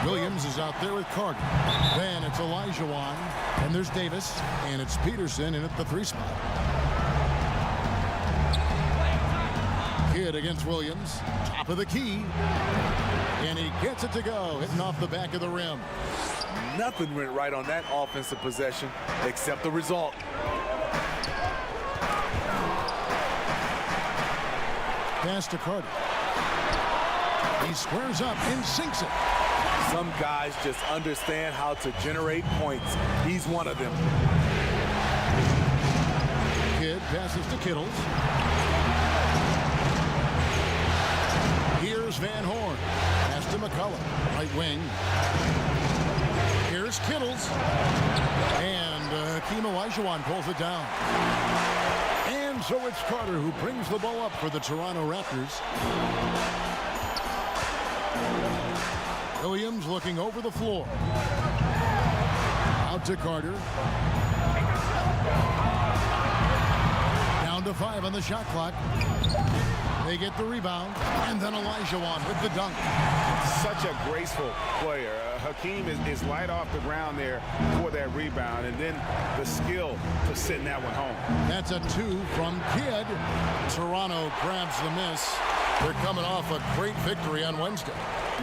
Williams is out there with Carter. Then it's Olajuwon. And there's Davis. And it's Peterson in at the 3 spot. Kidd against Williams. Top of the key. And he gets it to go. Hitting off the back of the rim. Nothing went right on that offensive possession except the result. Pass to Carter. He squares up and sinks it. Some guys just understand how to generate points. He's one of them. Kidd passes to Kittles. Here's Van Horn. Pass to McCullough. Right wing. Here's Kittles. And Hakeem Olajuwon pulls it down. And so it's Carter who brings the ball up for the Toronto Raptors. Williams looking over the floor. Out to Carter. Down to 5 on the shot clock. They get the rebound. And then Olajuwon with the dunk. Such a graceful player. Hakeem is light off the ground there for that rebound. And then the skill to send that one home. That's a 2 from Kidd. Toronto grabs the miss. They're coming off a great victory on Wednesday.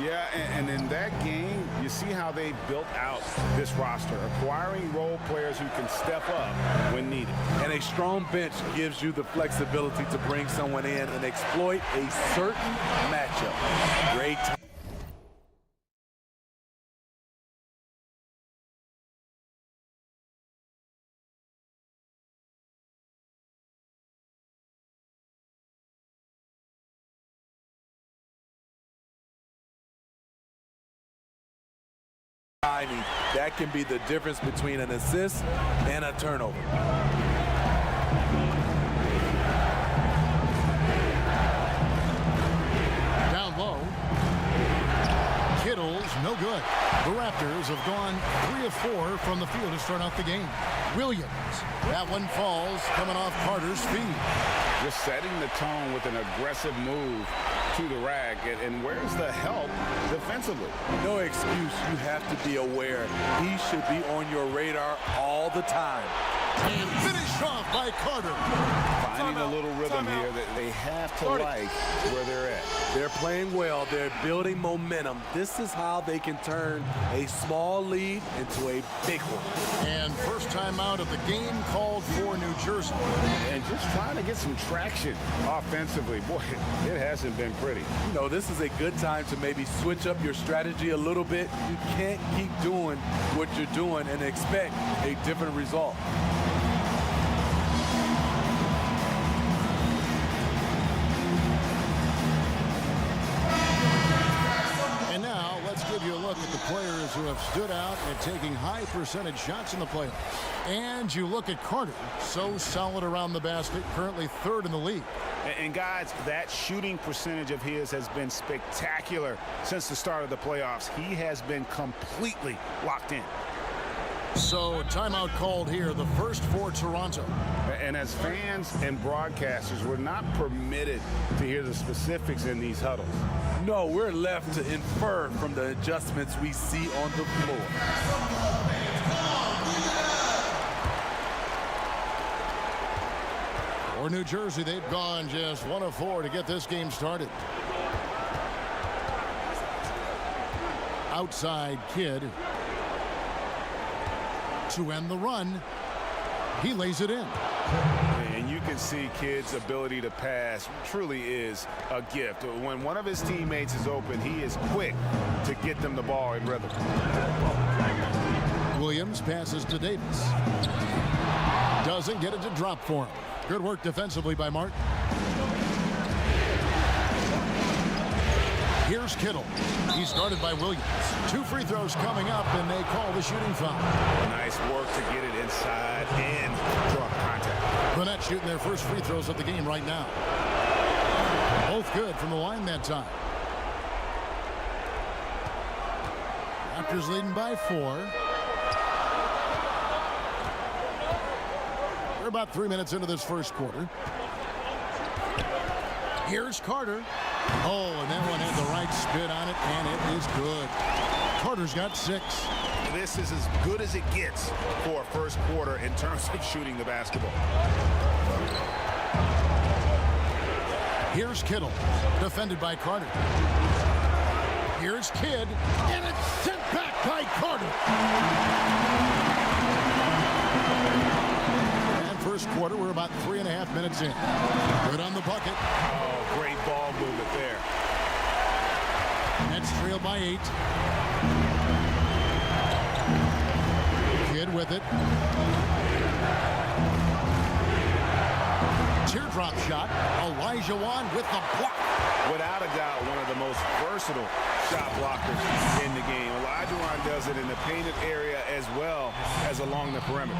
Yeah, and in that game, you see how they built out this roster, acquiring role players who can step up when needed. And a strong bench gives you the flexibility to bring someone in and exploit a certain matchup. Great time. That can be the difference between an assist and a turnover. Down low. Kittles, no good. The Raptors have gone 3 of 4 from the field to start out the game. Williams, that one falls, coming off Carter's feed. Just setting the tone with an aggressive move to the rack. And where's the help defensively? No excuse. You have to be aware. He should be on your radar all the time. And finished off by Carter. Finding a little rhythm here that they have to like where they're at. They're playing well. They're building momentum. This is how they can turn a small lead into a big one. And first time out of the game called for New Jersey. And just trying to get some traction offensively. Boy, it hasn't been pretty. You know, this is a good time to maybe switch up your strategy a little bit. You can't keep doing what you're doing and expect a different result. Give you a look at the players who have stood out and taking high percentage shots in the playoffs. And you look at Carter, so solid around the basket, currently 3rd in the league. And guys, that shooting percentage of his has been spectacular since the start of the playoffs. He has been completely locked in. So timeout called here, the first for Toronto. And as fans and broadcasters, we're not permitted to hear the specifics in these huddles. No, we're left to infer from the adjustments we see on the floor. For New Jersey, they've gone just 1 of 4 to get this game started. Outside Kidd. To end the run, he lays it in. And you can see Kidd's ability to pass truly is a gift. When one of his teammates is open, he is quick to get them the ball in rhythm. Williams passes to Davis. Doesn't get it to drop for him. Good work defensively by Martin. Here's Kittle. He's guarded by Williams. 2 free throws coming up, and they call the shooting foul. Nice work to get it inside and draw contact. The Nets shooting their first free throws of the game right now. Both good from the line that time. Raptors leading by 4. We're about 3 minutes into this first quarter. Here's Carter. Oh, and that one had the right spin on it, and it is good. Carter's got 6. This is as good as it gets for a first quarter in terms of shooting the basketball. Here's Kittle, defended by Carter. Here's Kidd, and it's sent back by Carter. And first quarter, we're about 3.5 minutes in. Good on the bucket. Oh, great ball movement there. Nets trail by 8. Kidd with it. Teardrop shot. Elijah Wan with the block. Without a doubt, one of the most versatile shot blockers in the game. Elijah Wan does it in the painted area as well as along the perimeter.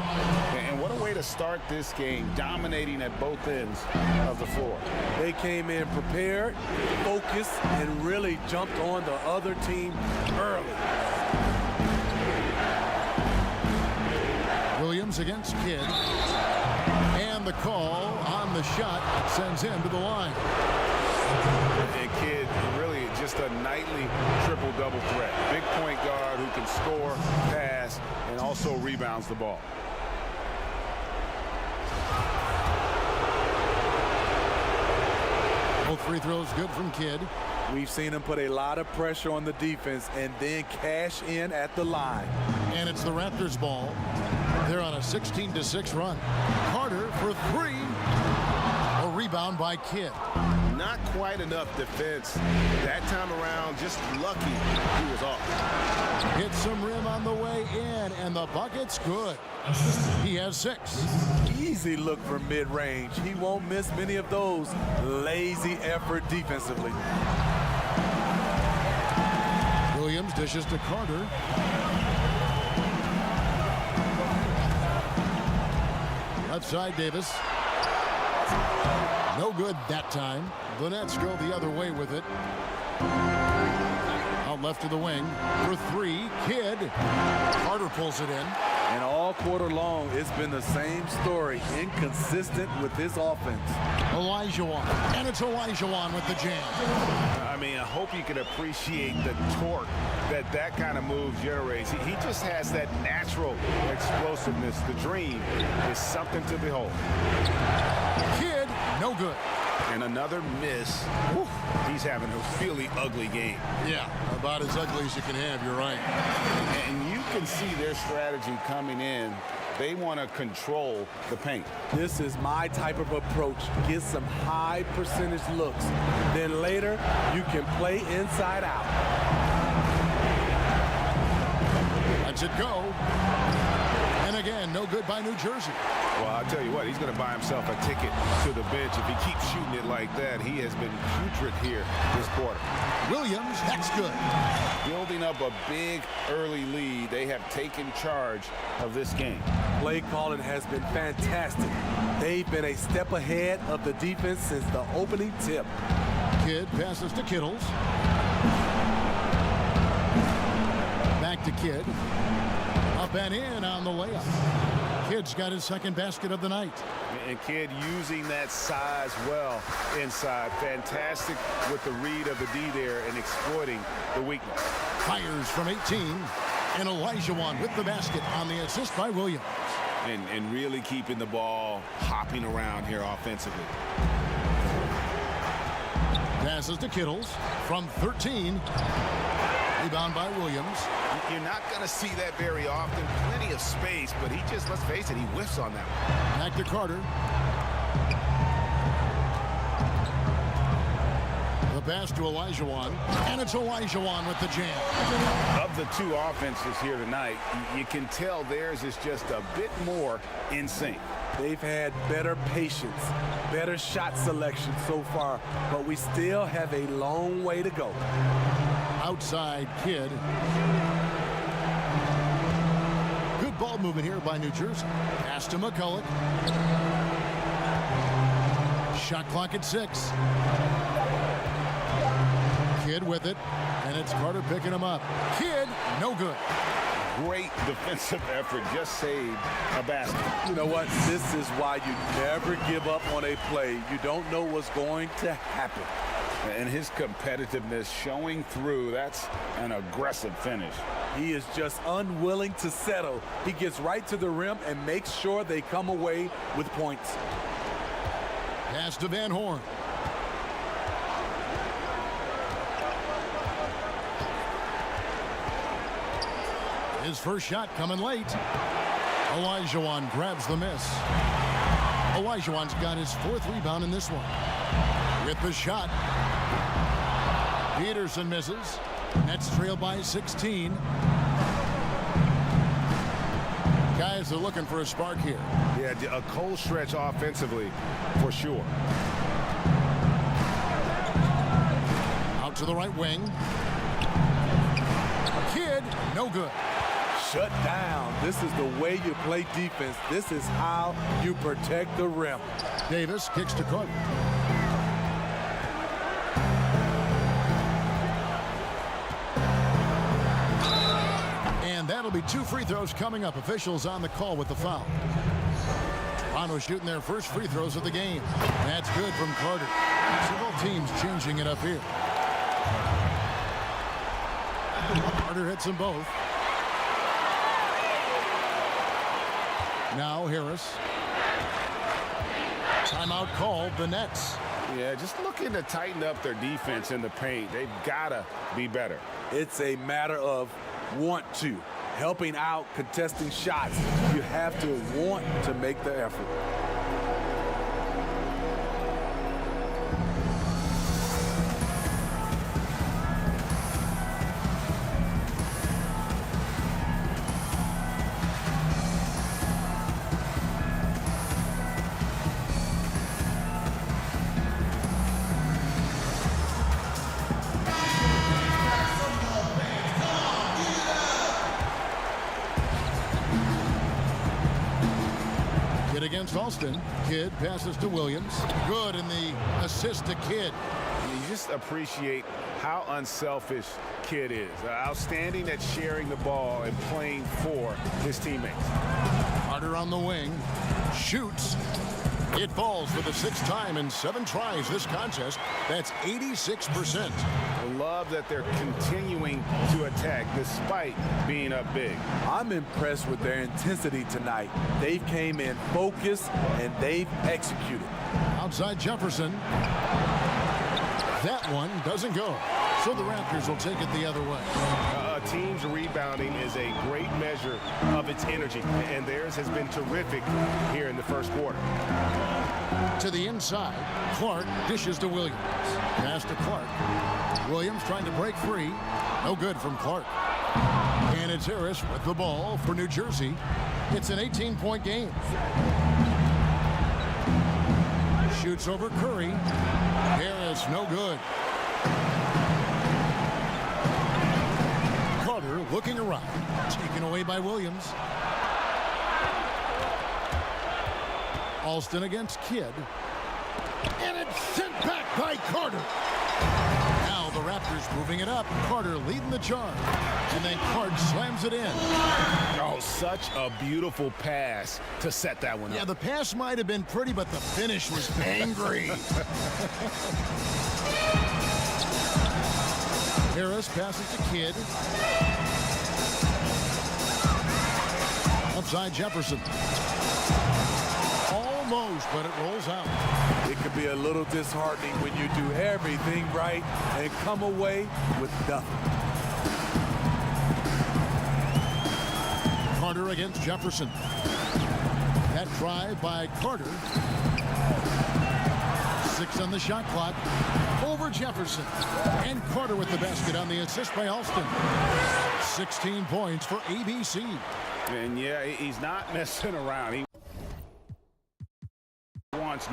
And what a way to start this game, dominating at both ends of the floor. They came in prepared, focused, and really jumped on the other team early. Williams against Kidd. And the call on the shot sends him to the line. And Kidd really just a nightly triple-double threat. Big point guard who can score, pass, and also rebounds the ball. Both free throws good from Kidd. We've seen him put a lot of pressure on the defense and then cash in at the line. And it's the Raptors ball. They're on a 16-6 run. Carter for 3. A rebound by Kidd. Not quite enough defense that time around. Just lucky he was off. Hits some rim on the way in, and the bucket's good. He has 6. Easy look from mid-range. He won't miss many of those. Lazy effort defensively. Williams dishes to Carter. Left side, Davis. No good that time. The Nets go the other way with it. Out left to the wing for 3. Kidd. Carter pulls it in. And all quarter long, it's been the same story. Inconsistent with his offense. Elijah Wan. And it's Elijah Wan with the jam. I mean, I hope you can appreciate the torque that kind of move generates. He just has that natural explosiveness. The dream is something to behold. Kidd, no good. And another miss. Whew, he's having a really ugly game. Yeah, about as ugly as you can have, you're right. And you can see their strategy coming in. They want to control the paint. This is my type of approach. Get some high percentage looks. Then later, you can play inside out. Lets it go. And again, no good by New Jersey. Well, I'll tell you what, he's going to buy himself a ticket to the bench. If he keeps shooting it like that, he has been putrid here this quarter. Williams, that's good. Building up a big early lead. They have taken charge of this game. Play calling has been fantastic. They've been a step ahead of the defense since the opening tip. Kidd passes to Kittles. Back to Kidd. Up and in on the layup. Kidd's got his second basket of the night. And Kidd using that size well inside. Fantastic with the read of the D there and exploiting the weakness. Fires from 18. And Elijah Wan with the basket on the assist by Williams. And really keeping the ball hopping around here offensively. Passes to Kittles from 13. Rebound by Williams. You're not going to see that very often. Plenty of space, but he just, let's face it, he whiffs on that one. Back to Carter. The pass to Elijah Wan. And it's Elijah Wan with the jam. Of the two offenses here tonight, you can tell theirs is just a bit more in sync. They've had better patience, better shot selection so far, but we still have a long way to go. Outside Kidd. Good ball movement here by New Jersey. Pass to McCulloch. Shot clock at 6. Kidd with it, and it's Carter picking him up. Kidd, no good. Great defensive effort, just saved a basket. You know what? This is why you never give up on a play. You don't know what's going to happen. And his competitiveness showing through. That's an aggressive finish. He is just unwilling to settle. He gets right to the rim and makes sure they come away with points. Pass to Van Horn. His first shot coming late. Olajuwon grabs the miss. Olajuwon's got his 4th rebound in this one. With the shot. Peterson misses. Nets trail by 16. Guys are looking for a spark here. Yeah, a cold stretch offensively for sure. Out to the right wing. Kidd, no good. Shut down. This is the way you play defense. This is how you protect the rim. Davis kicks to Carter. And that'll be 2 free throws coming up. Officials on the call with the foul. Toronto shooting their first free throws of the game. That's good from Carter. So both teams changing it up here. Carter hits them both. Now Harris. Timeout called, the Nets. Yeah, just looking to tighten up their defense in the paint. They've got to be better. It's a matter of want to. Helping out, contesting shots. You have to want to make the effort. Against Alston. Kidd passes to Williams. Good in the assist to Kidd. You just appreciate how unselfish Kidd is. Outstanding at sharing the ball and playing for his teammates. Carter on the wing. Shoots. It falls for the 6th time in 7 tries this contest. That's 86%. I love that they're continuing to attack despite being up big. I'm impressed with their intensity tonight. They came in focused and they've executed. Outside Jefferson. That one doesn't go. So the Raptors will take it the other way. A team's rebounding is a great measure of its energy, and theirs has been terrific here in the first quarter. To the inside, Clark dishes to Williams. Pass to Clark. Williams trying to break free. No good from Clark. And it's Harris with the ball for New Jersey. It's an 18-point game. Shoots over Curry. Harris, no good. Carter looking around. Taken away by Williams. Alston against Kidd. And it's sent back by Carter. Now the Raptors moving it up. Carter leading the charge. And then Clark slams it in. Oh, such a beautiful pass to set that one up. Yeah, the pass might have been pretty, but the finish was angry. Harris passes to Kidd. Upside Jefferson. Almost, but it rolls out. It could be a little disheartening when you do everything right and come away with nothing. Carter against Jefferson. That drive by Carter. 6 on the shot clock. Over Jefferson. And Carter with the basket on the assist by Alston. 16 points for ABC. And yeah, he's not messing around. He wants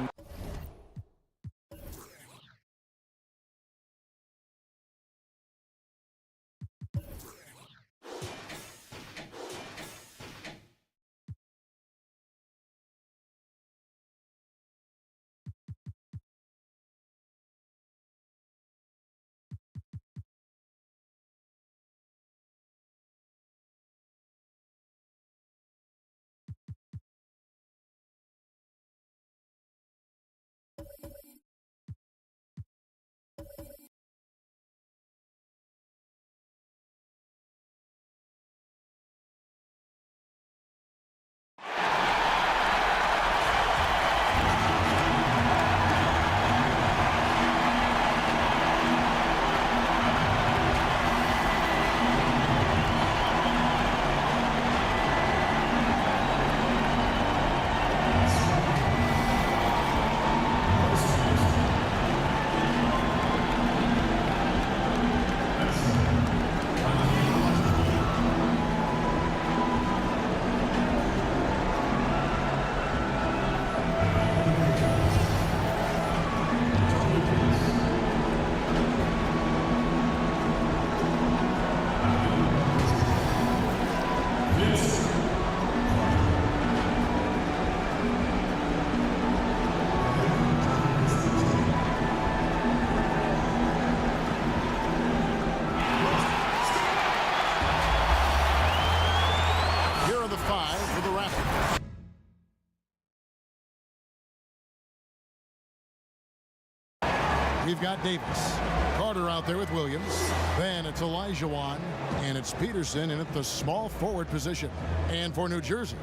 We've got Davis. Carter out there with Williams. Then it's Olajuwon, and it's Peterson in at the small forward position. And for New Jersey,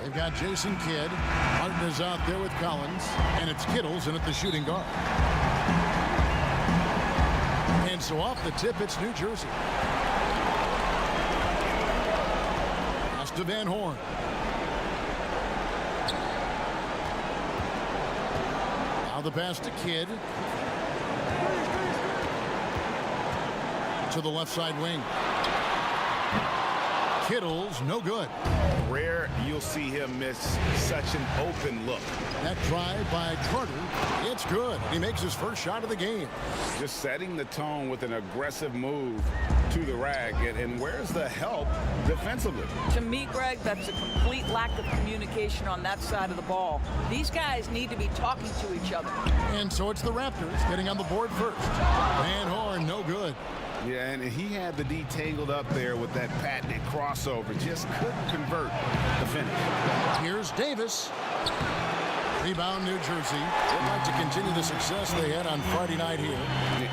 they've got Jason Kidd. Martin is out there with Collins, and it's Kittles in at the shooting guard. And so off the tip, it's New Jersey. Pass to Van Horn. Now the pass to Kidd. To the left side wing. Kittles, no good. Rare you'll see him miss such an open look. That drive by Carter, it's good. He makes his first shot of the game. Just setting the tone with an aggressive move to the rack. And where's the help defensively? To me, Greg, that's a complete lack of communication on that side of the ball. These guys need to be talking to each other. And so it's the Raptors getting on the board first. Van Horn, no good. Yeah, and he had the D tangled up there with that patented crossover. Just couldn't convert the finish. Here's Davis. Rebound, New Jersey. They'd like to continue the success they had on Friday night here.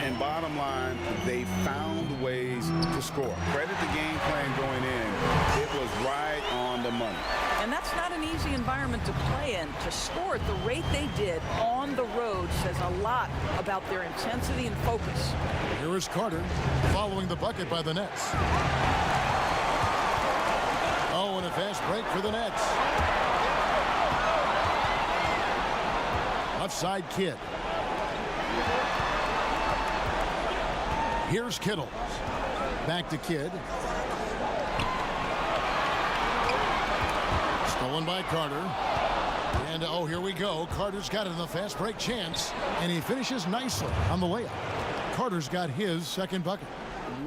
And bottom line, they found ways to score. Credit the game plan going in. It was right on the money. And that's not an easy environment to play in. To score at the rate they did on the road says a lot about their intensity and focus. Here is Carter following the bucket by the Nets. Oh, and a fast break for the Nets. Left side Kidd. Here's Kittles. Back to Kidd. Stolen by Carter. And oh, here we go. Carter's got it in the fast break chance. And he finishes nicely on the layup. Carter's got his second bucket.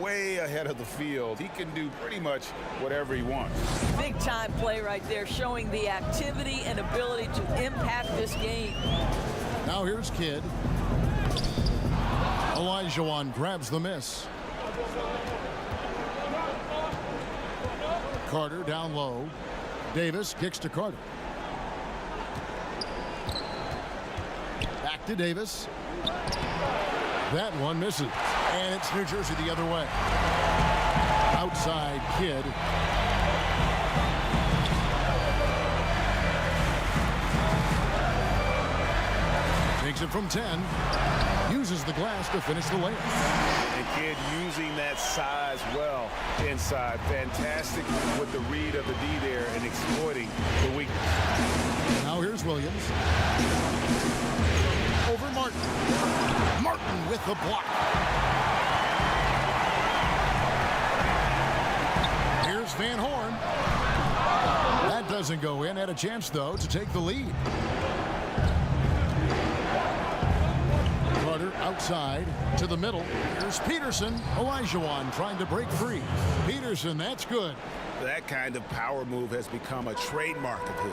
Way ahead of the field. He can do pretty much whatever he wants. Big time play right there, showing the activity and ability to impact this game. Now here's Kidd. Olajuwon grabs the miss. Carter down low. Davis kicks to Carter. Back to Davis. That one misses. And it's New Jersey the other way. Outside Kidd. Takes it from 10. Uses the glass to finish the layup. And Kidd using that size well inside. Fantastic with the read of the D there and exploiting the weakness. Now here's Williams. Over Martin. Martin with the block. Here's Van Horn. That doesn't go in. Had a chance, though, to take the lead. Carter outside to the middle. Here's Peterson. Olajuwon trying to break free. Peterson, that's good. That kind of power move has become a trademark of his.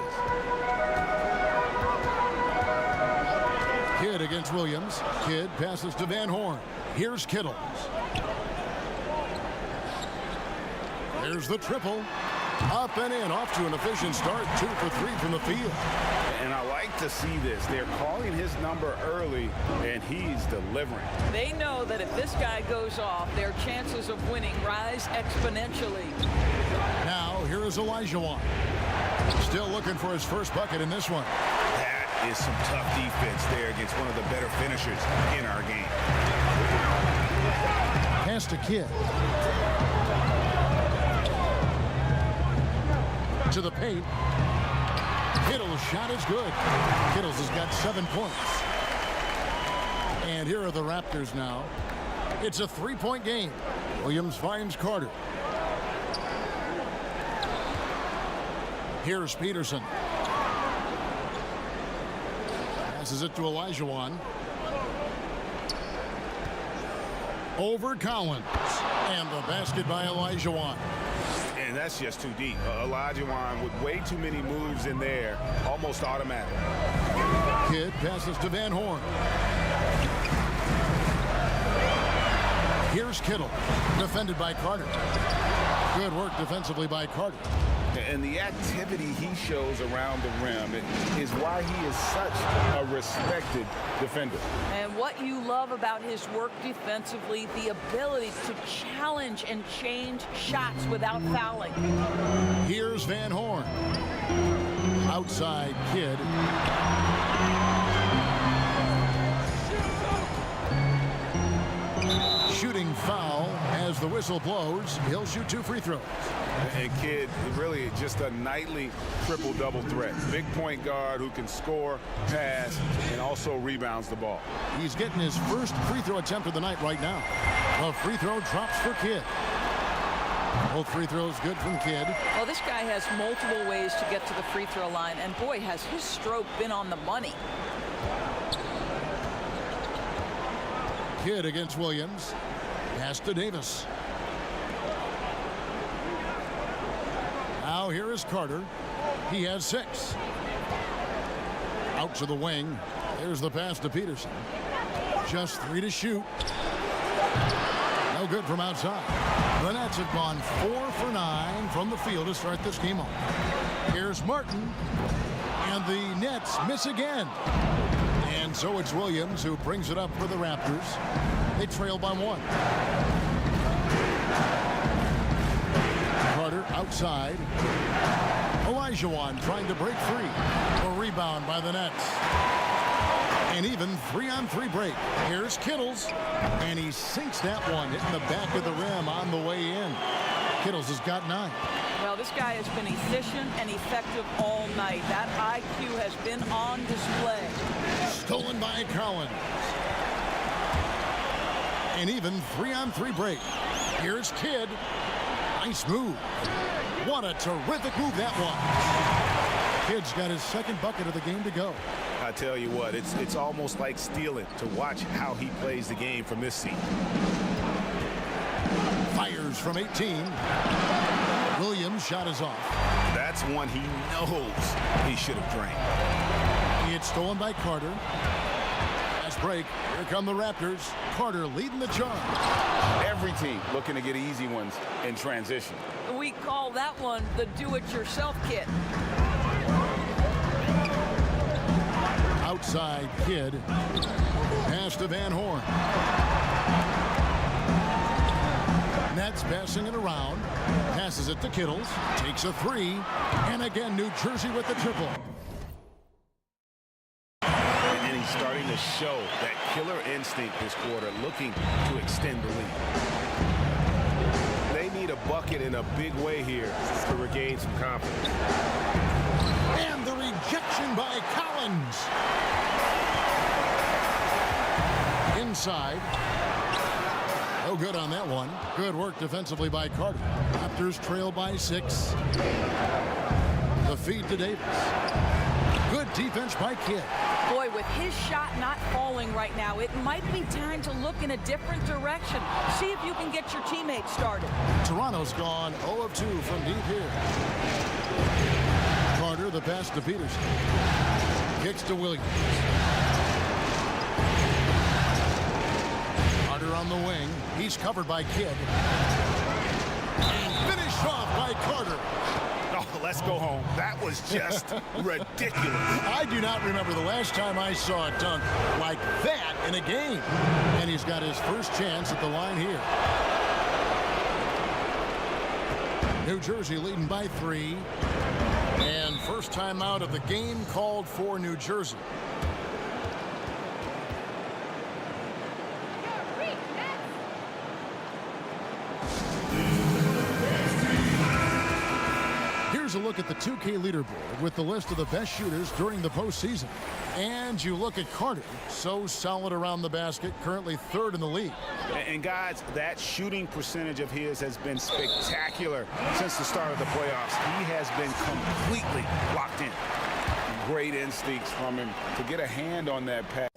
Kidd against Williams. Kidd passes to Van Horn. Here's Kittles. There's the triple. Up and in. Off to an efficient start. 2 for 3 from the field. And I like to see this. They're calling his number early, and he's delivering. They know that if this guy goes off, their chances of winning rise exponentially. Now, here is Olajuwon. Still looking for his first bucket in this one. That is some tough defense there against one of the better finishers in our game. Pass to Kidd. To the paint. Kittle's shot is good. Kittles has got 7 points. And here are the Raptors now. It's a 3-point game. Williams finds Carter. Here's Peterson. Passes it to Olajuwon. Over Collins. And the basket by Olajuwon. And that's just too deep. Olajuwon with way too many moves in there, almost automatic. Kidd passes to Van Horn. Here's Kittle, defended by Carter. Good work defensively by Carter. And the activity he shows around the rim is why he is such a respected defender. And what you love about his work defensively, the ability to challenge and change shots without fouling. Here's Van Horn. Outside Kidd. Shooting foul as the whistle blows. He'll shoot 2 free throws. And Kidd, really just a nightly triple-double threat. Big point guard who can score, pass, and also rebounds the ball. He's getting his first free throw attempt of the night right now. A free throw drops for Kidd. Both free throws good from Kidd. Well, this guy has multiple ways to get to the free throw line, and boy, has his stroke been on the money. Kidd against Williams. Pass to Davis. Now here is Carter. He has 6. Out to the wing. There's the pass to Peterson. Just 3 to shoot. No good from outside. The Nets have gone 4 for 9 from the field to start this game off. Here's Martin. And the Nets miss again. And so it's Williams who brings it up for the Raptors. They trail by 1. Carter outside. Olajuwon trying to break free. A rebound by the Nets. And even 3-on-3 break. Here's Kittles. And he sinks that one, hitting the back of the rim on the way in. Kittles has got 9. Well, this guy has been efficient and effective all night. That IQ has been on display. Stolen by Collins. And even 3-on-3 break. Here's Kidd. Nice move. What a terrific move that was. Kidd's got his second bucket of the game to go. I tell you what, it's almost like stealing to watch how he plays the game from this seat. Fires from 18. Williams' shot is off. That's one he knows he should have drained. It's stolen by Carter. Last break. Here come the Raptors. Carter leading the charge. Every team looking to get easy ones in transition. We call that one the do-it-yourself kit. Outside Kidd. Pass to Van Horn. Nets passing it around. Passes it to Kittles. Takes a 3. And again, New Jersey with the triple. And he's starting to show that killer instinct this quarter, looking to extend the lead. They need a bucket in a big way here to regain some confidence. And the rejection by Collins. Inside. No good on that one. Good work defensively by Carter. Raptors trail by 6. The feed to Davis. Good defense by Kidd. Boy, with his shot not falling right now, it might be time to look in a different direction. See if you can get your teammates started. Toronto's gone 0 of 2 from deep here. Carter, the pass to Peterson. Kicks to Williams. Carter on the wing. He's covered by Kidd. And finished off by Carter. Oh, let's go home. That was just ridiculous. I do not remember the last time I saw a dunk like that in a game. And he's got his first chance at the line here. New Jersey leading by 3. And first time out of the game called for New Jersey. Here's a look at the 2K leaderboard with the list of the best shooters during the postseason. And you look at Carter, so solid around the basket, currently 3rd in the league. And guys, that shooting percentage of his has been spectacular since the start of the playoffs. He has been completely locked in. Great instincts from him to get a hand on that pass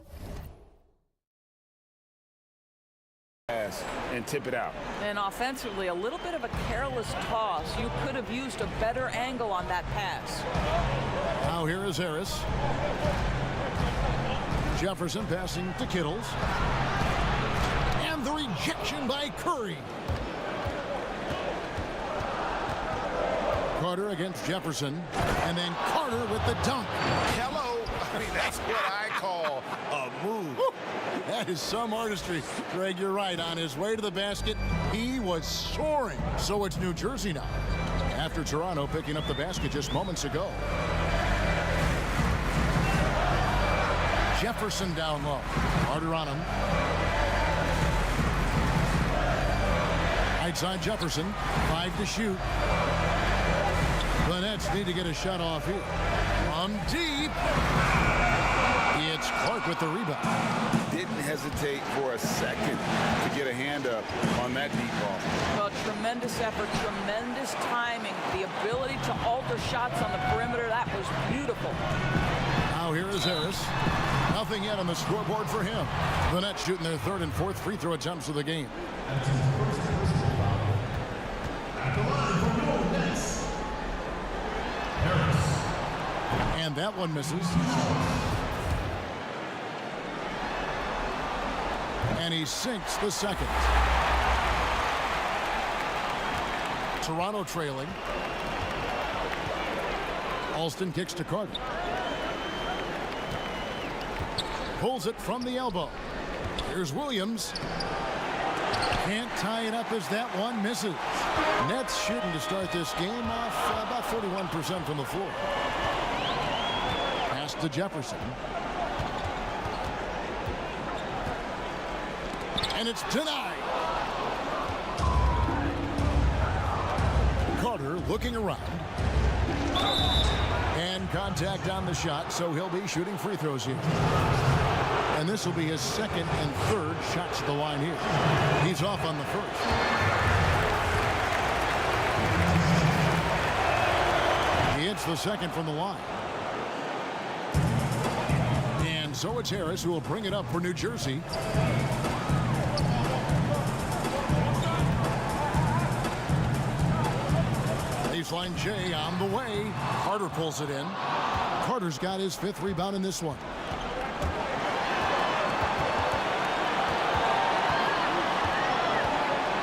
and tip it out. And offensively, a little bit of a careless toss. You could have used a better angle on that pass. Now here is Harris. Jefferson passing to Kittles. And the rejection by Curry. Carter against Jefferson. And then Carter with the dunk. Hello. I mean, that's what I call a move. Woo! That is some artistry. Greg, you're right. On his way to the basket, he was soaring. So it's New Jersey now, after Toronto picking up the basket just moments ago. Jefferson down low. Carter on him. Right side Jefferson. 5 to shoot. The Nets need to get a shot off here. From deep. It's Clark with the rebound. Didn't hesitate for a second to get a hand up on that deep ball. Well, tremendous effort, tremendous timing, the ability to alter shots on the perimeter. That was beautiful. Now here is Harris. Nothing yet on the scoreboard for him. The Nets shooting their 3rd and 4th free throw attempts of the game. And that one misses. And he sinks the second. Toronto trailing. Alston kicks to Carter. Pulls it from the elbow. Here's Williams. Can't tie it up as that one misses. Nets shooting to start this game off about 41% from the floor. Pass to Jefferson. And it's denied. Carter looking around. And contact on the shot, so he'll be shooting free throws here. And this will be his 2nd and 3rd shots at the line here. He's off on the 1st. He hits the 2nd from the line. And so it's Harris who will bring it up for New Jersey. Baseline J on the way. Carter pulls it in. Carter's got his 5th rebound in this one.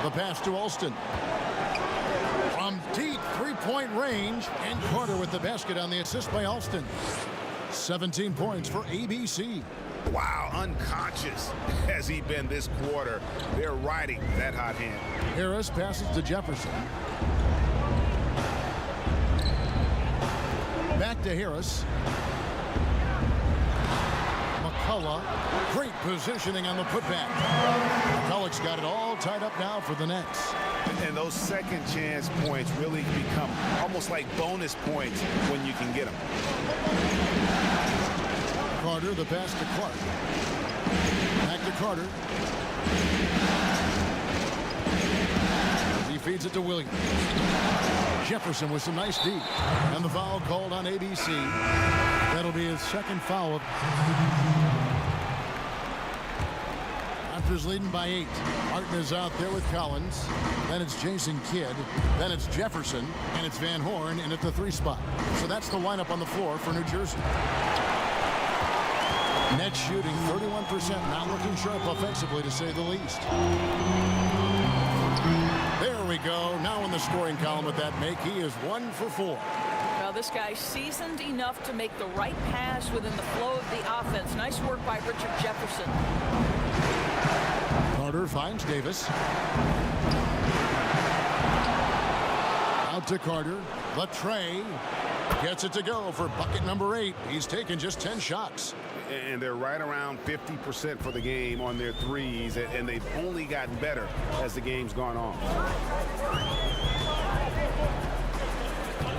The pass to Alston. From deep 3-point range. And Carter with the basket on the assist by Alston. 17 points for ABC. Wow, unconscious has he been this quarter. They're riding that hot hand. Harris passes to Jefferson. Back to Harris. McCullough. Great positioning on the putback. McCullough's got it all tied up now for the Nets. And those second chance points really become almost like bonus points when you can get them. Carter, the pass to Clark. Back to Carter. He feeds it to Williams. Jefferson with some nice D. And the foul called on ABC. That'll be his 2nd foul. Raptors leading by 8. Martin is out there with Collins. Then it's Jason Kidd. Then it's Jefferson. And it's Van Horn in at the 3 spot. So that's the lineup on the floor for New Jersey. Nets shooting 31%. Not looking sharp offensively, to say the least. There we go. Now in the scoring column with that make, he is 1 for 4. Well, this guy's seasoned enough to make the right pass within the flow of the offense. Nice work by Richard Jefferson. Carter finds Davis. Out to Carter. Latrey gets it to go for bucket number 8. He's taken just 10 shots. And they're right around 50% for the game on their threes, and they've only gotten better as the game's gone on.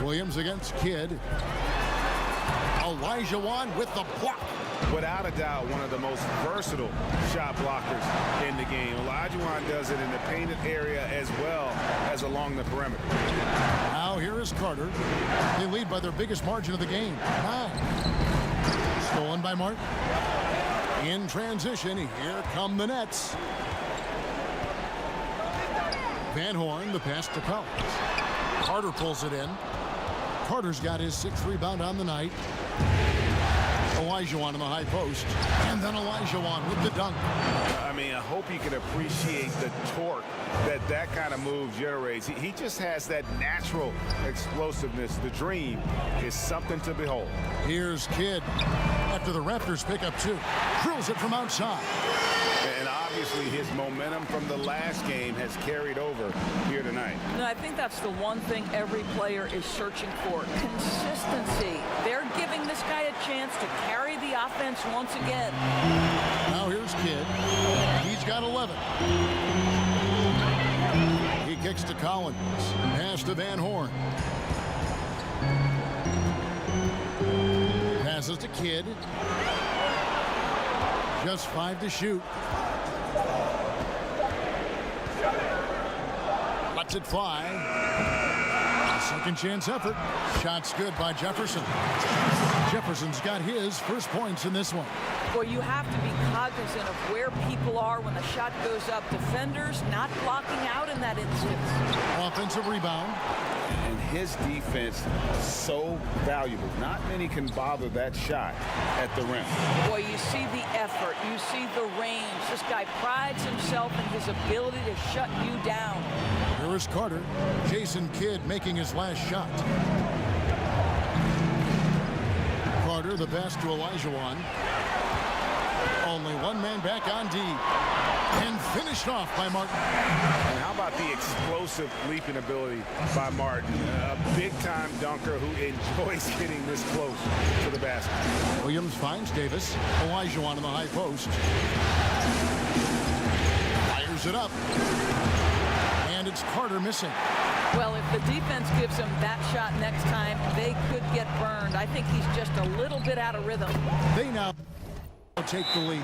Williams against Kidd. Elijah Wan with the block. Without a doubt, one of the most versatile shot blockers in the game. Elijah Wan does it in the painted area as well as along the perimeter. Now here is Carter. They lead by their biggest margin of the game, 9. Stolen by Martin. In transition, here come the Nets. Van Horn, the pass to Collins. Carter pulls it in. Carter's got his 6th rebound on the night. Olajuwon in the high post. And then Olajuwon with the dunk. I mean, I hope you can appreciate the torque that kind of move generates. He just has that natural explosiveness. The dream is something to behold. Here's Kidd after the Raptors pick up 2. Drills it from outside. And obviously his momentum from the last game has carried over here tonight. No, I think that's the one thing every player is searching for. Consistency. They're giving this guy a chance to carry the offense once again. Now here's Kidd. He's got 11. He kicks to Collins. Pass to Van Horn. Passes to Kidd. Just 5 to shoot. Lets it fly. A second chance effort. Shot's good by Jefferson. Jefferson's got his first points in this one. Boy, you have to be cognizant of where people are when the shot goes up. Defenders not blocking out in that instance. Offensive rebound. And his defense so valuable. Not many can bother that shot at the rim. Boy, you see the effort. You see the range. This guy prides himself in his ability to shut you down. Here is Carter. Jason Kidd making his last shot. Carter, the pass to Olajuwon. Only one man back on D. And finished off by Martin. And how about the explosive leaping ability by Martin? A big-time dunker who enjoys getting this close to the basket. Williams finds Davis. Olajuwon in the high post. Fires it up. And it's Carter missing. Well, if the defense gives him that shot next time, they could get burned. I think he's just a little bit out of rhythm. They now take the lead.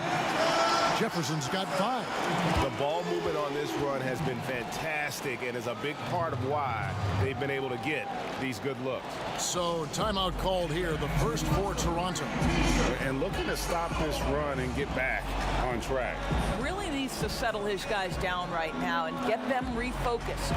Jefferson's got 5. The ball movement on this run has been fantastic and is a big part of why they've been able to get these good looks. So timeout called here, the first for Toronto. And looking to stop this run and get back on track. Really needs to settle his guys down right now and get them refocused.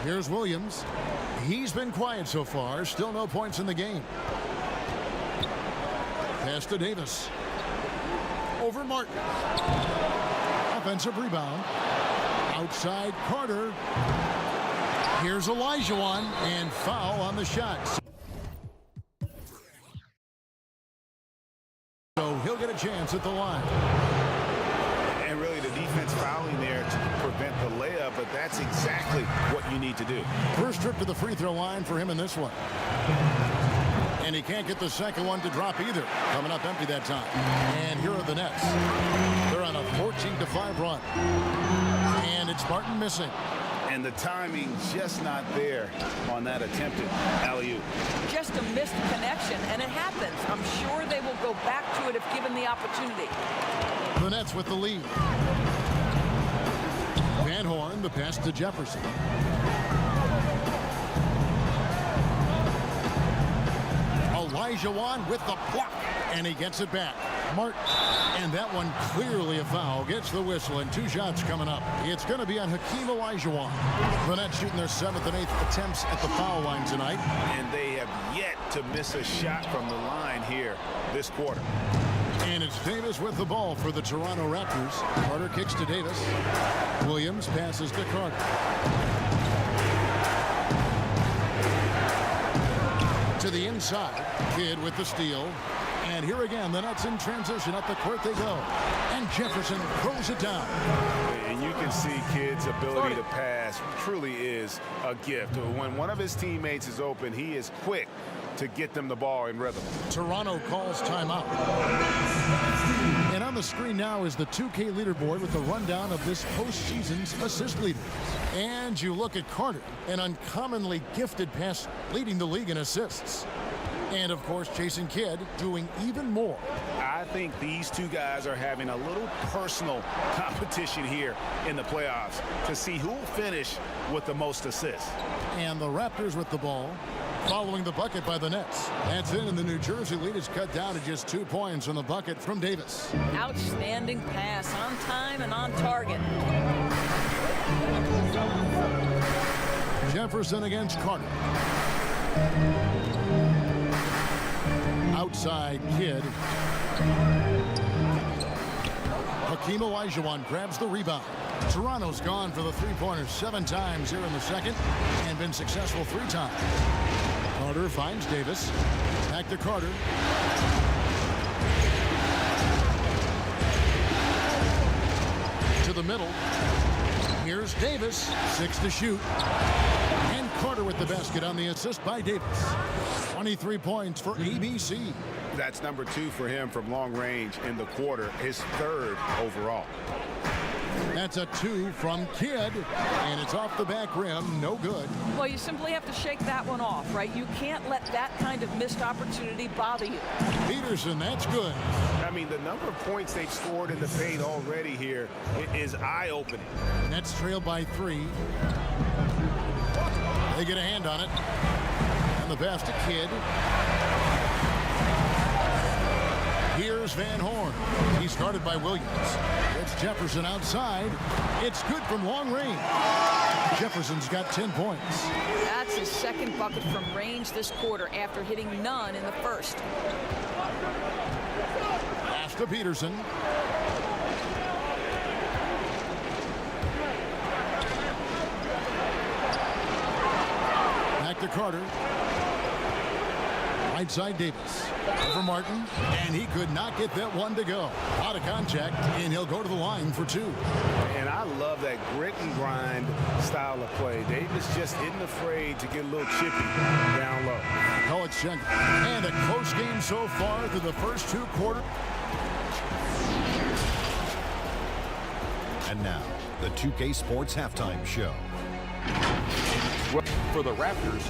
Here's Williams. He's been quiet so far. Still no points in the game. Pass to Davis. Over Martin. Offensive rebound. Outside Carter. Here's Olajuwon. And foul on the shot. So he'll get a chance at the line. And really the defense fouling there to prevent the layup, but that's exactly what you need to do. First trip to the free throw line for him in this one. And he can't get the second one to drop either. Coming up empty that time. And here are the Nets. They're on a 14-5 run. And it's Martin missing. And the timing just not there on that attempted alley-oop. Just a missed connection, and it happens. I'm sure they will go back to it if given the opportunity. The Nets with the lead. Van Horn, the pass to Jefferson. Olajuwon with the block, and he gets it back. Martin, and that one clearly a foul. Gets the whistle, and 2 shots coming up. It's going to be on Hakeem Olajuwon. The Nets shooting their 7th and 8th attempts at the foul line tonight. And they have yet to miss a shot from the line here this quarter. And it's Davis with the ball for the Toronto Raptors. Carter kicks to Davis. Williams passes to Carter. To the inside. Kidd with the steal. And here again, the Nets in transition. Up the court they go. And Jefferson throws it down. And you can see Kidd's ability to pass truly is a gift. When one of his teammates is open, he is quick to get them the ball in rhythm. Toronto calls timeout. And on the screen now is the 2K leaderboard with the rundown of this postseason's assist leaders. And you look at Carter, an uncommonly gifted passer, leading the league in assists. And, of course, Jason Kidd doing even more. I think these two guys are having a little personal competition here in the playoffs to see who will finish with the most assists. And the Raptors with the ball, following the bucket by the Nets. That's in, and the New Jersey lead is cut down to just 2 points on the bucket from Davis. Outstanding pass, on time and on target. Jefferson against Carter. Outside Kidd. Hakeem Olajuwon grabs the rebound. Toronto's gone for the three-pointers 7 times here in the second and been successful 3 times. Carter finds Davis. Back to Carter. To the middle. Here's Davis. 6 to shoot. And Carter with the basket on the assist by Davis. 23 points for ABC. That's number 2 for him from long range in the quarter, his 3rd overall. That's a 2 from Kidd, and it's off the back rim, no good. Well, you simply have to shake that one off, right? You can't let that kind of missed opportunity bother you. Peterson, that's good. I mean, the number of points they've scored in the paint already here is eye-opening. Nets trail by 3. They get a hand on it. And the pass to Kidd. Here's Van Horn. He's guarded by Williams. It's Jefferson outside. It's good from long range. Jefferson's got 10 points. That's his 2nd bucket from range this quarter after hitting none in the first. Pass to Peterson. Back to Carter. Right side Davis. Over Martin, and he could not get that one to go. Out of contact, and he'll go to the line for 2. And I love that grit and grind style of play. Davis just isn't afraid to get a little chippy down low. College check. And a close game so far through the first 2 quarters. And now, the 2K Sports Halftime Show. For the Raptors,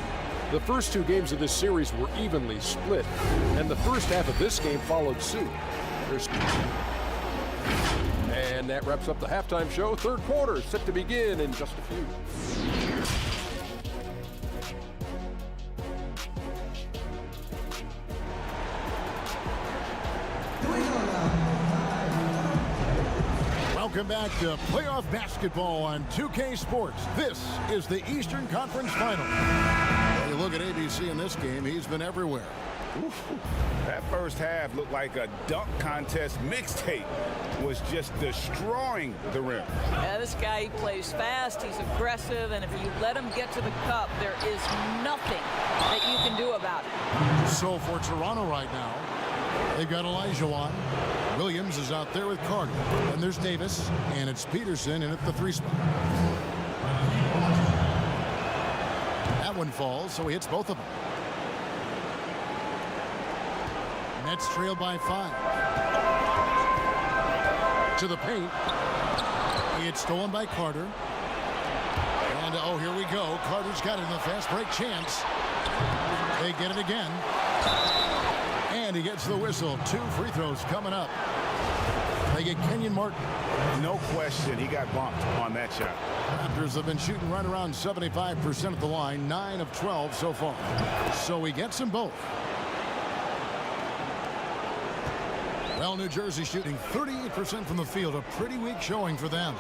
the first 2 games of this series were evenly split, and the first half of this game followed suit. And that wraps up the halftime show. 3rd quarter is set to begin in just a few. Welcome back to playoff basketball on 2K Sports. This is the Eastern Conference Final. When you look at ABC in this game, he's been everywhere. That first half looked like a dunk contest mixtape. Was just destroying the rim. Yeah, this guy, he plays fast, he's aggressive, and if you let him get to the cup, there is nothing that you can do about it. So for Toronto right now, they've got Olajuwon. Williams is out there with Carter. And there's Davis, and it's Peterson in at the 3 spot. That one falls, so he hits both of them. Nets trail by 5. To the paint. It's stolen by Carter. And, oh, here we go. Carter's got it in the fast break chance. They get it again. And he gets the whistle. 2 free throws coming up. They get Kenyon Martin. No question, he got bumped on that shot. Raptors have been shooting right around 75% at the line. 9 of 12 so far. So he gets them both. Well, New Jersey shooting 38% from the field. A pretty weak showing for them.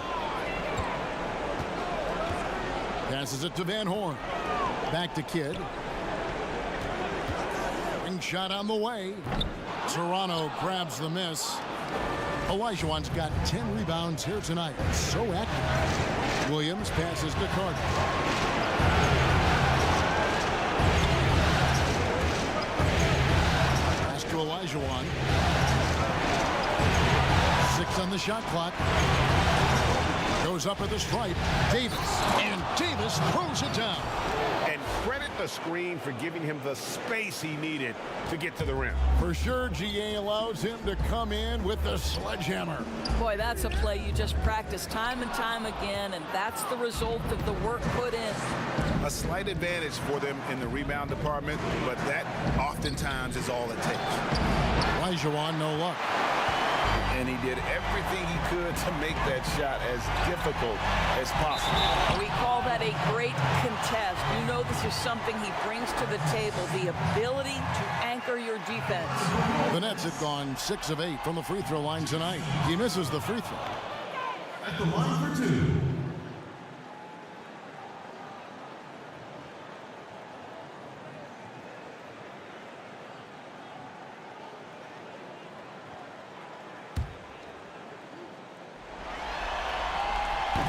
Passes it to Van Horn. Back to Kidd. Shot on the way. Toronto grabs the miss. Olajuwon's got 10 rebounds here tonight. So active. Williams passes to Carter. Pass to Olajuwon. 6 on the shot clock. Goes up at the stripe. Davis. And Davis throws it down. And credit the screen for giving him the space he needed to get to the rim. For sure, GA allows him to come in with the sledgehammer. Boy, that's a play you just practice time and time again, and that's the result of the work put in. A slight advantage for them in the rebound department, but that oftentimes is all it takes. Olajuwon, no luck. And he did everything he could to make that shot as difficult as possible. We call that a great contest. You know this is something he brings to the table, the ability to anchor your defense. The Nets have gone 6 of 8 from the free throw line tonight. He misses the free throw. At the line for 2.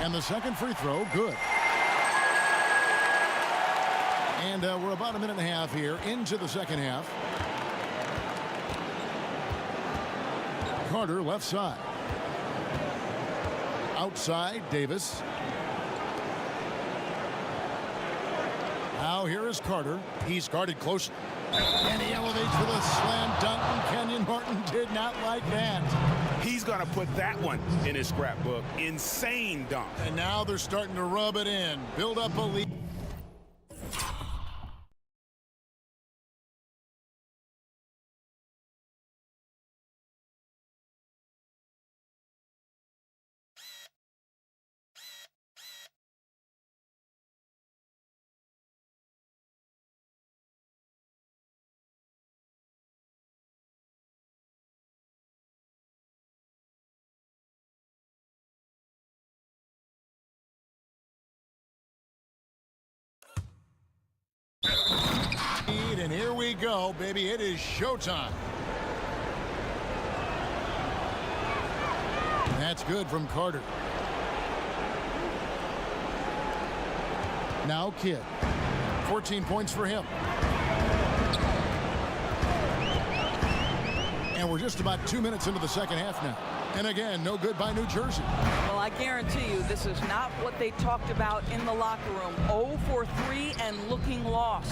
And the second free throw, good. And we're about a minute and a half here into the second half. Carter left side. Outside, Davis. Now here is Carter. He's guarded closely. And he elevates for the slam dunk, and Kenyon Martin did not like that. He's going to put that one in his scrapbook. Insane dunk. And now they're starting to rub it in, build up a lead. And here we go, baby. It is showtime. That's good from Carter. Now Kidd. 14 points for him. And we're just about 2 minutes into the second half now. And again, no good by New Jersey. Well, I guarantee you this is not what they talked about in the locker room. 0 for 3 and looking lost.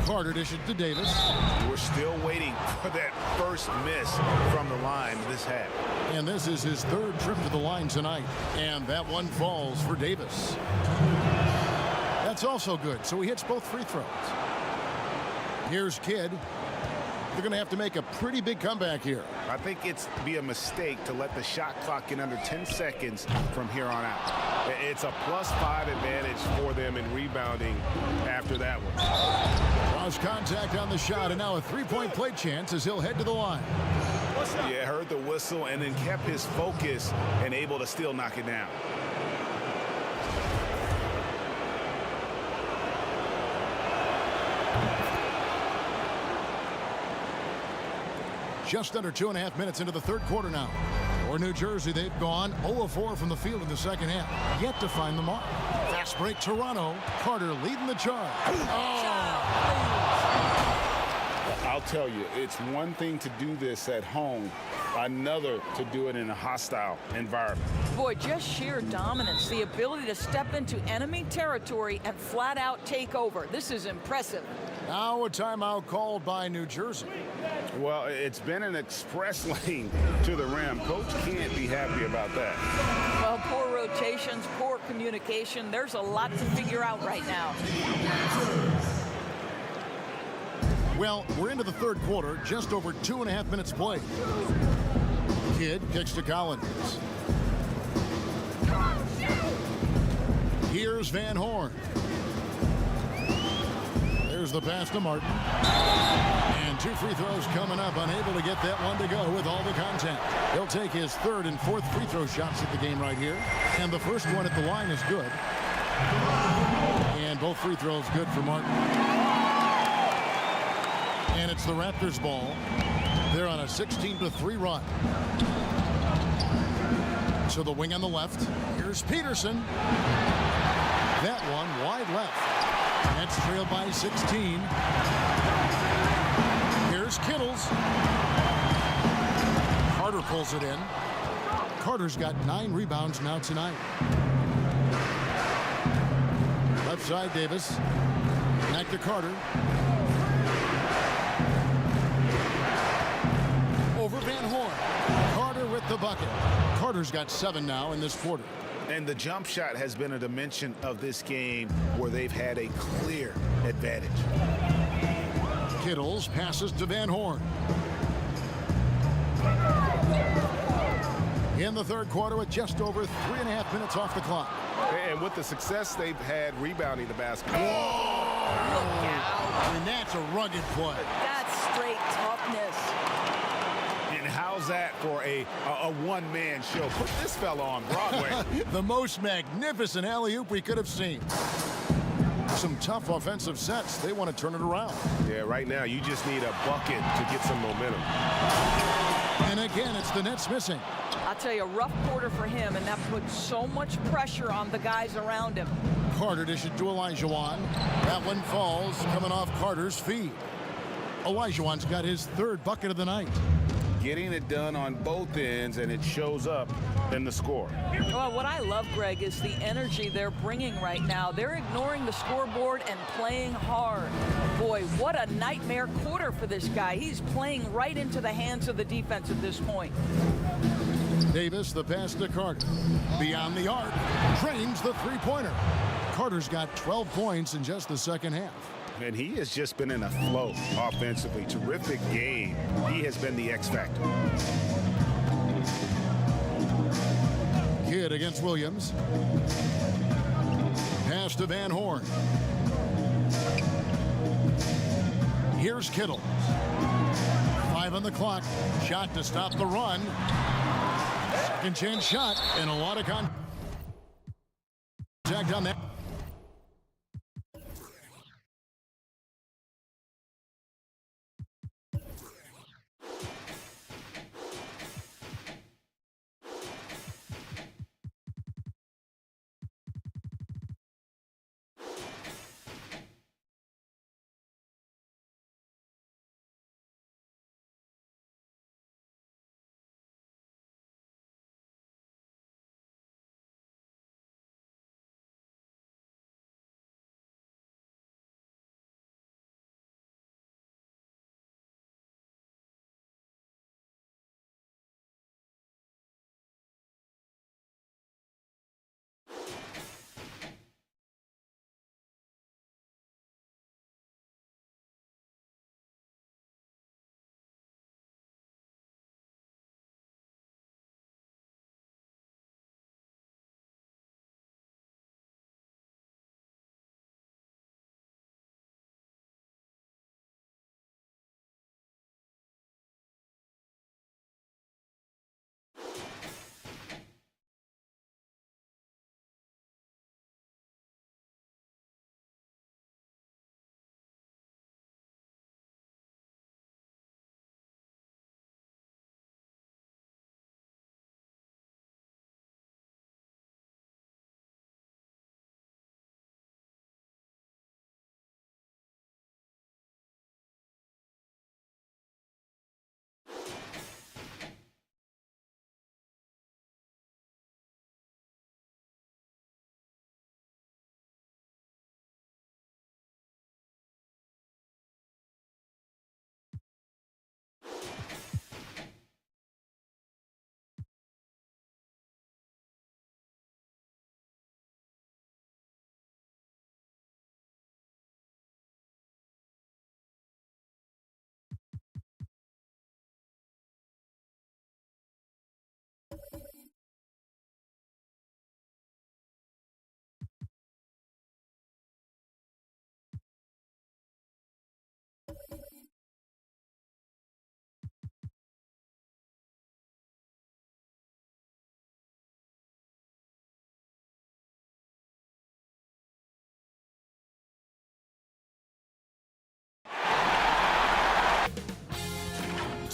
Carter dishes to Davis. We're still waiting for that first miss from the line this half. And this is his third trip to the line tonight. And that one falls for Davis. That's also good. So he hits both free throws. Here's Kidd. They're going to have to make a pretty big comeback here. I think it's be a mistake to let the shot clock get under 10 seconds from here on out. It's a +5 advantage for them in rebounding after that one. Cross contact on the shot, and now a three-point play chance as he'll head to the line. Yeah, heard the whistle and then kept his focus and able to still knock it down. Just under 2.5 minutes into the third quarter now. For New Jersey, they've gone 0 of 4 from the field in the second half. Yet to find the mark. Fast break, Toronto. Carter leading the charge. I'll tell you, it's one thing to do this at home, another to do it in a hostile environment. Boy, just sheer dominance, the ability to step into enemy territory and flat out take over. This is impressive. Now a timeout called by New Jersey. Well, it's been an express lane to the rim. Coach can't be happy about that. Well, poor rotations, poor communication. There's a lot to figure out right now. Well, we're into the third quarter, just over 2.5 minutes played. Kidd kicks to Collins. Here's Van Horn. There's the pass to Martin. And 2 free throws coming up, unable to get that one to go with all the contact. He'll take his third and fourth free throw shots at the game right here. And the first one at the line is good. And both free throws good for Martin. And it's the Raptors ball. They're on a 16-3 run. So the wing on the left. Here's Peterson. That one wide left. Nets trailed by 16. Here's Kittles. Carter pulls it in. Carter's got 9 rebounds now tonight. Left side, Davis. Back to Carter. Over Van Horn. Carter with the bucket. Carter's got 7 now in this quarter. And the jump shot has been a dimension of this game where they've had a clear advantage. Kittles passes to Van Horn. In the third quarter with just over 3.5 minutes off the clock. And with the success they've had rebounding the basketball. Look out. And that's a rugged play. That's straight toughness. And how's that for a one-man show? Put this fella on Broadway. The most magnificent alley-oop we could have seen. Some tough offensive sets. They want to turn it around. Yeah, right now you just need a bucket to get some momentum. And again, it's the Nets missing. I'll tell you, a rough quarter for him, and that puts so much pressure on the guys around him. Carter dishes to Olajuwon. That one falls, coming off Carter's feed. Olajuwon's got his 3rd bucket of the night. Getting it done on both ends, and it shows up in the score. Well, what I love, Greg, is the energy they're bringing right now. They're ignoring the scoreboard and playing hard. Boy, what a nightmare quarter for this guy. He's playing right into the hands of the defense at this point. Davis, the pass to Carter. Beyond the arc, drains the three-pointer. Carter's got 12 points in just the second half. And he has just been in a flow offensively. Terrific game. He has been the X factor. Kidd against Williams. Pass to Van Horn. Here's Kittle. 5 on the clock. Shot to stop the run. Second chance shot and a lot of contact on that.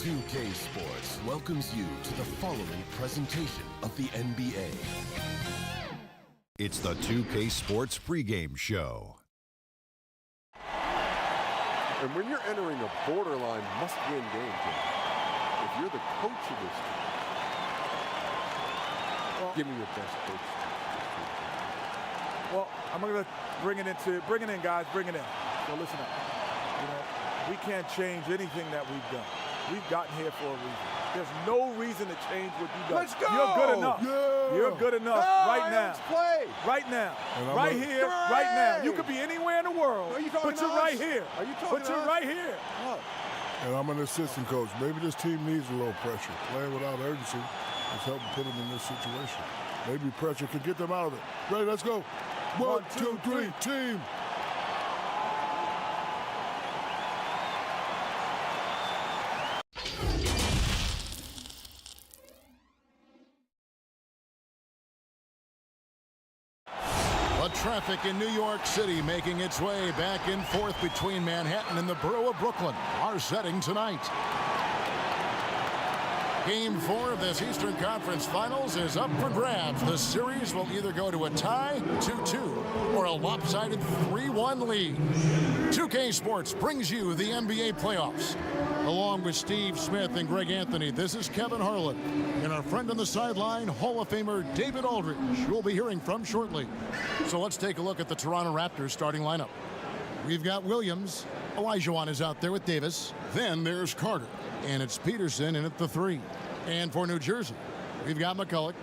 WCF Sports welcomes you to the following presentation of the NBA. It's the 2K Sports pregame show. And when you're entering a borderline must-win game, Jim, if you're the coach of this team, give me your best coach. Well, I'm going to bring it in, guys. Bring it in. So listen up. You know, we can't change anything that we've done. We've gotten here for a reason. There's no reason to change what you've done. Let's go! You're good enough. Yeah. You're good enough right now. Let's play. Right now. And Right here, right now. You Great. could be anywhere in the world, Are you talking but to you're us? right here. Are you talking But to you're us? right here. Look. And I'm an assistant coach. Maybe this team needs a little pressure. Playing without urgency is helping put them in this situation. Maybe pressure could get them out of it. Ready, let's go. 1, 2, 3, team. But traffic in New York City making its way back and forth between Manhattan and the borough of Brooklyn. Our setting tonight. Game 4 of this Eastern Conference Finals is up for grabs. The series will either go to a tie, 2-2, or a lopsided 3-1 lead. 2K Sports brings you the NBA playoffs. Along with Steve Smith and Greg Anthony, this is Kevin Harlan. And our friend on the sideline, Hall of Famer David Aldridge, who we'll be hearing from shortly. So let's take a look at the Toronto Raptors starting lineup. We've got Williams. Olajuwon is out there with Davis. Then there's Carter. And it's Peterson in at the 3. And for New Jersey, we've got McCulloch.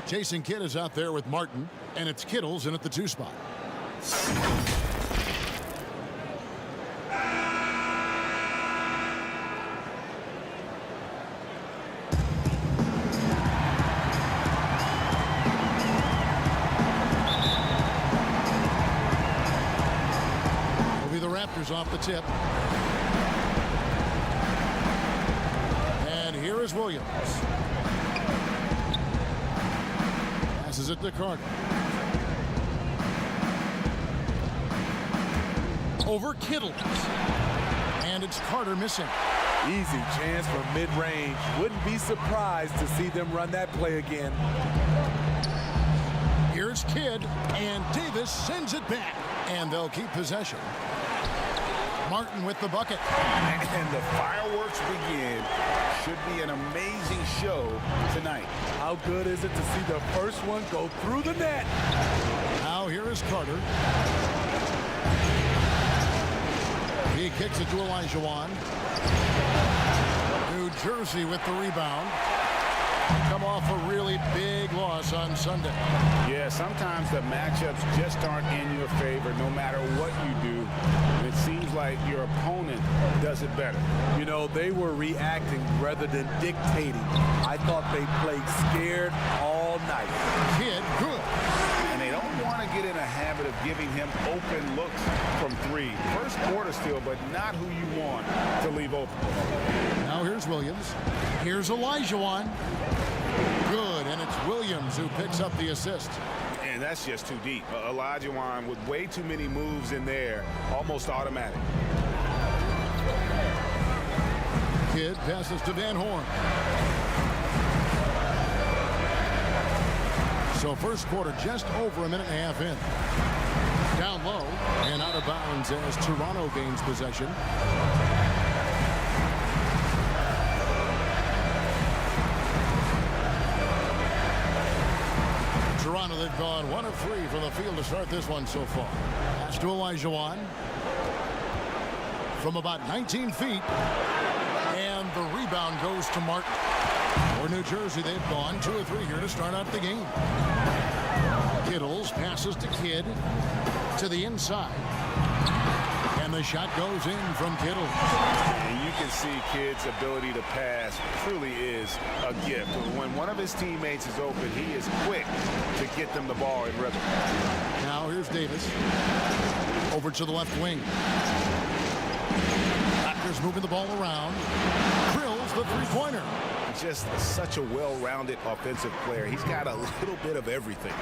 Jason Kidd is out there with Martin. And it's Kittles in at the 2 spot. Will be the Raptors off the tip. Here is Williams. Passes it to Carter. Over Kittles. And it's Carter missing. Easy chance from mid-range. Wouldn't be surprised to see them run that play again. Here's Kidd, and Davis sends it back. And they'll keep possession. Martin with the bucket. And the fireworks begin. Should be an amazing show tonight. How good is it to see the first one go through the net? Now here is Carter. He kicks it to Olajuwon. New Jersey with the rebound. Come off a really big loss on Sunday. Yeah, sometimes the matchups just aren't in your favor no matter what you do. It seems like your opponent does it better. You know, they were reacting rather than dictating. I thought they played scared all night. Kidd, good. And they don't want to get in a habit of giving him open looks from 3. First quarter still, but not who you want to leave open. Now here's Williams. Here's Olajuwon. Good, and it's Williams who picks up the assist. And that's just too deep. Olajuwon with way too many moves in there, almost automatic. Kidd passes to Van Horn. So first quarter just over a minute and a half in. Down low and out of bounds as Toronto gains possession. Toronto, they've gone 1 of 3 from the field to start this one so far. Pass to Olajuwon from about 19 feet. And the rebound goes to Martin. For New Jersey, they've gone 2 of 3 here to start out the game. Kittles passes to Kidd to the inside. And the shot goes in from Kittles. And you can see Kidd's ability to pass truly is a gift. When one of his teammates is open, he is quick to get them the ball in rhythm. Now here's Davis. Over to the left wing. Raptors moving the ball around. Drills the three-pointer. Just such a well-rounded offensive player. He's got a little bit of everything.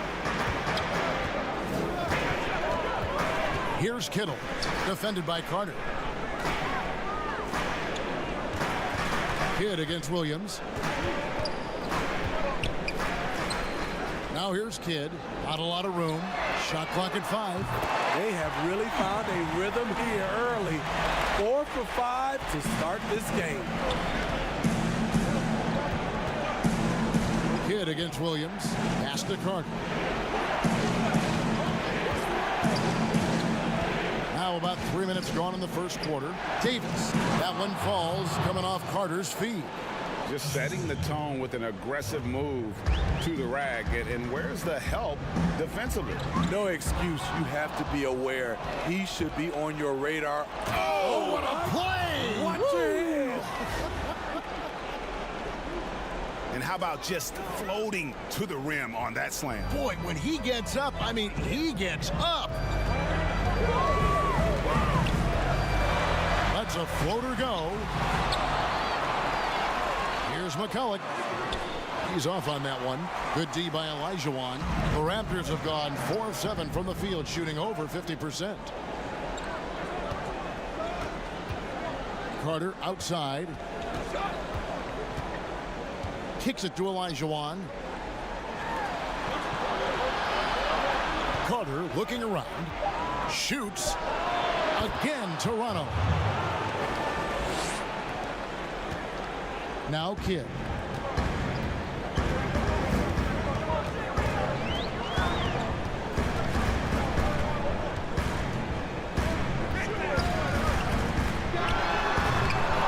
Here's Kittle, defended by Carter. Kidd against Williams. Now here's Kidd. Not a lot of room. Shot clock at 5. They have really found a rhythm here early. 4 for 5 to start this game. Kidd against Williams. Pass to Carter. now about 3 minutes gone in the first quarter. Davis. That one falls coming off Carter's feet. Just setting the tone with an aggressive move to the rag. And where's the help defensively? No excuse. You have to be aware. He should be on your radar. Oh, what a play! Watch your head. And how about just floating to the rim on that slam? Boy, when he gets up, I mean, he gets up. Let's a floater go. Here's McCulloch. He's off on that one. Good D by Olajuwon. The Raptors have gone 4 of 7 from the field, shooting over 50%. Carter outside. Kicks it to Olajuwon. Carter looking around. Shoots. Again, Toronto. Now Kidd.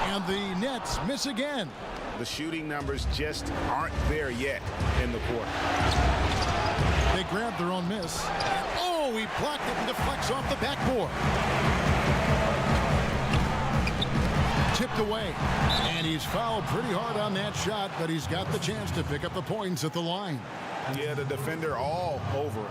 And the Nets miss again. The shooting numbers just aren't there yet in the quarter. They grab their own miss. Oh, he blocked it and deflects off the backboard. Tipped away. And he's fouled pretty hard on that shot, but he's got the chance to pick up the points at the line. Yeah, the defender all over it.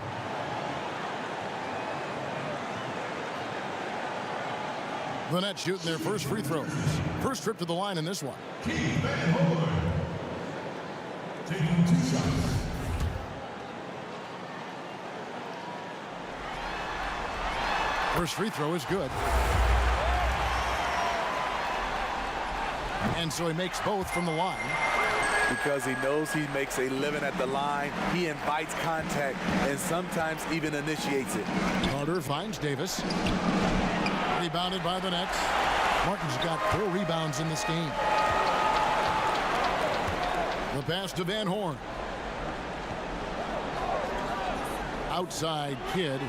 The Nets shooting their first free throws. First trip to the line in this one. Taking 2 shots. First free throw is good. And so he makes both from the line. Because he knows he makes a living at the line, he invites contact and sometimes even initiates it. Carter finds Davis. Rebounded by the Nets. Martin's got 4 rebounds in this game. The pass to Van Horn. Outside Kidd.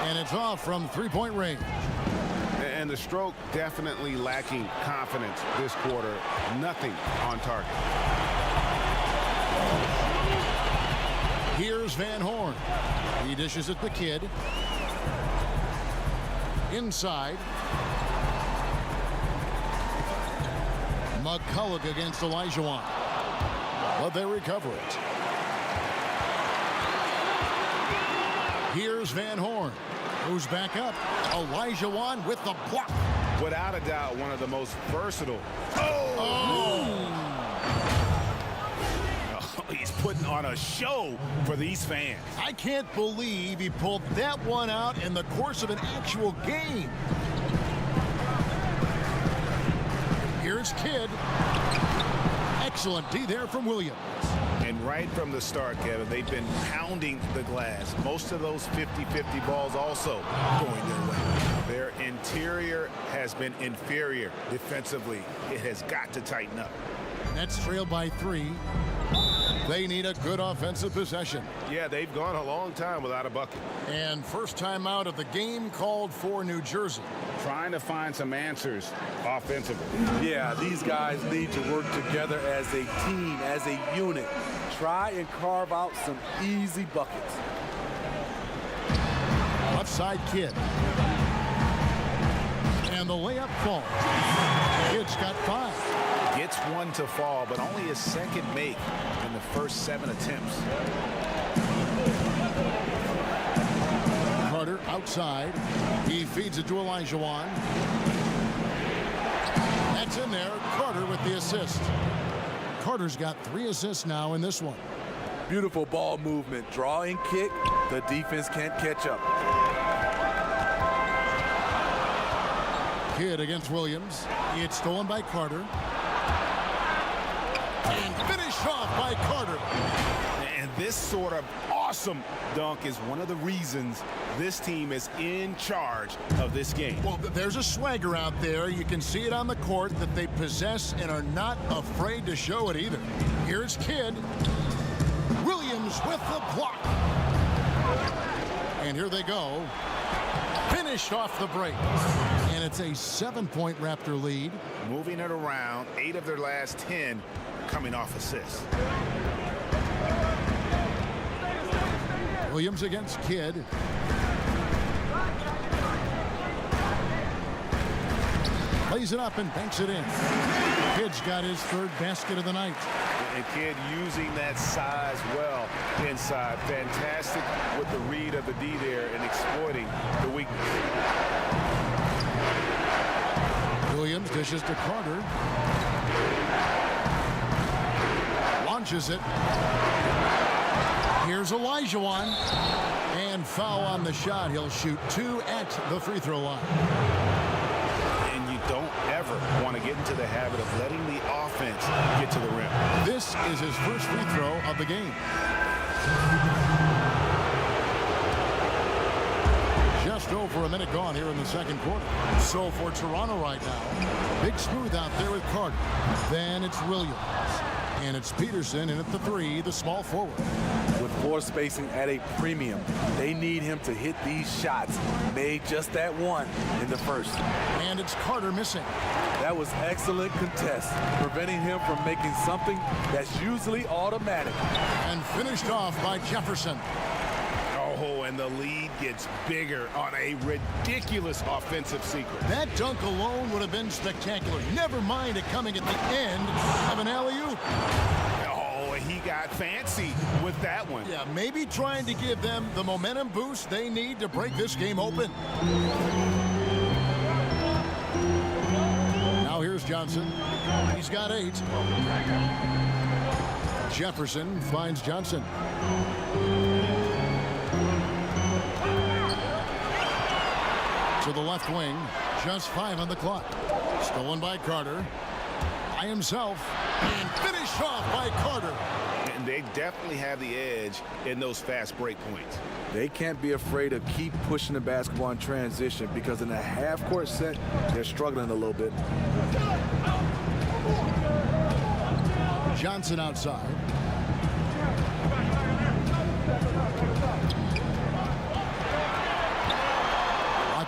And it's off from 3-point range. And the stroke definitely lacking confidence this quarter. Nothing on target. Here's Van Horn. He dishes it to Kidd. Inside. McCulloch against Olajuwon. But they recover it. Here's Van Horn. Moves back up. Olajuwon with the block. Without a doubt, one of the most versatile. He's putting on a show for these fans. I can't believe he pulled that one out in the course of an actual game. Here's Kidd. Excellent D there from Williams. And right from the start, Kevin, they've been pounding the glass. Most of those 50-50 balls also going their way. Their interior has been inferior defensively. It has got to tighten up. Nets trail by 3. They need a good offensive possession. Yeah, they've gone a long time without a bucket. And first time out of the game called for New Jersey. Trying to find some answers offensively. Yeah, these guys need to work together as a team, as a unit. Try and carve out some easy buckets. Outside Kidd. And the layup falls. Kidd's got 5. Gets one to fall, but only his second make in the first 7 attempts. Carter outside. He feeds it to Olajuwon. That's in there. Carter with the assist. Carter's got 3 assists now in this one. Beautiful ball movement. Draw and kick. The defense can't catch up. Kidd against Williams. It's stolen by Carter. And finished off by Carter. And this sort of awesome dunk is one of the reasons this team is in charge of this game. Well, there's a swagger out there. You can see it on the court that they possess and are not afraid to show it either. Here's Kidd. Williams with the block. And here they go. finished off the break. And it's a 7-point Raptor lead. Moving it around, 8 of their last 10 coming off assists. Williams against Kidd. Plays it up and banks it in. Kidd's got his 3rd basket of the night. And Kidd using that size well inside. Fantastic with the read of the D there and exploiting the weakness. Williams dishes to Carter. Launches it. Here's Olajuwon. And foul on the shot. He'll shoot 2 at the free throw line. Don't ever want to get into the habit of letting the offense get to the rim. This is his first free throw of the game. Just over a minute gone here in the second quarter. So for Toronto right now, Big Smooth out there with Carter. Then it's Williams. And it's Peterson in at the 3, the small forward. With floor spacing at a premium, they need him to hit these shots. Made just that one in the first. And it's Carter missing. That was excellent contest, preventing him from making something that's usually automatic. And finished off by Jefferson. Oh, and the lead gets bigger on a ridiculous offensive sequence. That dunk alone would have been spectacular. Never mind it coming at the end of an alley-oop. Oh, he got fancy with that one. Yeah, maybe trying to give them the momentum boost they need to break this game open. Now here's Johnson. He's got 8. Jefferson finds Johnson. To the left wing, just 5 on the clock. Stolen by Carter. By himself. And finished off by Carter. And they definitely have the edge in those fast break points. They can't be afraid to keep pushing the basketball in transition because in a half-court set, they're struggling a little bit. Johnson outside.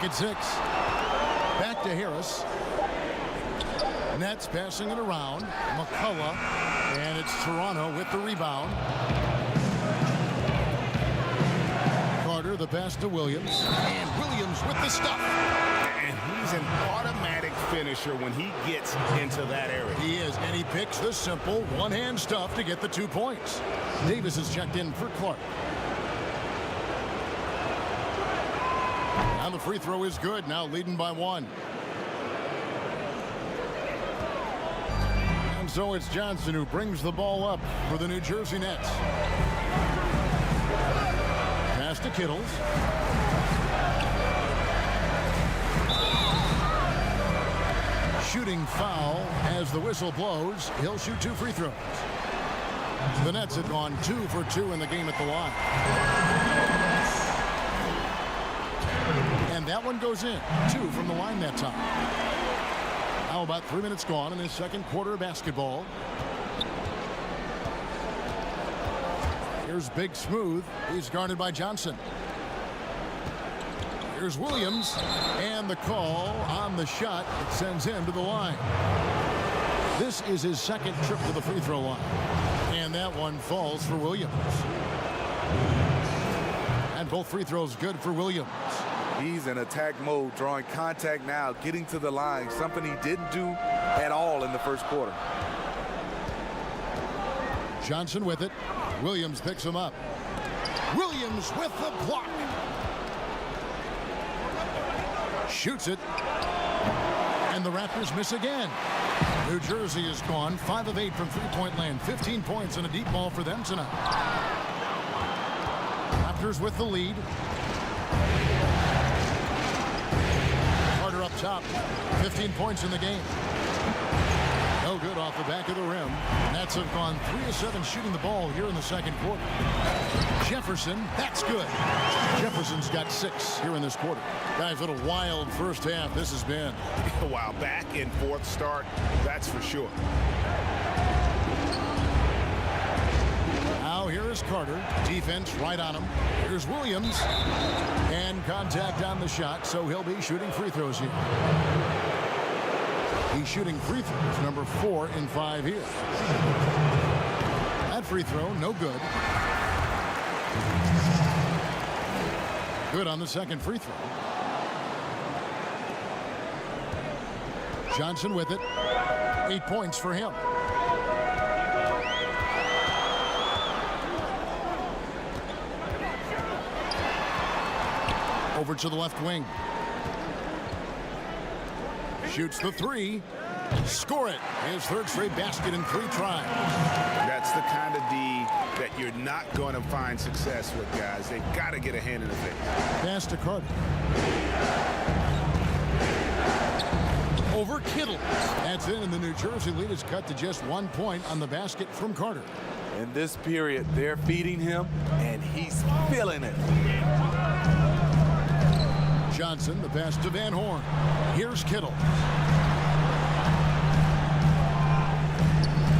At 6. Back to Harris. Nets passing it around. McCullough. And it's Toronto with the rebound. Carter the pass to Williams. And Williams with the stuff. And he's an automatic finisher when he gets into that area. He is. And he picks the simple one-hand stuff to get the 2 points. Davis is checked in for Clark. And the free throw is good, now leading by 1. And so it's Johnson who brings the ball up for the New Jersey Nets. Pass to Kittles. Shooting foul as the whistle blows. He'll shoot 2 free throws. The Nets have gone 2 for 2 in the game at the line. And that one goes in. 2 from the line that time. Now about 3 minutes gone in his second quarter of basketball. Here's Big Smooth. He's guarded by Johnson. Here's Williams. And the call on the shot. It sends him to the line. This is his second trip to the free throw line. And that one falls for Williams. And both free throws good for Williams. He's in attack mode, drawing contact now, getting to the line, something he didn't do at all in the first quarter. Johnson with it. Williams picks him up. Williams with the block. Shoots it. And the Raptors miss again. New Jersey is gone 5 of 8 from three-point land. 15 points and a deep ball for them tonight. Raptors with the lead. Carter up top. 15 points in the game. No good off the back of the rim. Nets have gone 3 of 7 shooting the ball here in the second quarter. Jefferson, that's good. Jefferson's got 6 here in this quarter. Guys, what a wild first half this has been. Wow, back and forth start, that's for sure. Now here is Carter. Defense right on him. Here's Williams. And contact on the shot, so he'll be shooting free throws here. He's shooting free throws, number 4 in 5 here. That free throw, no good. Good on the second free throw. Johnson with it. 8 points for him. Over to the left wing. Shoots the 3. Score it. His third straight basket in 3 tries. That's the kind of D that you're not going to find success with, guys. They've got to get a hand in the face. Pass to Carter. Over Kittle. That's in, and the New Jersey lead is cut to just 1 point on the basket from Carter. In this period, they're feeding him, and he's feeling it. Johnson, the pass to Van Horn. Here's Kittle.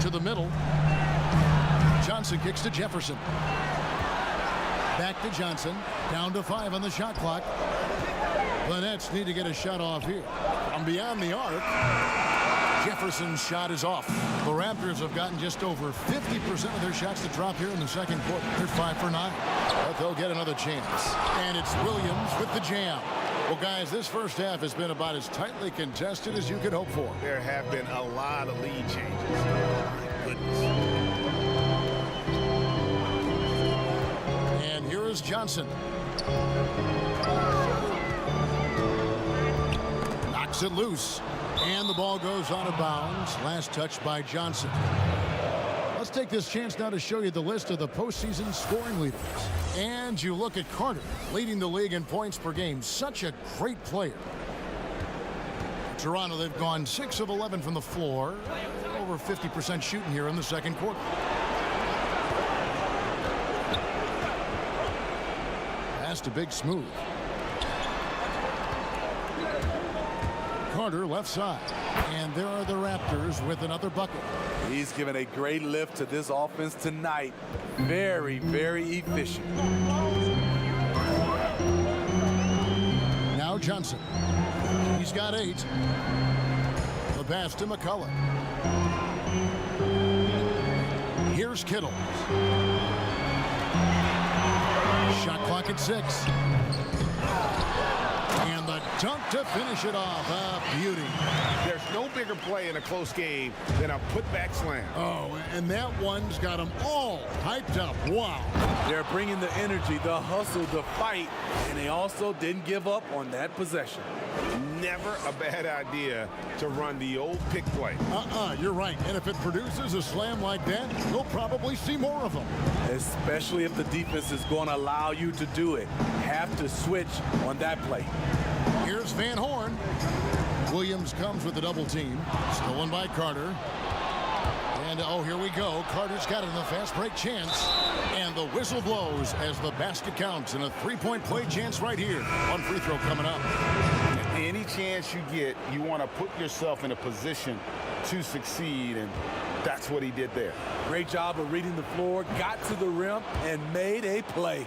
To the middle. Johnson kicks to Jefferson. Back to Johnson. Down to 5 on the shot clock. The Nets need to get a shot off here. From beyond the arc, Jefferson's shot is off. The Raptors have gotten just over 50% of their shots to drop here in the second quarter. They're 5 for 9. But they'll get another chance. And it's Williams with the jam. Well, guys, this first half has been about as tightly contested as you could hope for. There have been a lot of lead changes. My goodness. And here is Johnson. Knocks it loose. And the ball goes out of bounds. Last touch by Johnson. Let's take this chance now to show you the list of the postseason scoring leaders. And you look at Carter, leading the league in points per game. Such a great player. Toronto, they've gone 6 of 11 from the floor. Over 50% shooting here in the second quarter. Pass to Big Smooth. Carter left side. And there are the Raptors with another bucket. He's given a great lift to this offense tonight. Very, very efficient. Now Johnson. He's got 8. The pass to McCullough. Here's Kittle. Shot clock at 6. And the dunk to finish it off. A beauty. There's no bigger play in a close game than a putback slam. Oh, and that one's got them all hyped up. Wow. They're bringing the energy, the hustle, the fight, and they also didn't give up on that possession. Never a bad idea to run the old pick play. You're right. And if it produces a slam like that, we'll probably see more of them. Especially if the defense is going to allow you to do it. Have to switch on that play. Here's Van Horn. Williams comes with the double team. Stolen by Carter. And oh, here we go. Carter's got it in the fast break chance. And the whistle blows as the basket counts. And a 3-point play chance right here. One free throw coming up. Any chance you get, you want to put yourself in a position to succeed. And that's what he did there. Great job of reading the floor. Got to the rim and made a play.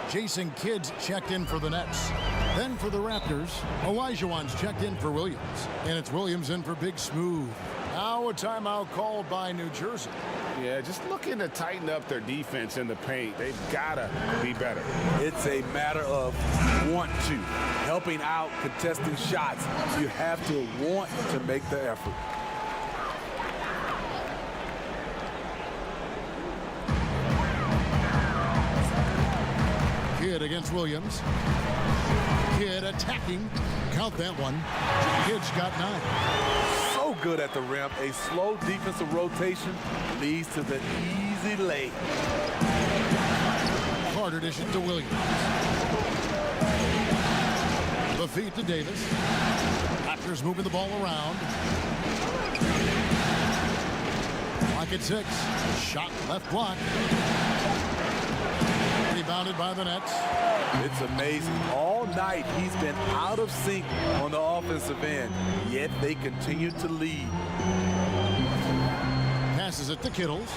Jason Kidd's checked in for the Nets. Then for the Raptors, Olajuwon's checked in for Williams. And it's Williams in for Big Smooth. Now a timeout called by New Jersey. Yeah, just looking to tighten up their defense in the paint. They've got to be better. It's a matter of want to. Helping out, contesting shots. You have to want to make the effort. Kidd against Williams. Kidd attacking. Count that one. Kidd's got 9. So good at the rim. A slow defensive rotation leads to the easy lay. Carter dishes to Williams. The feed to Davis. Raptors moving the ball around. Clock at 6. Shot left block. Rebounded by the Nets. It's amazing. All night he's been out of sync on the offensive end, yet they continue to lead. Pass passes it to Kittles.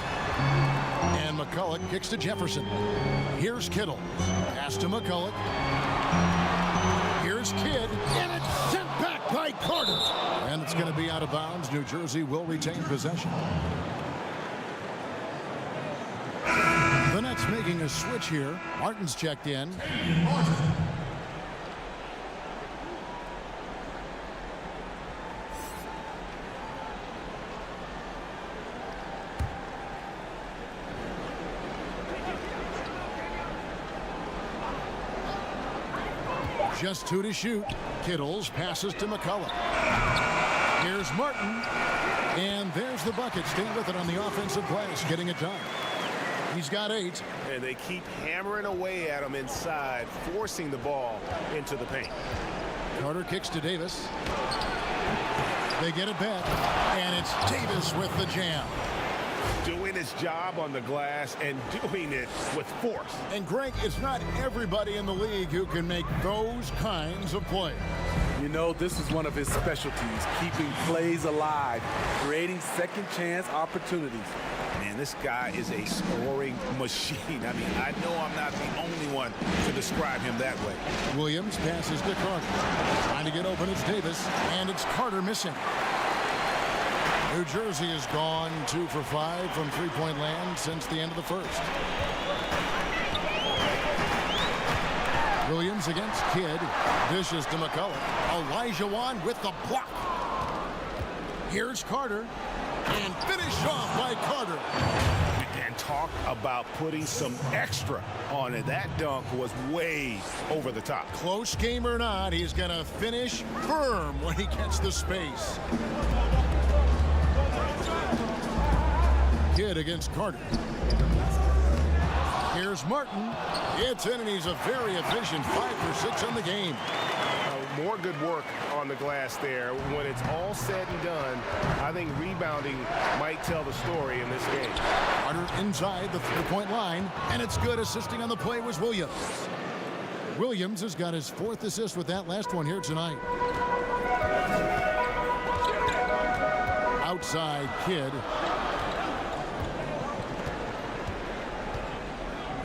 And McCulloch kicks to Jefferson. Here's Kittles. Pass to McCulloch. Here's Kidd. And it's sent back by Carter. And it's going to be out of bounds. New Jersey will retain possession. The Nets making a switch here. Martin's checked in. Just 2 to shoot. Kittles passes to McCulloch. Here's Martin. And there's the bucket. Staying with it on the offensive glass. Getting it done. He's got 8. And they keep hammering away at him inside, forcing the ball into the paint. Carter kicks to Davis. They get it back. And it's Davis with the jam. Doing his job on the glass and doing it with force. And Greg, it's not everybody in the league who can make those kinds of plays. You know, this is one of his specialties, keeping plays alive, creating second chance opportunities. Man, this guy is a scoring machine. I mean, I know I'm not the only one to describe him that way. Williams passes to Carter. Trying to get open, it's Davis, and it's Carter missing. New Jersey has gone 2 for 5 from three-point land since the end of the first. Williams against Kidd. Dishes to McCulloch. Olajuwon with the block. Here's Carter. And finish off by Carter. And talk about putting some extra on it. That dunk was way over the top. Close game or not, he's going to finish firm when he gets the space. Kidd against Carter. Here's Martin. It's in, and he's a very efficient 5 for 6 on the game. More good work on the glass there. When it's all said and done, I think rebounding might tell the story in this game. Carter inside the three-point line, and it's good. Assisting on the play was Williams. Williams has got his 4th assist with that last one here tonight. Outside Kidd.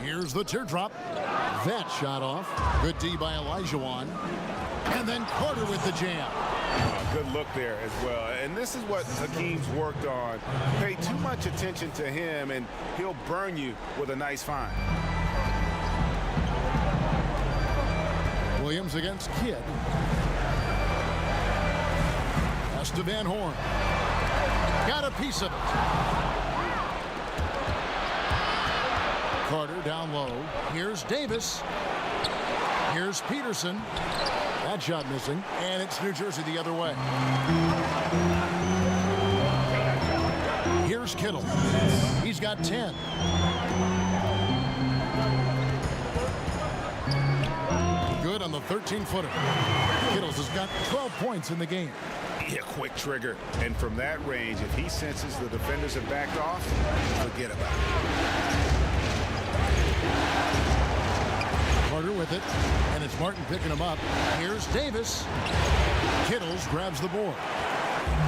Here's the teardrop. That shot off. Good D by Olajuwon. And then Carter with the jam. Good look there as well. And this is what Hakeem's worked on. Pay too much attention to him, and he'll burn you with a nice find. Williams against Kidd. Pass to Van Horn. Got a piece of it. Carter down low. Here's Davis. Here's Peterson. That shot missing. And it's New Jersey the other way. Here's Kittle. He's got 10. Good on the 13-footer. Kittles has got 12 points in the game. Yeah, quick trigger. And from that range, if he senses the defenders have backed off, forget about it. Carter with it, and it's Martin picking him up. Here's Davis. Kittles grabs the board.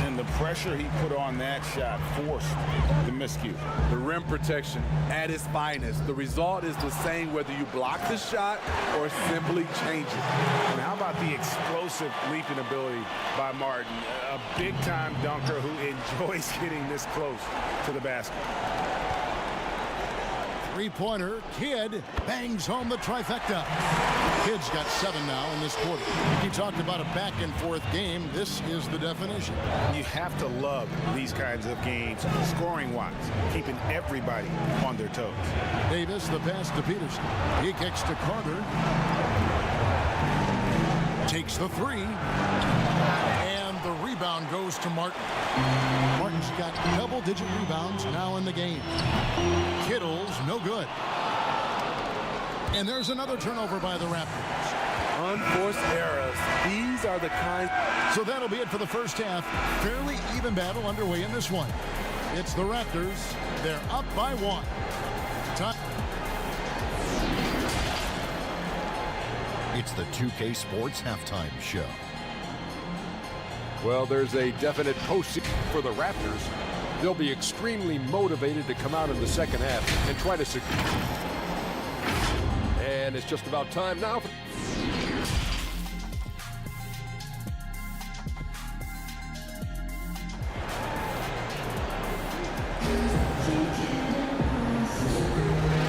And the pressure he put on that shot forced the miscue. The rim protection at its finest. The result is the same whether you block the shot or simply change it. And how about the explosive leaping ability by Martin? A big-time dunker who enjoys getting this close to the basket. Three-pointer. Kidd bangs home the trifecta. Kidd's got 7 now in this quarter. He talked about a back-and-forth game. This is the definition. You have to love these kinds of games, scoring-wise, keeping everybody on their toes. Davis, the pass to Peterson. He kicks to Carter. Takes the three. And the rebound goes to Martin. Martin's got double-digit rebounds now in the game. Kittles, no good. And there's another turnover by the Raptors. Unforced errors. These are the kinds. So that'll be it for the first half. Fairly even battle underway in this one. It's the Raptors. They're up by 1. It's the 2K Sports Halftime Show. Well, there's a definite postseason for the Raptors. They'll be extremely motivated to come out in the second half and try to succeed. And it's just about time now.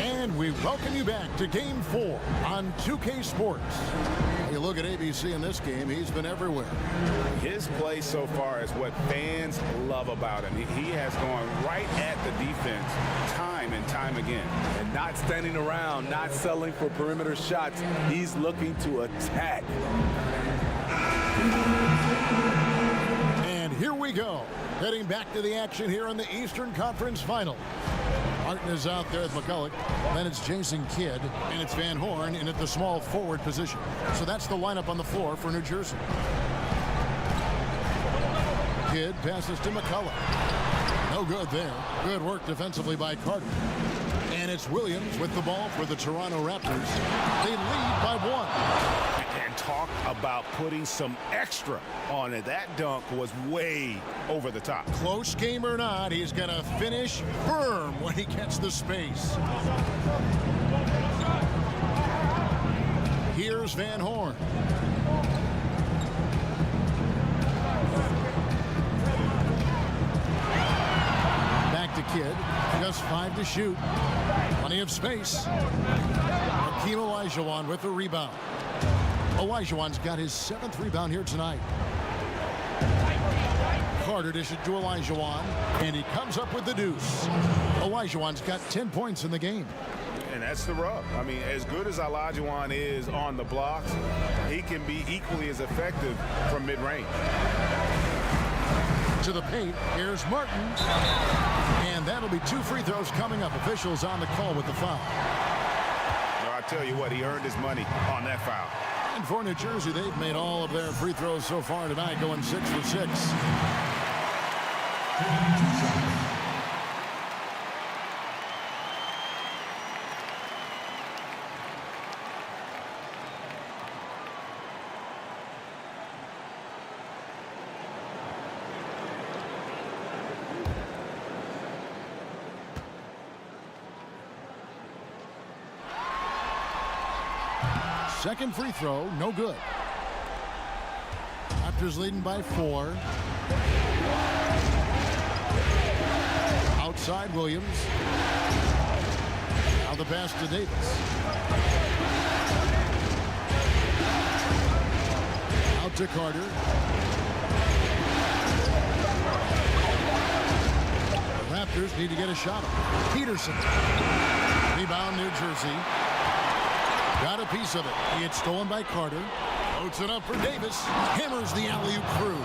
And we welcome you back to Game 4 on 2K Sports. You look at ABC in this game, he's been everywhere. His play so far is what fans love about him. He has gone right at the defense time and time again. And not standing around, not settling for perimeter shots. He's looking to attack. And here we go. Heading back to the action here in the Eastern Conference Final. Martin is out there with McCulloch. Then it's Jason Kidd, and it's Van Horn in at the small forward position. So that's the lineup on the floor for New Jersey. Kidd passes to McCulloch. No good there. Good work defensively by Carter. And it's Williams with the ball for the Toronto Raptors. They lead by 1. And talk about putting some extra on it. That dunk was way over the top. Close game or not, he's going to finish firm when he gets the space. Here's Van Horn. Back to Kidd. Just 5 to shoot. Plenty of space. Hakeem Olajuwon with the rebound. Olajuwon's got his 7th rebound here tonight. Carter dishes to Olajuwon, and he comes up with the deuce. Olajuwon's got 10 points in the game. And that's the rub. I mean, as good as Olajuwon is on the blocks, he can be equally as effective from mid-range. To the paint, here's Martin. And that'll be 2 free throws coming up. Officials on the call with the foul. Well, I tell you what, he earned his money on that foul. And for New Jersey, they've made all of their free throws so far tonight, going 6 for 6. Second free throw, no good. Raptors leading by 4. Outside Williams. Now the pass to Davis. Out to Carter. The Raptors need to get a shot on Peterson. Rebound New Jersey. Got a piece of it. It's stolen by Carter. Floats it up for Davis. Hammers the alley-oop through.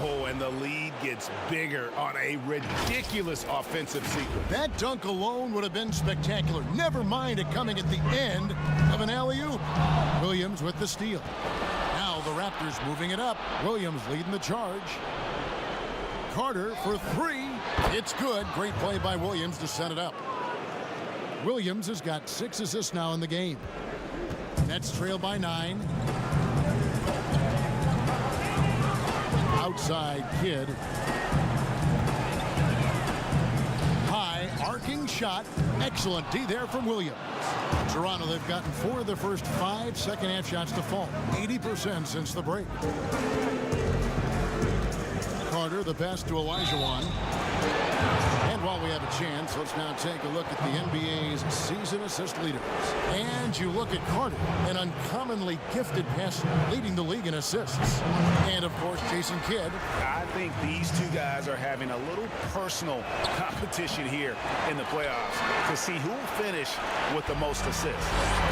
Oh, and the lead gets bigger on a ridiculous offensive sequence. That dunk alone would have been spectacular. Never mind it coming at the end of an alley-oop. Williams with the steal. Now the Raptors moving it up. Williams leading the charge. Carter for 3. It's good. Great play by Williams to set it up. Williams has got 6 assists now in the game. Nets trail by 9. Outside Kidd. High arcing shot. Excellent D there from Williams. Toronto, they've gotten 4 of their first 5 second half shots to fall. 80% since the break. Carter, the pass to Olajuwon. And while we have a chance, let's now take a look at the NBA's season assist leaders. And you look at Carter, an uncommonly gifted passer, leading the league in assists. And, of course, Jason Kidd. I think these 2 guys are having a little personal competition here in the playoffs to see who will finish with the most assists.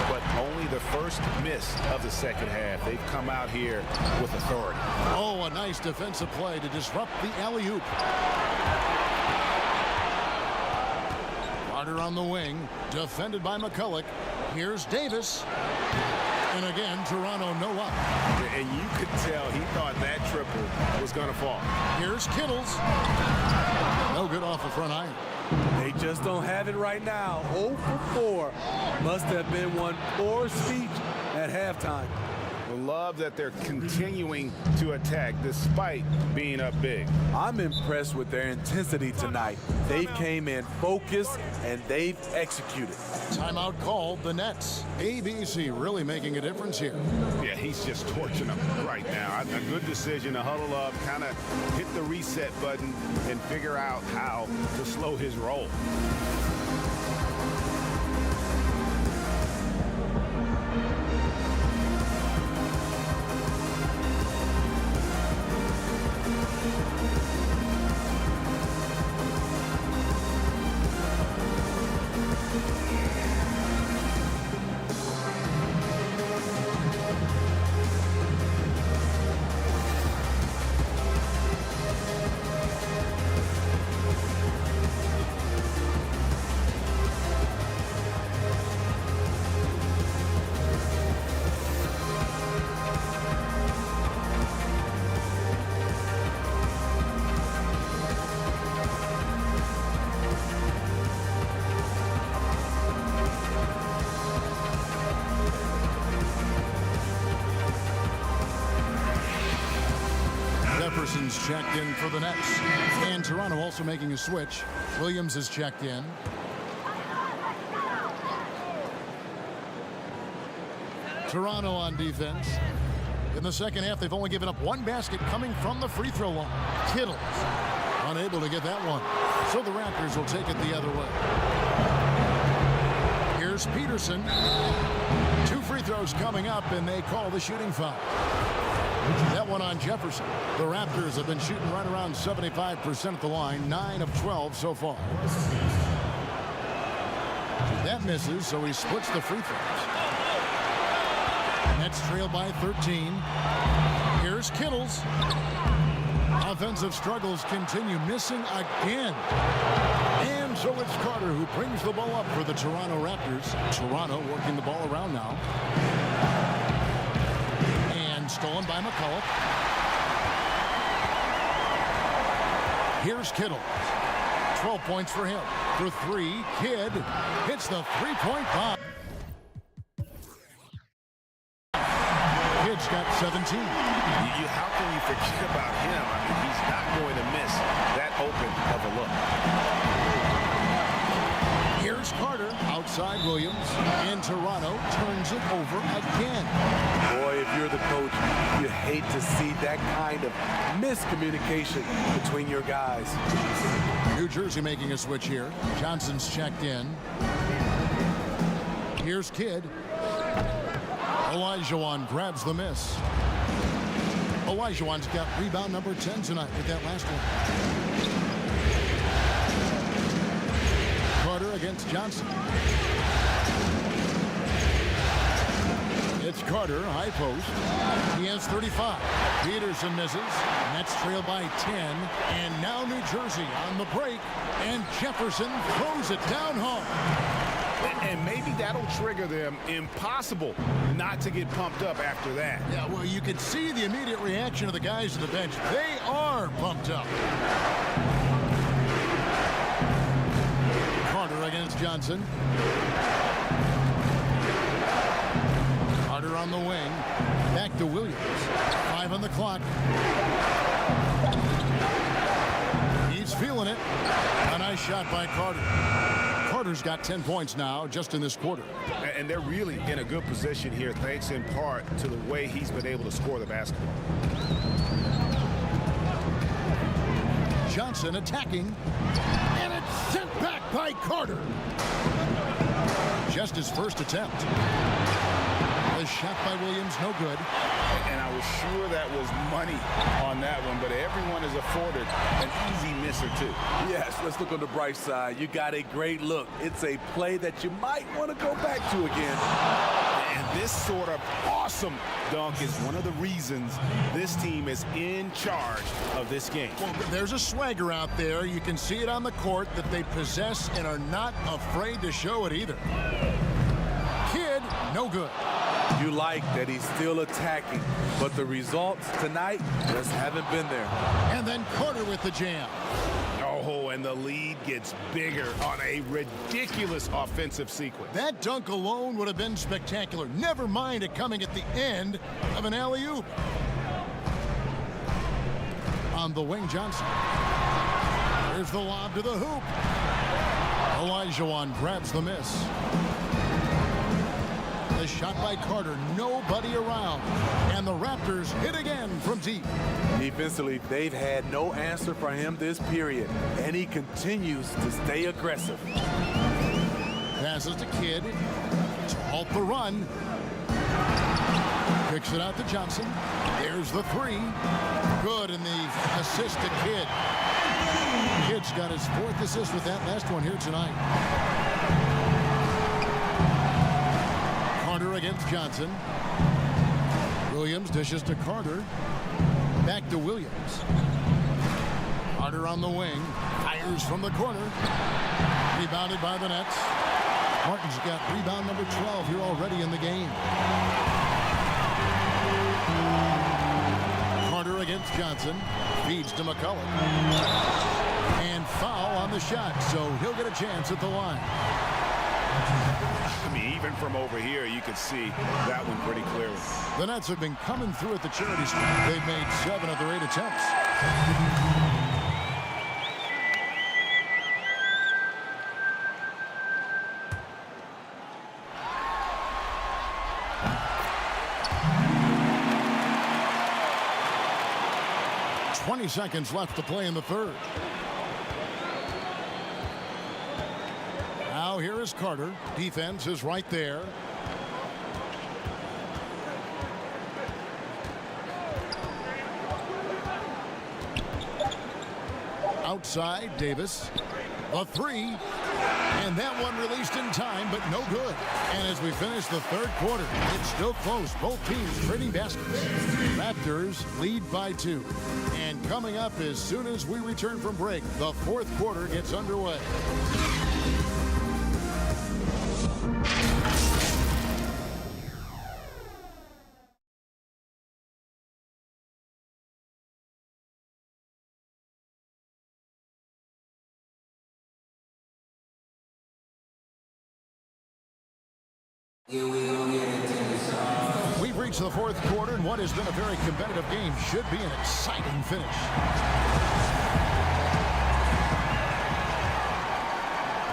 But only the first miss of the second half. They've come out here with authority. Oh, a nice defensive play to disrupt the alley-oop. Carter on the wing, defended by McCulloch. Here's Davis. And again, Toronto no up. And you could tell he thought that triple was going to fall. Here's Kittles. No good off the front iron. They just don't have it right now. 0 for 4. Must have been one poor speech at halftime. Love that they're continuing to attack despite being up big. I'm impressed with their intensity tonight. They came in focused and they've executed. Timeout called the Nets. ABC really making a difference here. Yeah, he's just torching them right now. A good decision to huddle up, kind of hit the reset button and figure out how to slow his roll. Jefferson's checked in for the Nets. And Toronto also making a switch. Williams is checked in. Toronto on defense. In the second half, they've only given up one basket coming from the free throw line. Kittles unable to get that one. So the Raptors will take it the other way. Here's Peterson. 2 free throws coming up, and they call the shooting foul. That one on Jefferson. The Raptors have been shooting right around 75% at the line, 9 of 12 so far. That misses, so he splits the free throws. Nets trail by 13. Here's Kittles. Offensive struggles continue, missing again. And so it's Carter who brings the ball up for the Toronto Raptors. Toronto working the ball around now. Stolen by McCullough. Here's Kittle. 12 points for him. For 3, Kidd hits the three-point bomb. Kidd's got 17. How can you forget about him? I mean, he's not going to miss that open of a look. Here's Carter outside Williams, and Toronto turns it over again. Boy, if you're the coach, you hate to see that kind of miscommunication between your guys. New Jersey making a switch here. Johnson's checked in. Here's Kidd. Olajuwon grabs the miss. Olajuwon's got rebound number 10 tonight with that last one. Carter against Johnson. It's Carter, high post. He has 35. Peterson misses. Nets trail by 10. And now New Jersey on the break. And Jefferson throws it down hard. And maybe that'll trigger them. Impossible not to get pumped up after that. Yeah, well, you can see the immediate reaction of the guys on the bench. They are pumped up. Carter against Johnson. Carter on the wing. Back to Williams. 5 on the clock. He's feeling it. A nice shot by Carter. Carter's got 10 points now just in this quarter. And they're really in a good position here, thanks in part to the way he's been able to score the basketball. Johnson attacking. And it's sent back by Carter. Just his first attempt. The shot by Williams, no good. And I was sure that was money on that one, but everyone is afforded an easy miss or two. Yes, let's look on the bright side. You got a great look. It's a play that you might want to go back to again. And this sort of awesome dunk is one of the reasons this team is in charge of this game. Well, there's a swagger out there. You can see it on the court that they possess and are not afraid to show it either. Kidd, no good. You like that he's still attacking, but the results tonight just haven't been there. And then Carter with the jam. Oh, and the lead gets bigger on a ridiculous offensive sequence. That dunk alone would have been spectacular. Never mind it coming at the end of an alley-oop. On the wing, Johnson. There's the lob to the hoop. Olajuwon grabs the miss. The shot by Carter, nobody around. And the Raptors hit again from deep. Defensively, they've had no answer for him this period, and he continues to stay aggressive. Passes to Kidd to halt the run. Kicks it out to Johnson. There's the three. Good, and the assist to Kidd. Kidd's got his 4th assist with that last one here tonight. Carter against Johnson. Williams dishes to Carter. Back to Williams. Carter on the wing. Fires from the corner. Rebounded by the Nets. Martin's got rebound number 12 here already in the game. Carter against Johnson. Feeds to McCullough. And foul on the shot, so he'll get a chance at the line. I mean, even from over here, you could see that one pretty clearly. The Nets have been coming through at the charity stripe. They've made 7 of their 8 attempts. Seconds left to play in the third. Now here is Carter. Defense is right there. Outside, Davis. The three. And that one released in time, but no good. And as we finish the third quarter, it's still close. Both teams trading baskets. Raptors lead by 2. And coming up as soon as we return from break, the fourth quarter gets underway. We've reached the fourth quarter, and what has been a very competitive game should be an exciting finish.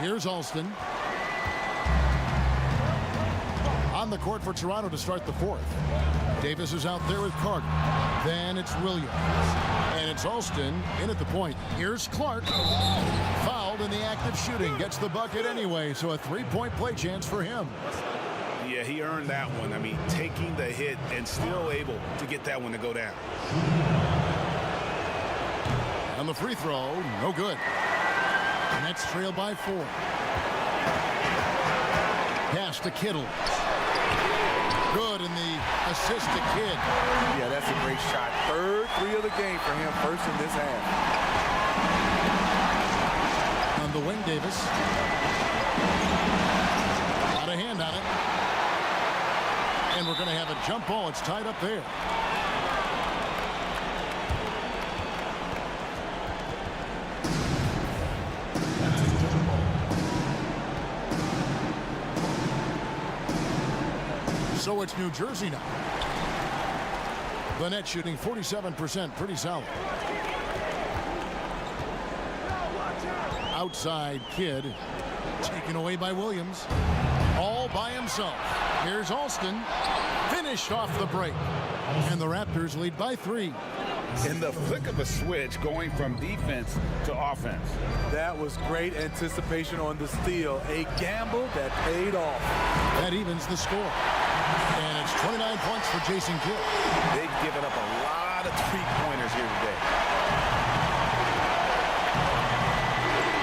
Here's Alston. On the court for Toronto to start the fourth. Davis is out there with Carter. Then it's Williams. And it's Alston in at the point. Here's Clark. Fouled in the act of shooting. Gets the bucket anyway, so a three-point play chance for him. Yeah, he earned that one. I mean, taking the hit and still able to get that one to go down. On the free throw, no good. Nets trail by 4. Pass to Kittle. Good, and the assist to Kidd. Yeah, that's a great shot. Third three of the game for him, first in this half. On the wing, Davis. Got a hand on it. And we're going to have a jump ball. It's tied up there. So it's New Jersey now. The Nets shooting 47%, pretty solid. Outside, Kidd, taken away by Williams. All by himself. Here's Alston, finished off the break. And the Raptors lead by 3. In the flick of a switch, going from defense to offense. That was great anticipation on the steal. A gamble that paid off. That evens the score. And it's 29 points for Jason Kidd. They've given up a lot of three-pointers here today.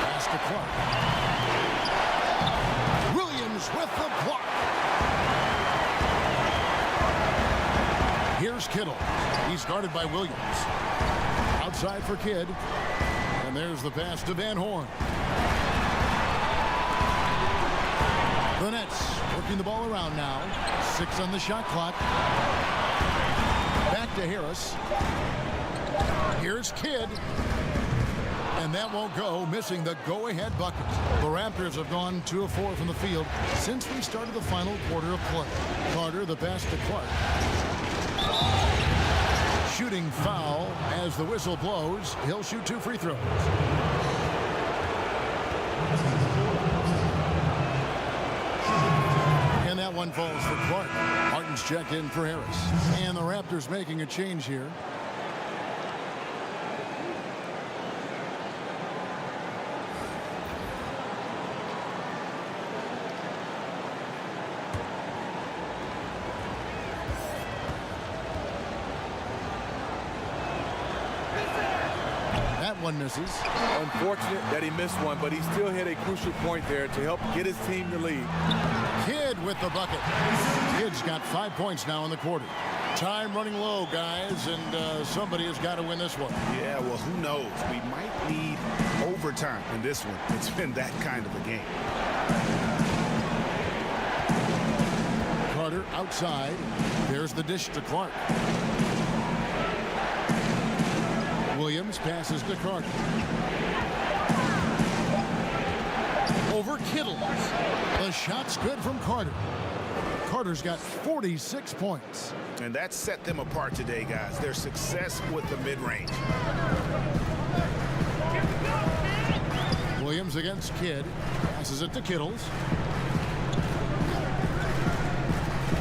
Pass to Clark. Williams with the block. Here's Kittle. He's guarded by Williams. Outside for Kidd. And there's the pass to Van Horn. The Nets working the ball around now. 6 on the shot clock. Back to Harris. Here's Kidd. And that won't go, missing the go-ahead bucket. The Raptors have gone 2 of 4 from the field since we started the final quarter of play. Carter, the pass to Clark. Shooting foul as the whistle blows. He'll shoot 2 free throws. And that one falls for Clark. Martin's checked in for Harris. And the Raptors making a change here. One misses. Unfortunate that he missed one, but he still hit a crucial point there to help get his team the lead. Kidd with the bucket. Kidd's got 5 points now in the quarter. Time running low, guys, and somebody has got to win this one. Yeah, well, who knows? We might need overtime in this one. It's been that kind of a game. Carter outside. There's the dish to Clark. Williams passes to Carter. Over Kittle. The shot's good from Carter. Carter's got 46 points. And that set them apart today, guys. Their success with the mid-range. Williams against Kidd. Passes it to Kittles.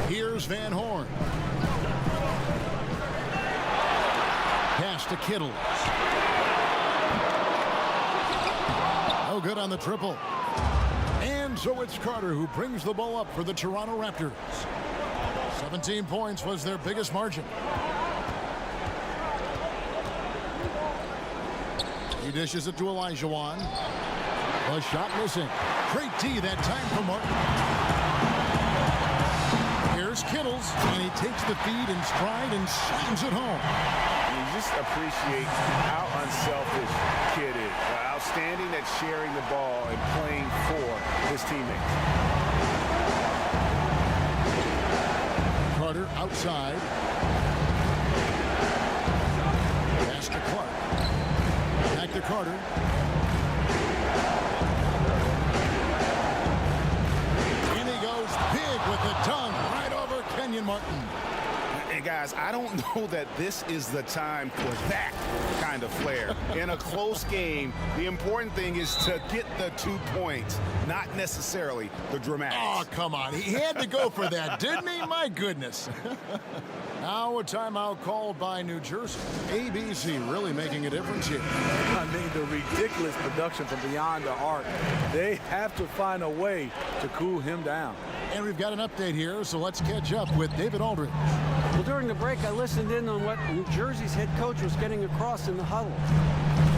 Here's Van Horn. Pass to Kittle. No good on the triple. And so it's Carter who brings the ball up for the Toronto Raptors. 17 points was their biggest margin. He dishes it to Olajuwon. The shot missing. Great D that time for Martin. Here's Kittles, and he takes the feed in stride and slams it home. You just appreciate how unselfish Kidd is. Outstanding at sharing the ball and playing for his teammates. Carter outside. Pass to Clark. Back to Carter. And he goes big with the dunk right over Kenyon Martin. And guys, I don't know that this is the time for that kind of flair. In a close game, the important thing is to get the 2 points, not necessarily the dramatics. Oh, come on. He had to go for that, didn't he? My goodness. Now a timeout called by New Jersey. ABC really making a difference here. I mean, the ridiculous production from beyond the arc. They have to find a way to cool him down. And we've got an update here, so let's catch up with David Aldridge. Well, during the break, I listened in on what New Jersey's head coach was getting across in the huddle.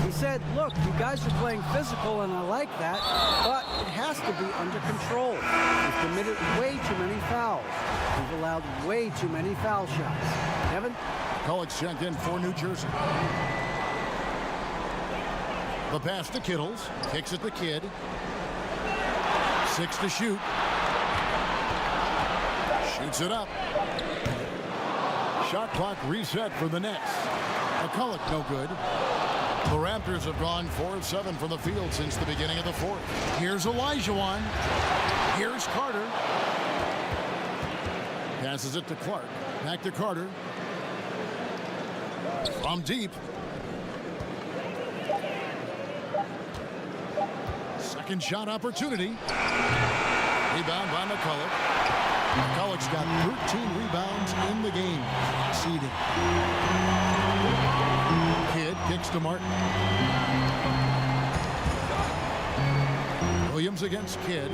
He said, look, you guys are playing physical, and I like that, but it has to be under control. We've committed way too many fouls. We've allowed way too many foul shots. Evan? Colleagues checked in for New Jersey. The pass to Kittles. Kicks it to Kidd. 6 to shoot. Shoots it up. Shot clock reset for the Nets. McCulloch no good. The Raptors have gone 4 of 7 from the field since the beginning of the fourth. Here's Olajuwon. Here's Carter. Passes it to Clark. Back to Carter. From deep. Second shot opportunity. Rebound by McCulloch. McCulloch's got 13 rebounds in the game. Seeding. Kidd kicks to Martin. Williams against Kidd.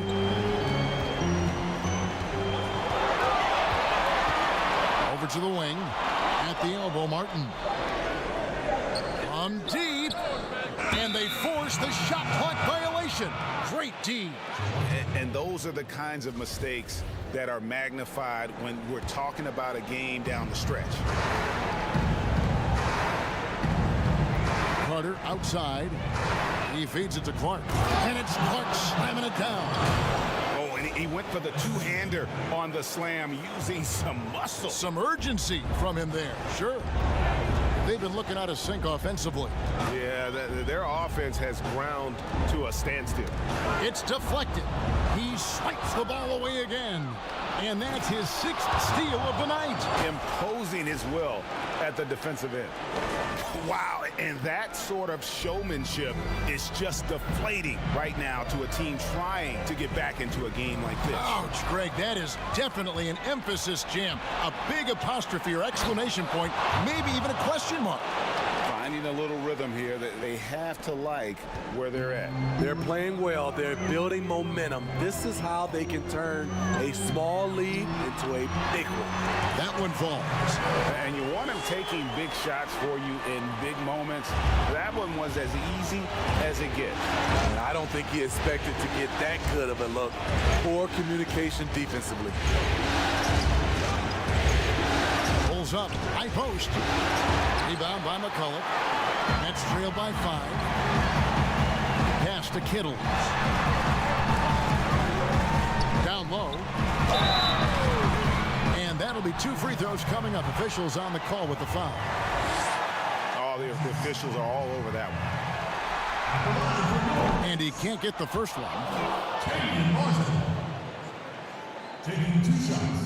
Over to the wing. At the elbow, Martin. From deep. And they force the shot clock violation. Great D. And those are the kinds of mistakes that are magnified when we're talking about a game down the stretch. Carter outside. He feeds it to Clark. And it's Clark slamming it down. Oh, and he went for the two-hander on the slam using some muscle. Some urgency from him there. Sure. They they've been looking out of sync offensively. Yeah, their offense has ground to a standstill. It's deflected. He swipes the ball away again. And that's his 6th steal of the night. Imposing his will at the defensive end. Wow, and that sort of showmanship is just deflating right now to a team trying to get back into a game like this. Ouch, Greg, that is definitely an emphasis jam. A big apostrophe or exclamation point, maybe even a question mark. Finding a little rhythm here that they have to like where they're at. They're playing well. They're building momentum. This is how they can turn a small lead into a big one. That one falls. And you want him taking big shots for you in big moments. That one was as easy as it gets. And I don't think he expected to get that good of a look. Poor communication defensively. Pulls up, high post. Rebound by McCullough. Nets trailed by 5. Pass to Kittles. Down low. And that'll be 2 free throws coming up. Officials on the call with the foul. Oh, the officials are all over that one. And he can't get the first one. Taking 2 shots.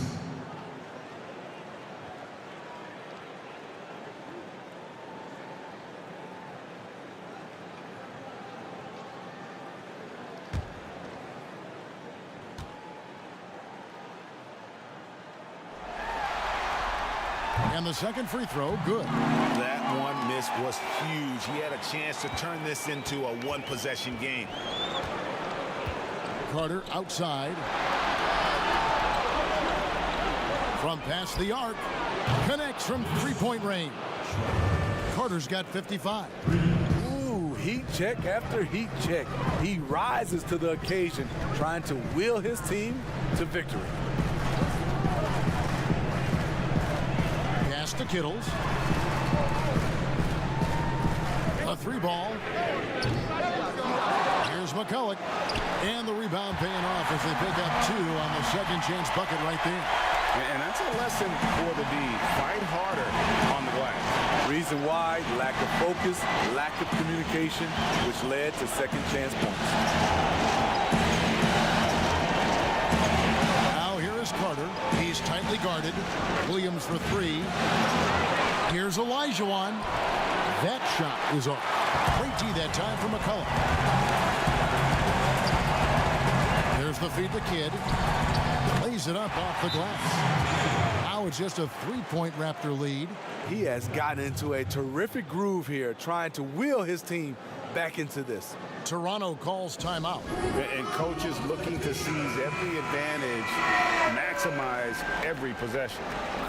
And the second free throw, good. That one miss was huge. He had a chance to turn this into a one-possession game. Carter outside. From past the arc. Connects from three-point range. Carter's got 55. Ooh, heat check after heat check. He rises to the occasion, trying to will his team to victory. Pass to Kittles. A 3-ball. Here's McCullough. And the rebound paying off as they pick up 2 on the second chance bucket right there. And that's a lesson for the D. Fight harder on the glass. Reason why, lack of focus, lack of communication, which led to second chance points. Now here is Carter. He's tightly guarded. Williams for 3. Here's Olajuwon. That shot is off. Great D that time for McCullough. There's the feed to Kidd. Lays it up off the glass. Now it's just a 3-point Raptor lead. He has gotten into a terrific groove here, trying to will his team back into this. Toronto calls timeout. And coaches looking to seize every advantage, maximize every possession.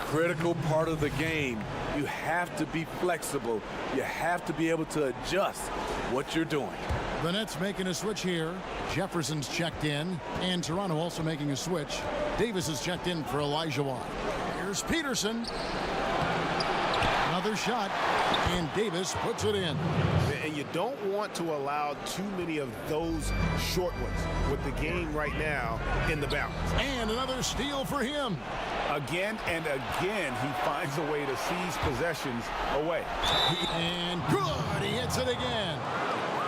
Critical part of the game. You have to be flexible. You have to be able to adjust what you're doing. The Nets making a switch here. Jefferson's checked in, and Toronto also making a switch. Davis is checked in for Olajuwon. Here's Peterson. Another shot, and Davis puts it in. And you don't want to allow too many of those short ones with the game right now in the balance. And another steal for him. Again and again, he finds a way to seize possessions away. And good, he hits it again.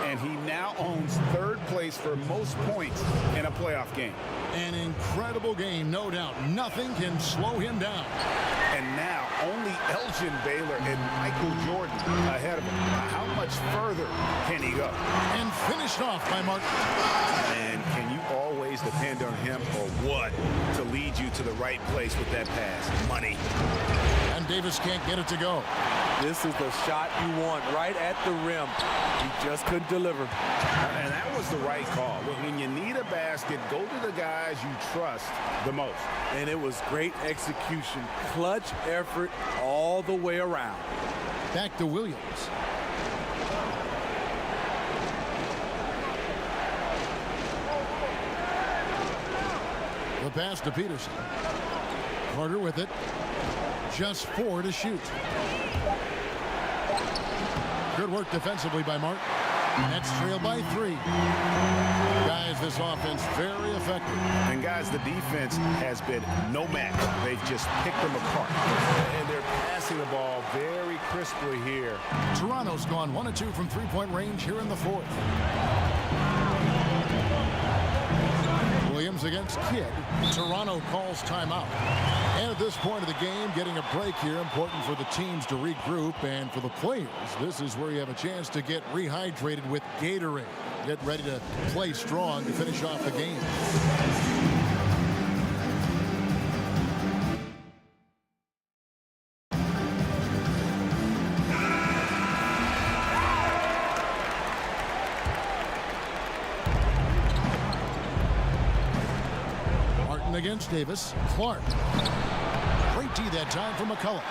And he now owns 3rd place for most points in a playoff game. An incredible game, no doubt. Nothing can slow him down. And now only Elgin Baylor and Michael Jordan ahead of him. How much further can he go? And finished off by Martin. And can you always depend on him or what to lead you to the right place with that pass? Money. And Davis can't get it to go. This is the shot you want right at the rim. He just couldn't deliver. And that was the right call. When you need a basket, go to the guys you trust the most. And it was great execution. Clutch effort all the way around. Back to Williams. The pass to Peterson. Carter with it. Just 4 to shoot. Good work defensively by Martin. Nets trail by 3. Guys, this offense very effective. And guys, the defense has been no match. They've just picked them apart. And they're passing the ball very crisply here. Toronto's gone 1 of 2 from three-point range here in the 4th. Williams against Kidd. Toronto calls timeout. And at this point of the game, getting a break here, important for the teams to regroup. And for the players, this is where you have a chance to get rehydrated with Gatorade. Get ready to play strong to finish off the game. Against Davis. Clark. Great D that time for McCullough.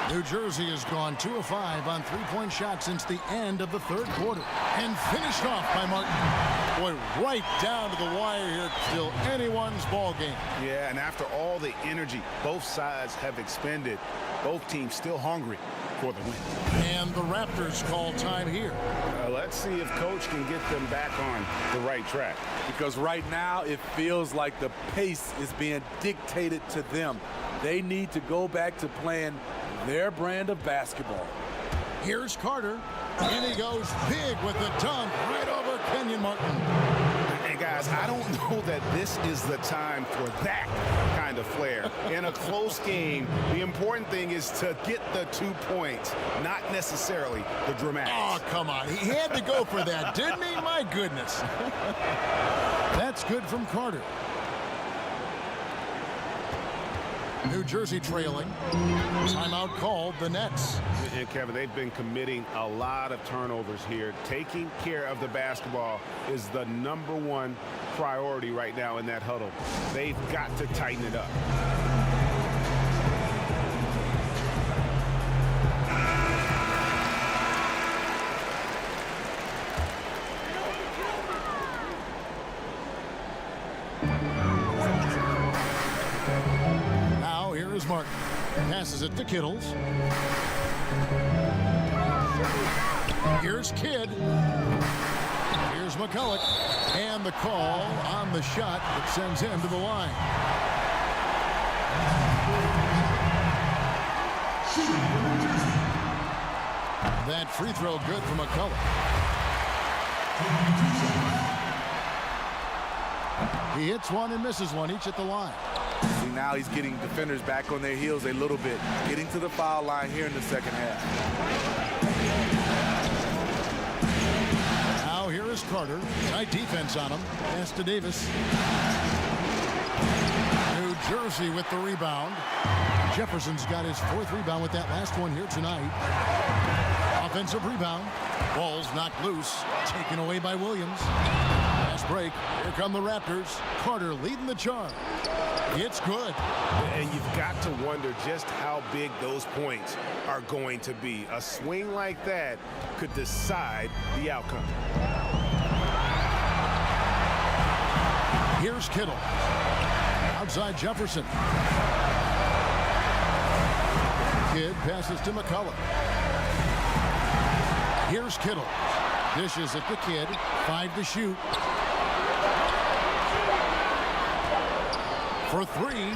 New Jersey has gone 2 of 5 on three-point shots since the end of the 3rd quarter. And finished off by Martin. Boy, right down to the wire here. Still anyone's ball game. Yeah, and after all the energy both sides have expended, both teams still hungry for the win. And the Raptors call time here. Let's see if Coach can get them back on the right track. Because right now it feels like the pace is being dictated to them. They need to go back to playing their brand of basketball. Here's Carter. And he goes big with the dunk right over Kenyon Martin. And guys, I don't know that this is the time for that kind of flair. In a close game, the important thing is to get the 2 points, not necessarily the dramatics. Oh, come on. He had to go for that, didn't he? My goodness. That's good from Carter. New Jersey trailing. Timeout called, the Nets. And Kevin, they've been committing a lot of turnovers here. Taking care of the basketball is the #1 priority right now in that huddle. They've got to tighten it up. Martin passes it to Kittles. Here's Kidd. Here's McCullough. And the call on the shot that sends him to the line. That free throw good for McCullough. He hits one and misses one, each at the line. See, now he's getting defenders back on their heels a little bit, getting to the foul line here in the second half. Now here is Carter. Tight defense on him. Pass to Davis. New Jersey with the rebound. Jefferson's got his 4th rebound with that last one here tonight. Offensive rebound. Ball's knocked loose. Taken away by Williams. Fast break. Here come the Raptors. Carter leading the charge. It's good. And you've got to wonder just how big those points are going to be. A swing like that could decide the outcome. Here's Kittle. Outside Jefferson. Kidd passes to McCullough. Here's Kittle. Dishes it to Kidd. 5 to shoot. For 3.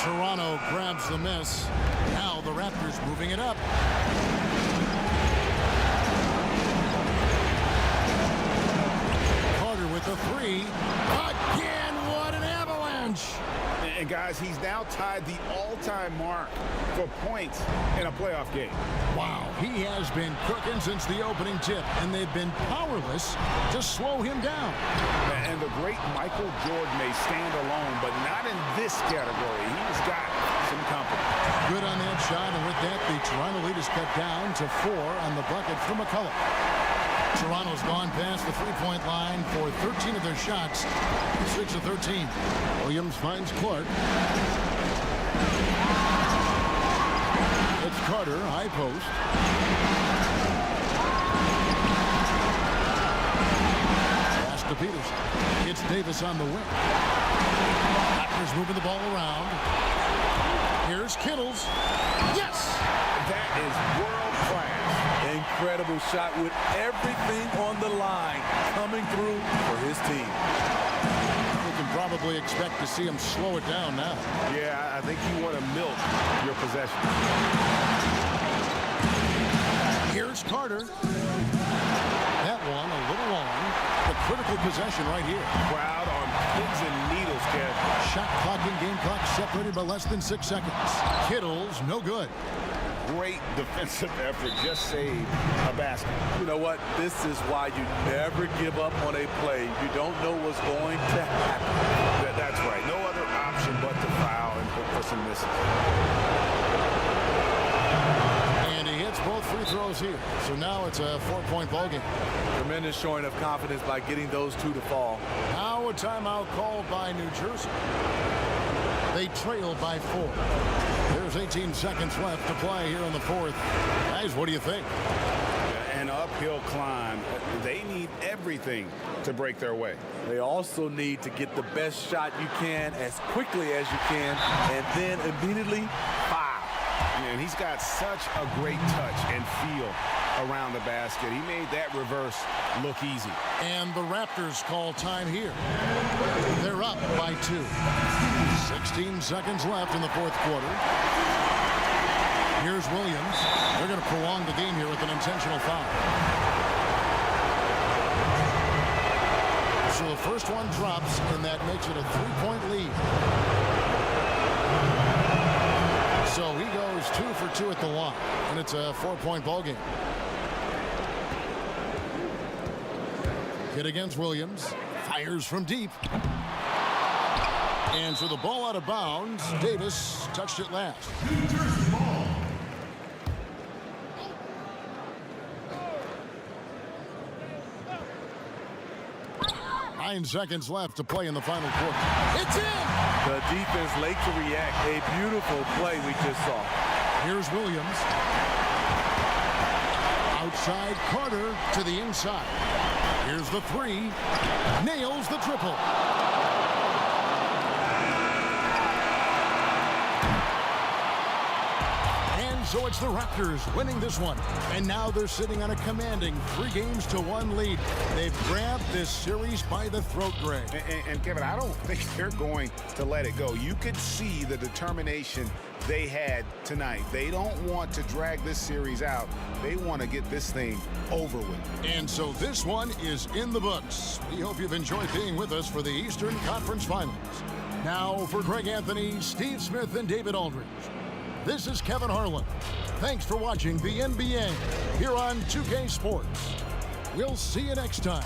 Toronto grabs the miss. Now the Raptors moving it up. Carter with the 3. Again, what an avalanche! And guys, he's now tied the all-time mark for points in a playoff game. Wow, he has been cooking since the opening tip, and they've been powerless to slow him down. And the great Michael Jordan may stand alone, but not in this category. He's got some company. Good on that shot, and with that, the Toronto lead is cut down to 4 on the bucket for McCullough. Toronto's gone past the three-point line for 13 of their shots, 6 of 13. Williams finds Clark. It's Carter, high post. Pass to Peters. It's Davis on the wing. Raptors moving the ball around. Here's Kittles. Yes! That is world class. incredible shot with everything on the line coming through for his team. You can probably expect to see him slow it down now. Yeah, I think you want to milk your possession. Here's Carter. That one a little long. The critical possession right here. Crowd on pins and needles, Kev. Shot clock and game clock separated by less than 6 seconds. Kittle's no good. Great defensive effort. Just saved a basket. You know what? This is why you never give up on a play. You don't know what's going to happen. That's right. No other option but to foul and hope for some misses. And he hits both free throws here. So now it's a 4-point ball game. Tremendous showing of confidence by getting those two to fall. Now a timeout called by New Jersey. They trail by 4. There's 18 seconds left to play here in the fourth. Guys, what do you think? An uphill climb. They need everything to break their way. They also need to get the best shot you can as quickly as you can, and then immediately foul. And he's got such a great touch and feel around the basket. He made that reverse look easy. And the Raptors call time here. They're up by 2. 16 seconds left in the fourth quarter. Here's Williams. They're going to prolong the game here with an intentional foul. So the first one drops, and that makes it a 3-point lead. So he goes 2 for 2 at the line, and it's a 4-point ball game. Hit against Williams. Fires from deep. And so the ball out of bounds. Davis touched it last. New Jersey ball. Nine seconds left to play in the final quarter. It's in! The defense late to react. A beautiful play we just saw. Here's Williams. Outside Carter to the inside. Here's the 3. Nails the triple. And so it's the Raptors winning this one. And now they're sitting on a commanding 3-1 lead. They've grabbed this series by the throat, Greg. And Kevin, I don't think they're going to let it go. You could see the determination they had tonight. They don't want to drag this series out. They want to get this thing over with. And so this one is in the books. We hope you've enjoyed being with us for the Eastern Conference Finals. Now for Greg Anthony, Steve Smith, and David Aldridge, this is Kevin Harlan. Thanks for watching the NBA here on 2K Sports. We'll see you next time.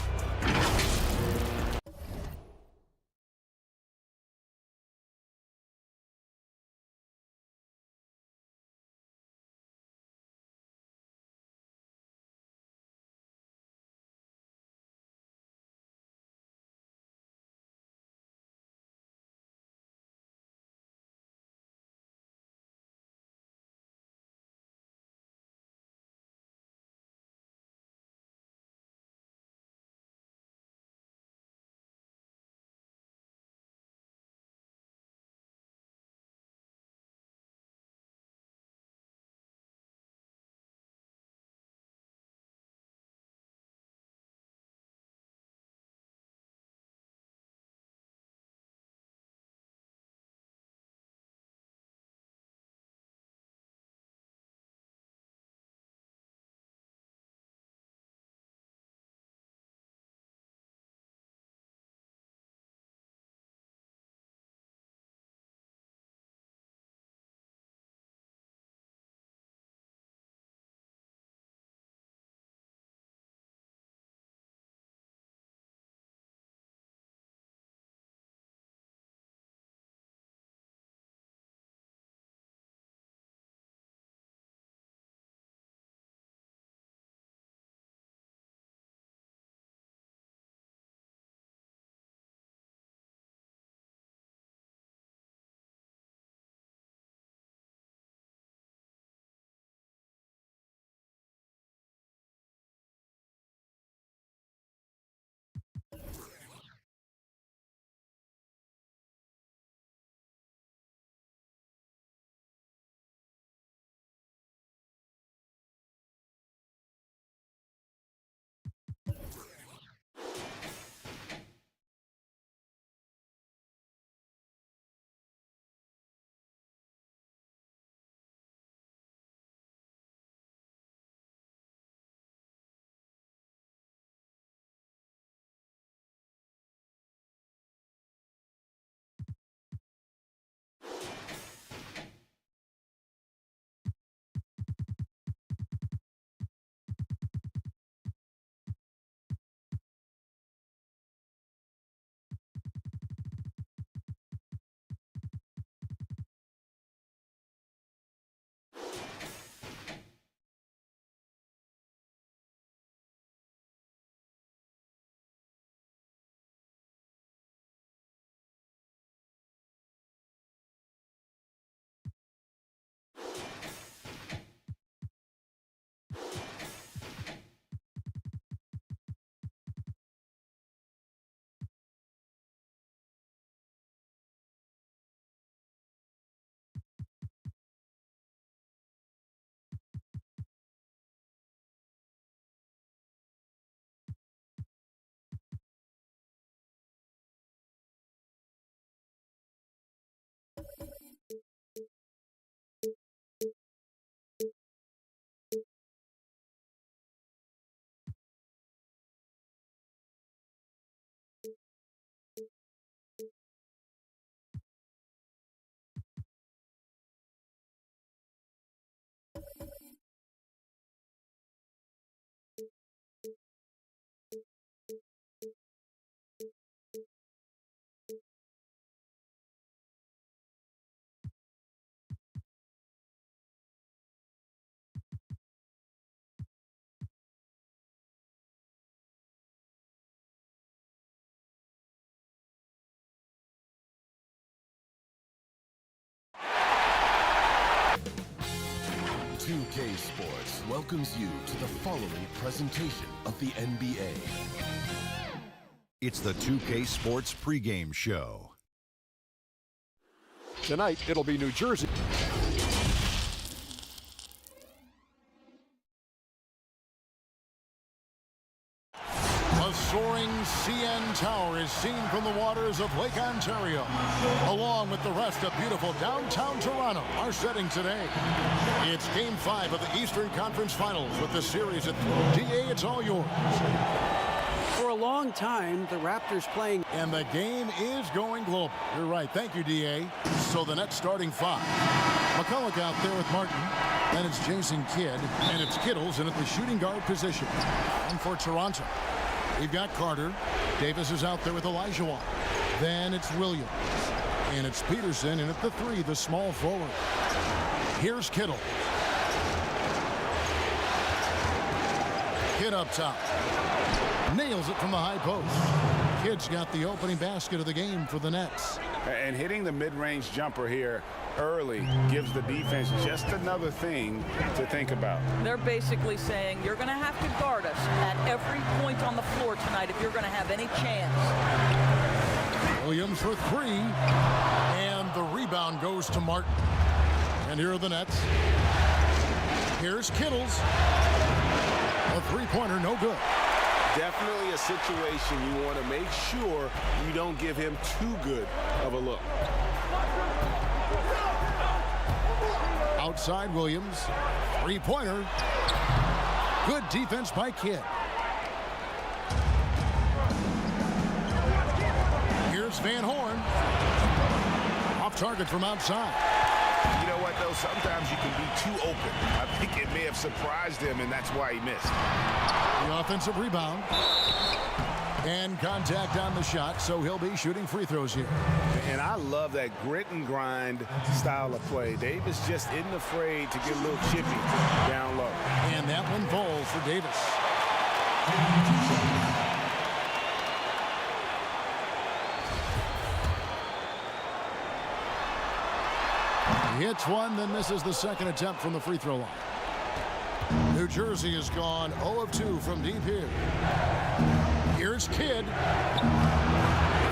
2K Sports welcomes you to the following presentation of the NBA. It's the 2K Sports pregame show. Tonight, it'll be New Jersey. A soaring CN Tower is seen from the waters of Lake Ontario, along with the rest of beautiful downtown Toronto. Our setting today, it's Game 5 of the Eastern Conference Finals with the series at DA. It's all yours. For a long time, the Raptors playing. And the game is going global. You're right. Thank you, DA. So the Nets starting 5. McCulloch out there with Martin. Then it's Jason Kidd. And it's Kittles in at the shooting guard position. And for Toronto, we've got Carter. Davis is out there with Olajuwon. Then it's Williams. And it's Peterson in at the 3, the small forward. Here's Kittle. Kidd up top. Nails it from the high post. Kidd's got the opening basket of the game for the Nets. And hitting the mid-range jumper here early gives the defense just another thing to think about. They're basically saying you're going to have to guard us at every point on the floor tonight if you're going to have any chance. Williams for 3. And the rebound goes to Martin. And here are the Nets. Here's Kittles. A three-pointer, no good. Definitely a situation you want to make sure you don't give him too good of a look. Outside Williams. Three-pointer. Good defense by Kidd. Here's Van Horn. Off target from outside. You know what, though? Sometimes you can be too open. I think it may have surprised him, and that's why he missed. The offensive rebound. And contact on the shot, so he'll be shooting free throws here. And I love that grit and grind style of play. Davis just isn't afraid to get a little chippy down low. And that one falls for Davis. He hits one, then misses the second attempt from the free throw line. New Jersey has gone 0 of 2 from deep here. Here's Kidd.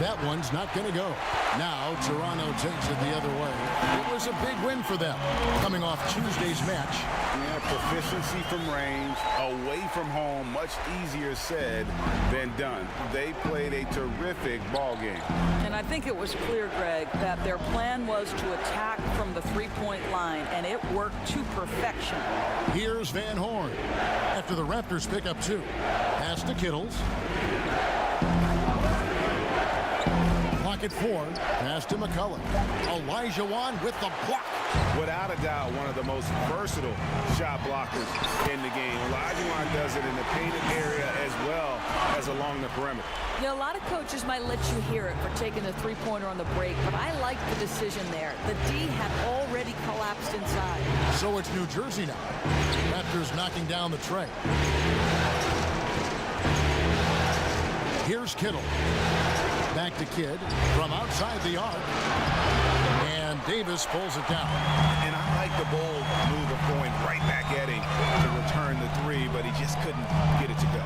That one's not going to go. Now Toronto takes it the other way. It was a big win for them, coming off Tuesday's match. Yeah, proficiency from range, away from home, much easier said than done. They played a terrific ball game. And I think it was clear, Greg, that their plan was to attack from the three-point line, and it worked to perfection. Here's Van Horn. After the Raptors pick up 2. Pass to Kittles. Pocket 4. Pass to McCulloch. Olajuwon with the block. Without a doubt, one of the most versatile shot blockers in the game. Olajuwon does it in the painted area as well as along the perimeter. You know, a lot of coaches might let you hear it for taking the three-pointer on the break, but I like the decision there. The D had already collapsed inside. So it's New Jersey now. Raptors knocking down the tray. Here's Kittle. Back to Kidd from outside the arc. And Davis pulls it down. And I like the bold move of going right back at him to return the 3, but he just couldn't get it to go.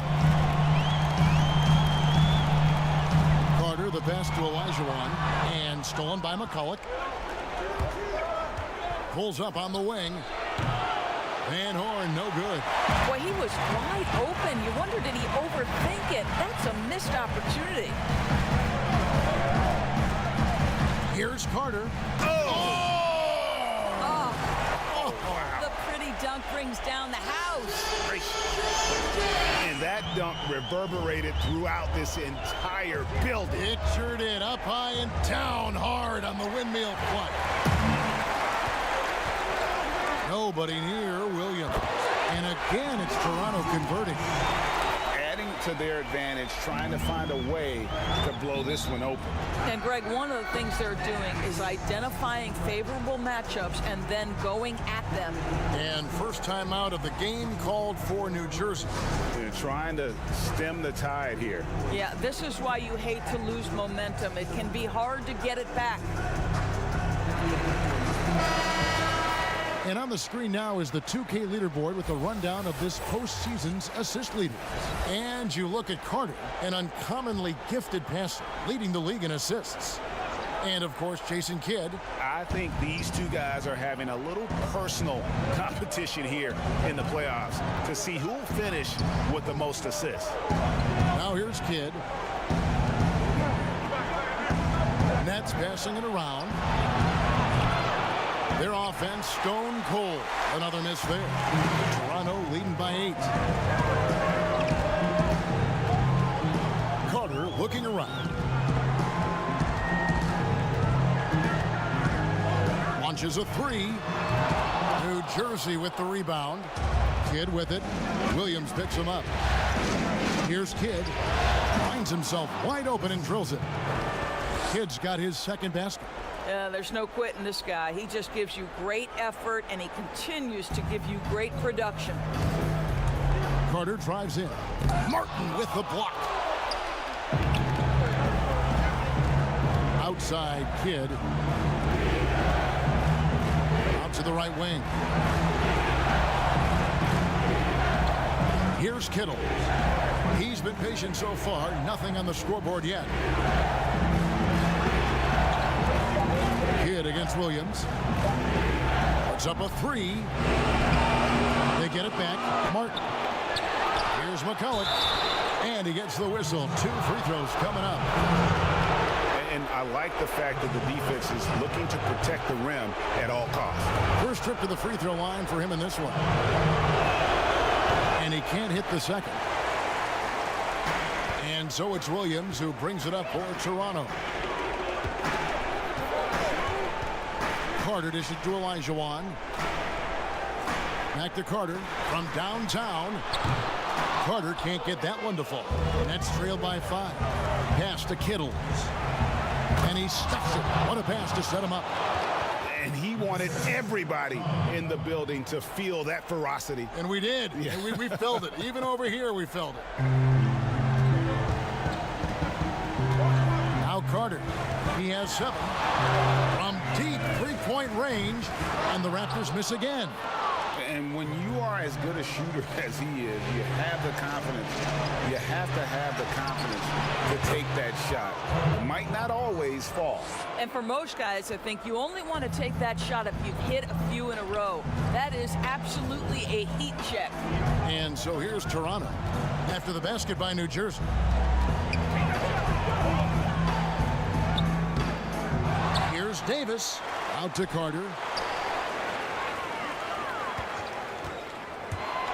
Carter, the pass to Olajuwon, and stolen by McCulloch. Pulls up on the wing. Van Horn, no good. Boy, he was wide open. You wonder, did he overthink it? That's a missed opportunity. Here's Carter. Oh, wow. The pretty dunk brings down the house. And that dunk reverberated throughout this entire building. It sure did. Up high and down hard on the windmill flight. Nobody near Williams. And again, it's Toronto converting. Adding to their advantage, trying to find a way to blow this one open. And Greg, one of the things they're doing is identifying favorable matchups and then going at them. And first time out of the game called for New Jersey. They're trying to stem the tide here. Yeah, this is why you hate to lose momentum. It can be hard to get it back. And on the screen now is the 2K leaderboard with a rundown of this postseason's assist leaders. And you look at Carter, an uncommonly gifted passer, leading the league in assists. And, of course, Jason Kidd. I think these two guys are having a little personal competition here in the playoffs to see who will finish with the most assists. Now here's Kidd. Nets passing it around. Their offense stone cold. Another miss there. Toronto leading by 8. Carter looking around. Launches a 3. New Jersey with the rebound. Kidd with it. Williams picks him up. Here's Kidd. Finds himself wide open and drills it. Kidd's got his second basket. There's no quitting this guy. He just gives you great effort, and he continues to give you great production. Carter drives in. Martin with the block. Outside Kidd. Out to the right wing. Here's Kittle. He's been patient so far. Nothing on the scoreboard yet. Kidd against Williams. Puts up a 3. They get it back. Martin. Here's McCulloch. And he gets the whistle. 2 free throws coming up. And I like the fact that the defense is looking to protect the rim at all costs. First trip to the free throw line for him in this one. And he can't hit the second. And so it's Williams who brings it up for Toronto. Carter dishes to Olajuwon. Back to Carter from downtown. Carter can't get that one to fall. Nets trailed by 5. Pass to Kittles. And he stuffs it. What a pass to set him up. And he wanted everybody in the building to feel that ferocity. And we did. Yeah. And we felt it. Even over here, we felt it. Now Carter. He has 7. From deep three-point range. And the Raptors miss again. And when you are as good a shooter as he is, you have the confidence. You have to have the confidence to take that shot. It might not always fall. And for most guys, I think you only want to take that shot if you've hit a few in a row. That is absolutely a heat check. And so here's Toronto after the basket by New Jersey. Here's Davis out to Carter.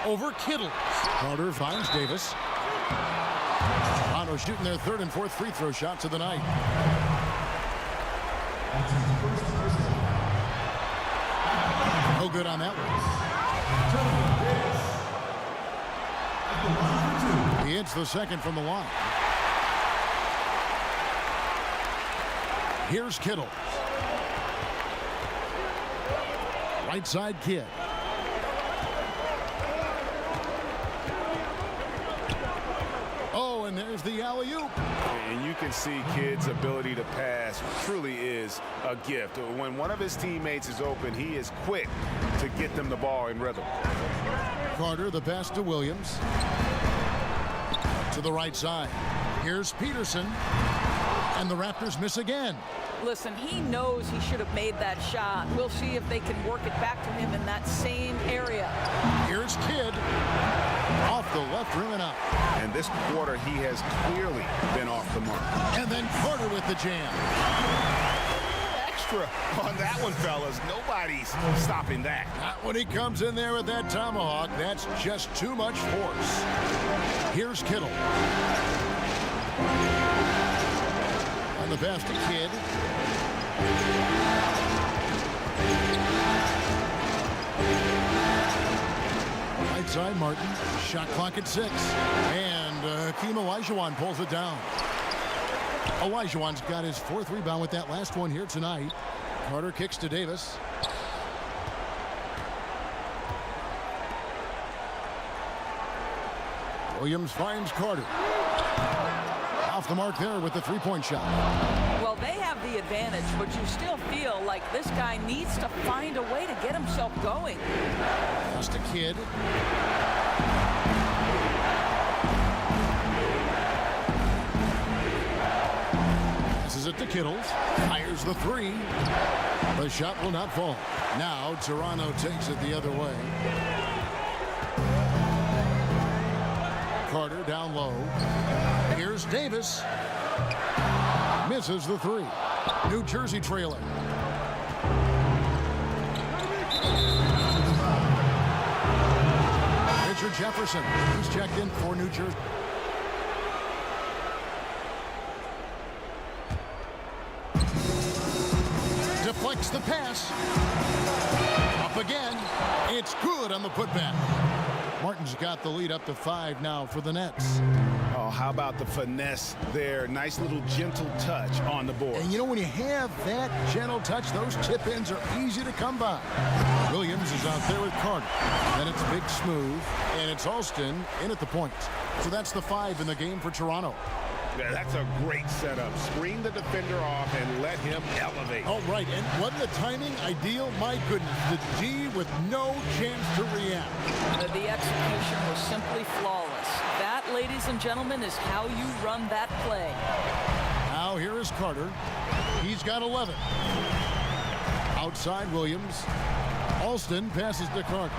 Over Kittles. Carter finds Davis. Toronto shooting their 3rd and 4th free throw shots of the night. No good on that one. He hits the second from the line. Here's Kittles. Right side Kidd. Oh, and there's the alley-oop. And you can see Kidd's ability to pass truly is a gift. When one of his teammates is open, he is quick to get them the ball in rhythm. Carter, the pass to Williams. To the right side. Here's Peterson. And the Raptors miss again. Listen, he knows he should have made that shot. We'll see if they can work it back to him in that same area. Here's Kidd. Off the left rim and up. And this quarter, he has clearly been off the mark. And then Carter with the jam. Extra on that one, fellas. Nobody's stopping that. Not when he comes in there with that tomahawk. That's just too much force. Here's Kittle. And the pass to Kidd. Right side Martin. Shot clock at 6. And Hakeem Olajuwon pulls it down. Olajuwon's got his 4th rebound with that last one here tonight. Carter kicks to Davis. Williams finds Carter. Off the mark there with the 3-point shot. Well, Well, they have the advantage, but you still feel like this guy needs to find a way to get himself going. Just a kid. Passes it to Kittles. Fires the three. The shot will not fall. Now Toronto takes it the other way. Carter down low. Here's Davis. Misses the three. New Jersey trailing. Richard Jefferson. He's checked in for New Jersey. Deflects the pass. Up again. It's good on the putback. Martin's got the lead up to 5 now for the Nets. Oh, how about the finesse there? Nice little gentle touch on the board. And you know, when you have that gentle touch, those tip-ins are easy to come by. Williams is out there with Carter. Then it's Big Smooth, and it's Alston in at the point. So that's the 5 in the game for Toronto. Yeah, that's a great setup. Screen the defender off and let him elevate. Oh, right. And wasn't the timing ideal? My goodness. The D with no chance to react. The execution was simply flawless. That, ladies and gentlemen, is how you run that play. Now here is Carter. He's got 11. Outside Williams. Alston passes to Carter.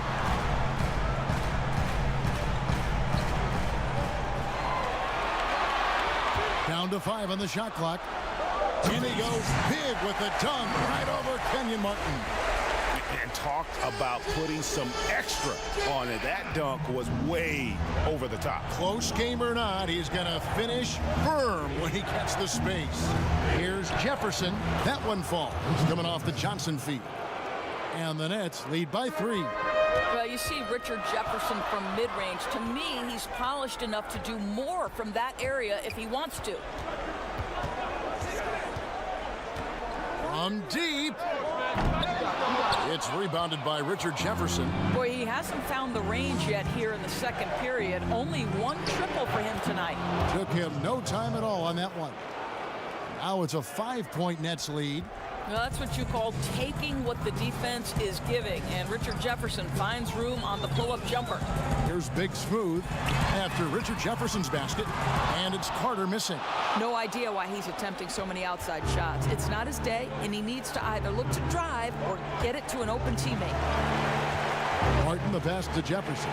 Down to 5 on the shot clock. And he goes big with the dunk right over Kenyon Martin. And talked about putting some extra on it. That dunk was way over the top. Close game or not, he's going to finish firm when he gets the space. Here's Jefferson. That one falls. Coming off the Johnson feed. And the Nets lead by 3. Well, you see Richard Jefferson from mid-range. To me, he's polished enough to do more from that area if he wants to. From deep. It's rebounded by Richard Jefferson. Boy, he hasn't found the range yet here in the second period. Only 1 triple for him tonight. Took him no time at all on that one. Now it's a 5-point Nets lead. Well, that's what you call taking what the defense is giving. And Richard Jefferson finds room on the pull-up jumper. Here's Big Smooth after Richard Jefferson's basket. And it's Carter missing. No idea why he's attempting so many outside shots. It's not his day, and he needs to either look to drive or get it to an open teammate. Martin the pass to Jefferson.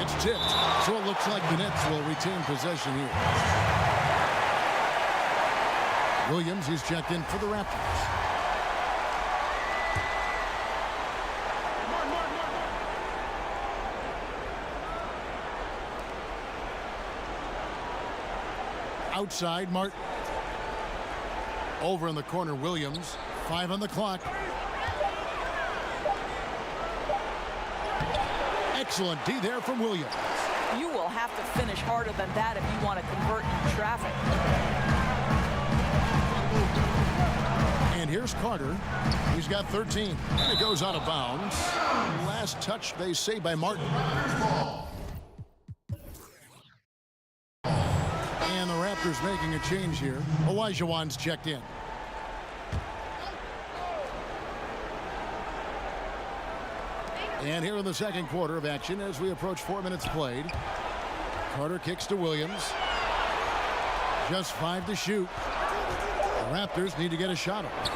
It's tipped. So it looks like the Nets will retain possession here. Williams, he's checked in for the Raptors. Outside, Martin. Over in the corner, Williams. 5 on the clock. Excellent D there from Williams. You will have to finish harder than that if you want to convert in traffic. And here's Carter. He's got 13. And it goes out of bounds. Last touch, they say, by Martin. And the Raptors making a change here. Olajuwon's checked in. And here in the second quarter of action as we approach 4 minutes played. Carter kicks to Williams. Just 5 to shoot. The Raptors need to get a shot off.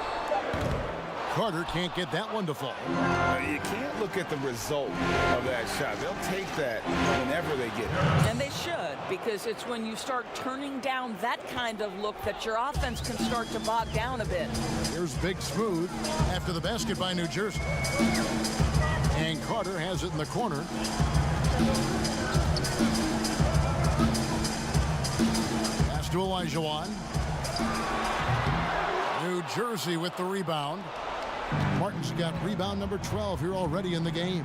Carter can't get that one to fall. You can't look at the result of that shot. They'll take that whenever they get it. And they should, because it's when you start turning down that kind of look that your offense can start to bog down a bit. Here's Big Smooth after the basket by New Jersey. And Carter has it in the corner. Pass to Olajuwon. New Jersey with the rebound. Martin's got rebound number 12 here already in the game.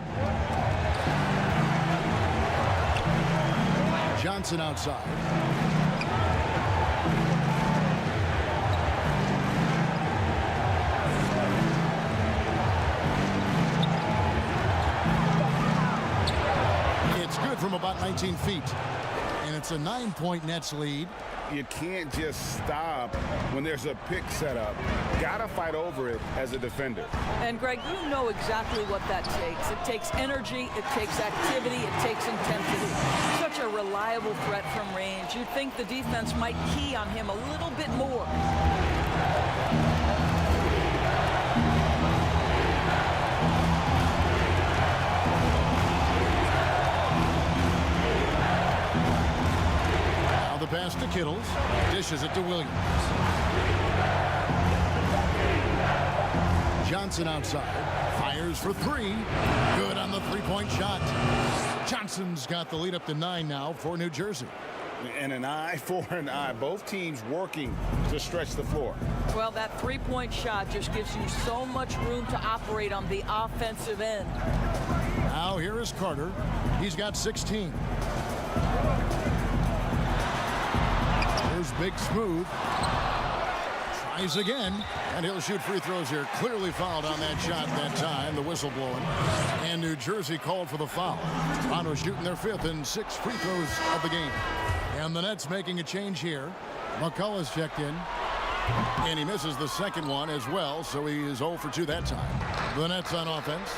Johnson outside. It's good from about 19 feet. And it's a 9-point Nets lead. You can't just stop when there's a pick set up. Got to fight over it as a defender. And, Greg, you know exactly what that takes. It takes energy, it takes activity, it takes intensity. Such a reliable threat from range. You'd think the defense might key on him a little bit more. Now the pass to Kittles. Dishes it to Williams. Johnson outside. Fires for three. Good on the three-point shot. Johnson's got the lead up to 9 now for New Jersey. And an eye for an eye. Both teams working to stretch the floor. Well, that three-point shot just gives you so much room to operate on the offensive end. Now here is Carter. He's got 16. Here's Big Smooth. Tries again, and he'll shoot free throws here. Clearly fouled on that shot that time, the whistle blowing. And New Jersey called for the foul. Toronto shooting their 5th and 6 free throws of the game. And the Nets making a change here. McCullough's checked in. And he misses the second one as well, so he is 0 for 2 that time. The Nets on offense.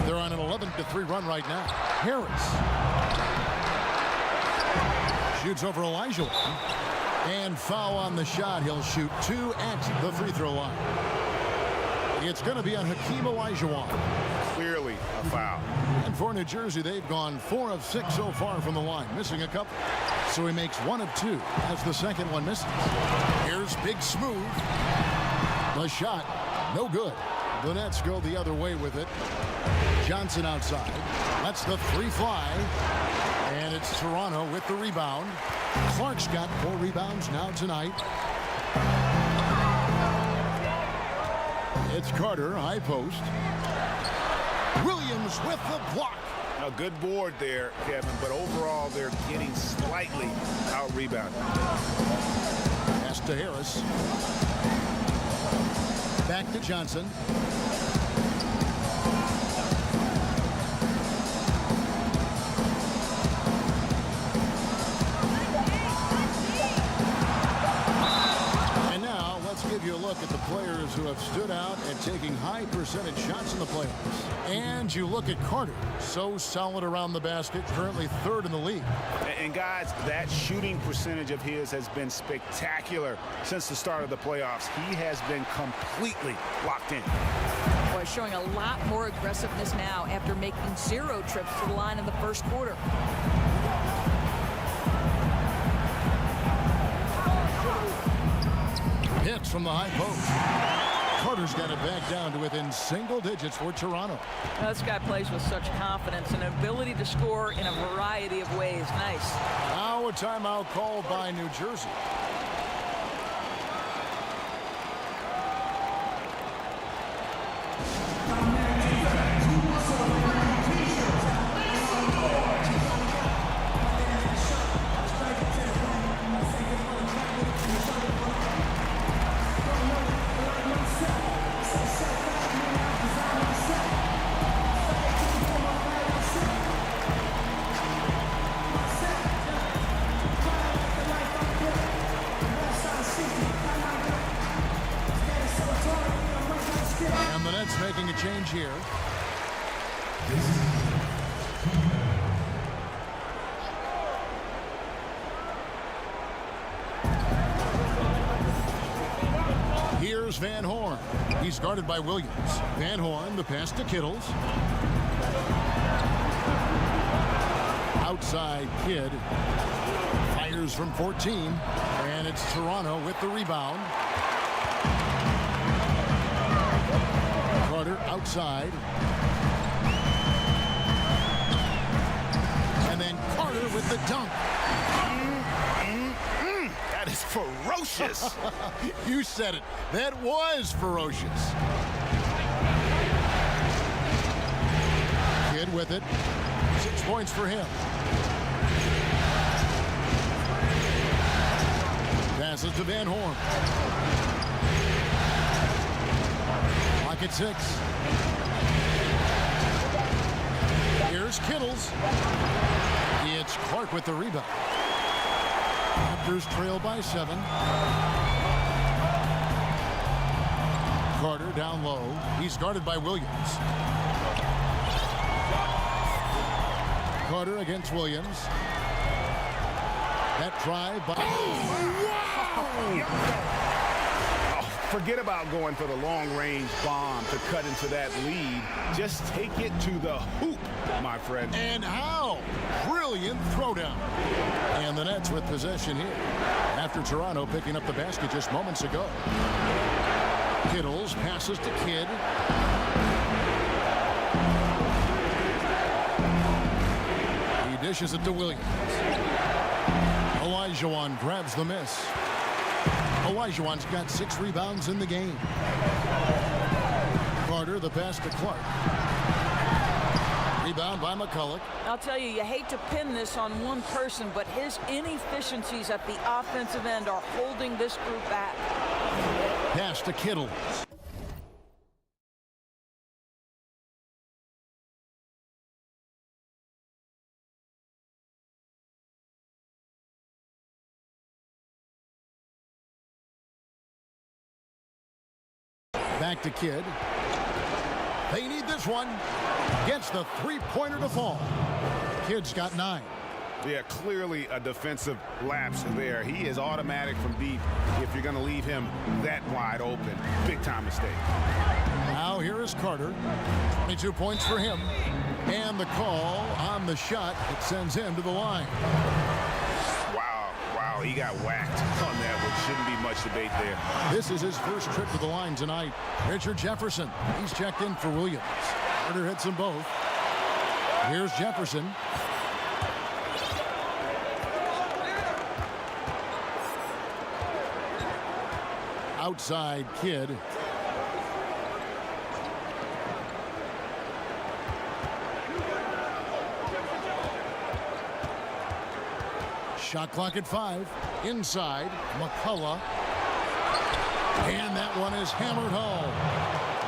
They're on an 11-3 run right now. Harris shoots over Elijah. And foul on the shot. He'll shoot 2 at the free throw line. It's going to be on Hakeem Olajuwon. Clearly a foul. And for New Jersey, they've gone 4 of 6 so far from the line, missing a couple. So he makes 1 of 2 as the second one misses. Here's Big Smooth. The shot, no good. The Nets go the other way with it. Johnson outside. That's the 3 fly. And it's Toronto with the rebound. Clark's got 4 rebounds now tonight. It's Carter, high post. Williams with the block. A good board there, Kevin, but overall they're getting slightly out-rebounded. Pass to Harris. Back to Johnson. Give you a look at the players who have stood out and taking high percentage shots in the playoffs. And you look at Carter, so solid around the basket, currently 3rd in the league. And guys, that shooting percentage of his has been spectacular since the start of the playoffs. He has been completely locked in. Boy, showing a lot more aggressiveness now after making 0 trips to the line in the first quarter. Hits from the high post. Carter's got it back down to within single digits for Toronto. This guy plays with such confidence and ability to score in a variety of ways. Nice. Now a timeout called by New Jersey. Making a change here. Here's Van Horn. He's guarded by Williams. Van Horn, the pass to Kittles. Outside Kidd. Fires from 14. And it's Toronto with the rebound. Carter outside. And then Carter with the dunk. That is ferocious. You said it. That was ferocious. Kidd with it. 6 points for him. Passes to Van Horn. At 6. Here's Kittles. It's Clark with the rebound. Raptors trail by 7. Carter down low. He's guarded by Williams. Carter against Williams. That drive by... Forget about going for the long-range bomb to cut into that lead. Just take it to the hoop, my friend. And how? Brilliant throwdown. And the Nets with possession here after Toronto picking up the basket just moments ago. Kittles passes to Kidd. He dishes it to Williams. Olajuwon grabs the miss. Olajuwon's got 6 rebounds in the game. Carter, the pass to Clark. Rebound by McCulloch. I'll tell you, you hate to pin this on one person, but his inefficiencies at the offensive end are holding this group back. Pass to Kittle. Back to Kidd. They need this one. Gets the three-pointer to fall. Kidd's got 9. Yeah, clearly a defensive lapse there. He is automatic from deep if you're going to leave him that wide open. Big-time mistake. Now here is Carter. 22 points for him. And the call on the shot that sends him to the line. Wow, he got whacked on that, which shouldn't be much debate there. This is his first trip to the line tonight. Richard Jefferson. He's checked in for Williams. Carter hits them both. Here's Jefferson. Outside Kidd. Shot clock at 5. Inside, McCullough. And that one is hammered home.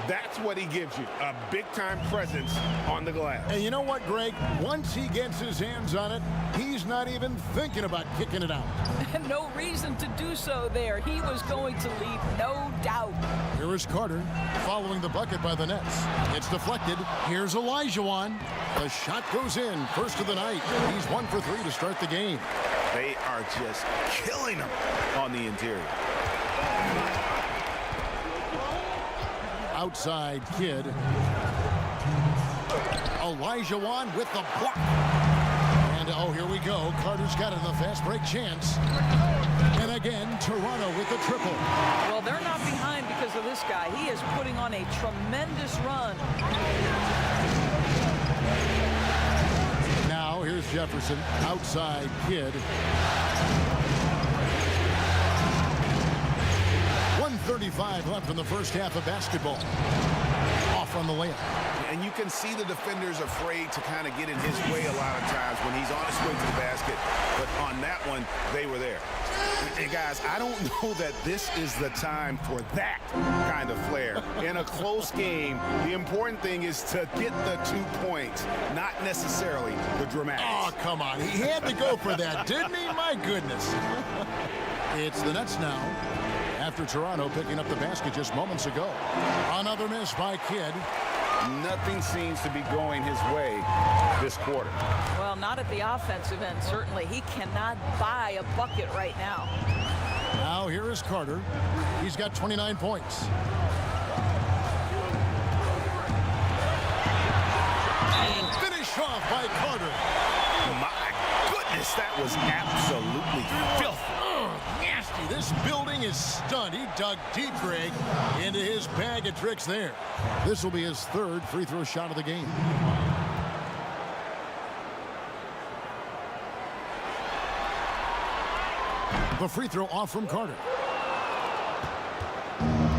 That's what he gives you, a big-time presence on the glass. And you know what, Greg? Once he gets his hands on it, he's not even thinking about kicking it out. No reason to do so there. He was going to leave, no doubt. Here is Carter following the bucket by the Nets. It's deflected. Here's Olajuwon. The shot goes in. First of the night. He's 1 for 3 to start the game. They are just killing him on the interior. Outside Kidd. Olajuwon with the block. And oh, here we go. Carter's got it in the fast break chance. And again, Toronto with the triple. Well, they're not behind because of this guy. He is putting on a tremendous run. Now here's Jefferson. Outside Kidd. 1:35 left in the first half of basketball. Off on the layup. And you can see the defenders afraid to kind of get in his way a lot of times when he's on his way to the basket. But on that one, they were there. And guys, I don't know that this is the time for that kind of flair. In a close game, the important thing is to get the 2 points, not necessarily the dramatics. Oh, come on. He had to go for that, didn't he? My goodness. It's the Nets now. After Toronto picking up the basket just moments ago. Another miss by Kidd. Nothing seems to be going his way this quarter. Well, not at the offensive end, certainly. He cannot buy a bucket right now. Now here is Carter. He's got 29 points. And finish off by Carter. My goodness, that was absolutely filthy. Nasty. This building is stunned. He dug deep, Greg, into his bag of tricks there. This will be his 3rd free throw shot of the game. The free throw off from Carter.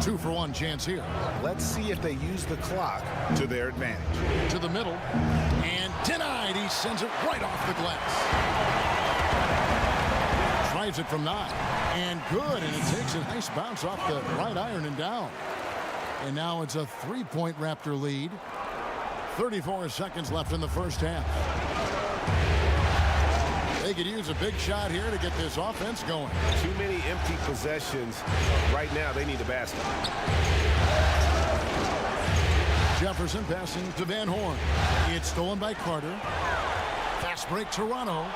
2-for-1 chance here. Let's see if they use the clock to their advantage. To the middle. And denied. He sends it right off the glass. Tries it from 9. And good. And it takes a nice bounce off the right iron and down. And now it's a 3-point Raptor lead. 34 seconds left in the first half. They could use a big shot here to get this offense going. Too many empty possessions. Right now, they need a basket. Jefferson passing to Van Horn. It's stolen by Carter. Fast break, Toronto.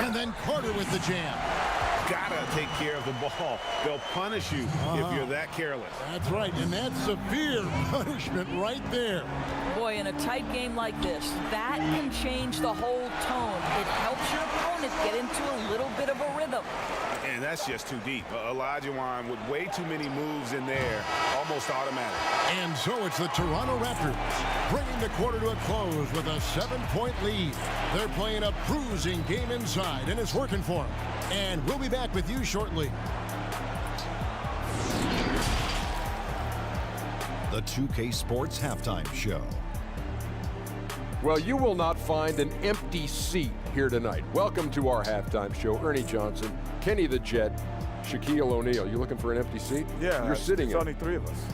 And then Carter with the jam. Gotta take care of the ball. They'll punish you if you're that careless. That's right, and that's severe punishment right there. Boy, in a tight game like this, that can change the whole tone. It helps your opponent get into a little bit of a rhythm. And that's just too deep. Olajuwon with way too many moves in there, almost automatic. And so it's the Toronto Raptors bringing the quarter to a close with a 7-point lead. They're playing a bruising game inside, and it's working for them. And we'll be back with you shortly. The 2K Sports Halftime Show. Well, you will not find an empty seat here tonight. Welcome to our halftime show. Ernie Johnson, Kenny the Jet, Shaquille O'Neal. You looking for an empty seat? Yeah, you're sitting it's in. only 3 of us.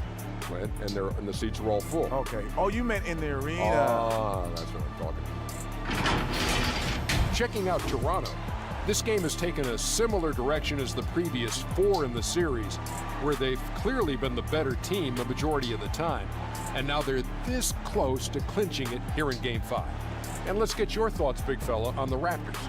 And the seats are all full. Okay. Oh, you meant in the arena. Ah, that's what I'm talking about. Checking out Toronto. This game has taken a similar direction as the previous 4 in the series, where they've clearly been the better team the majority of the time. And now they're this close to clinching it here in Game 5. And let's get your thoughts, big fella, on the Raptors.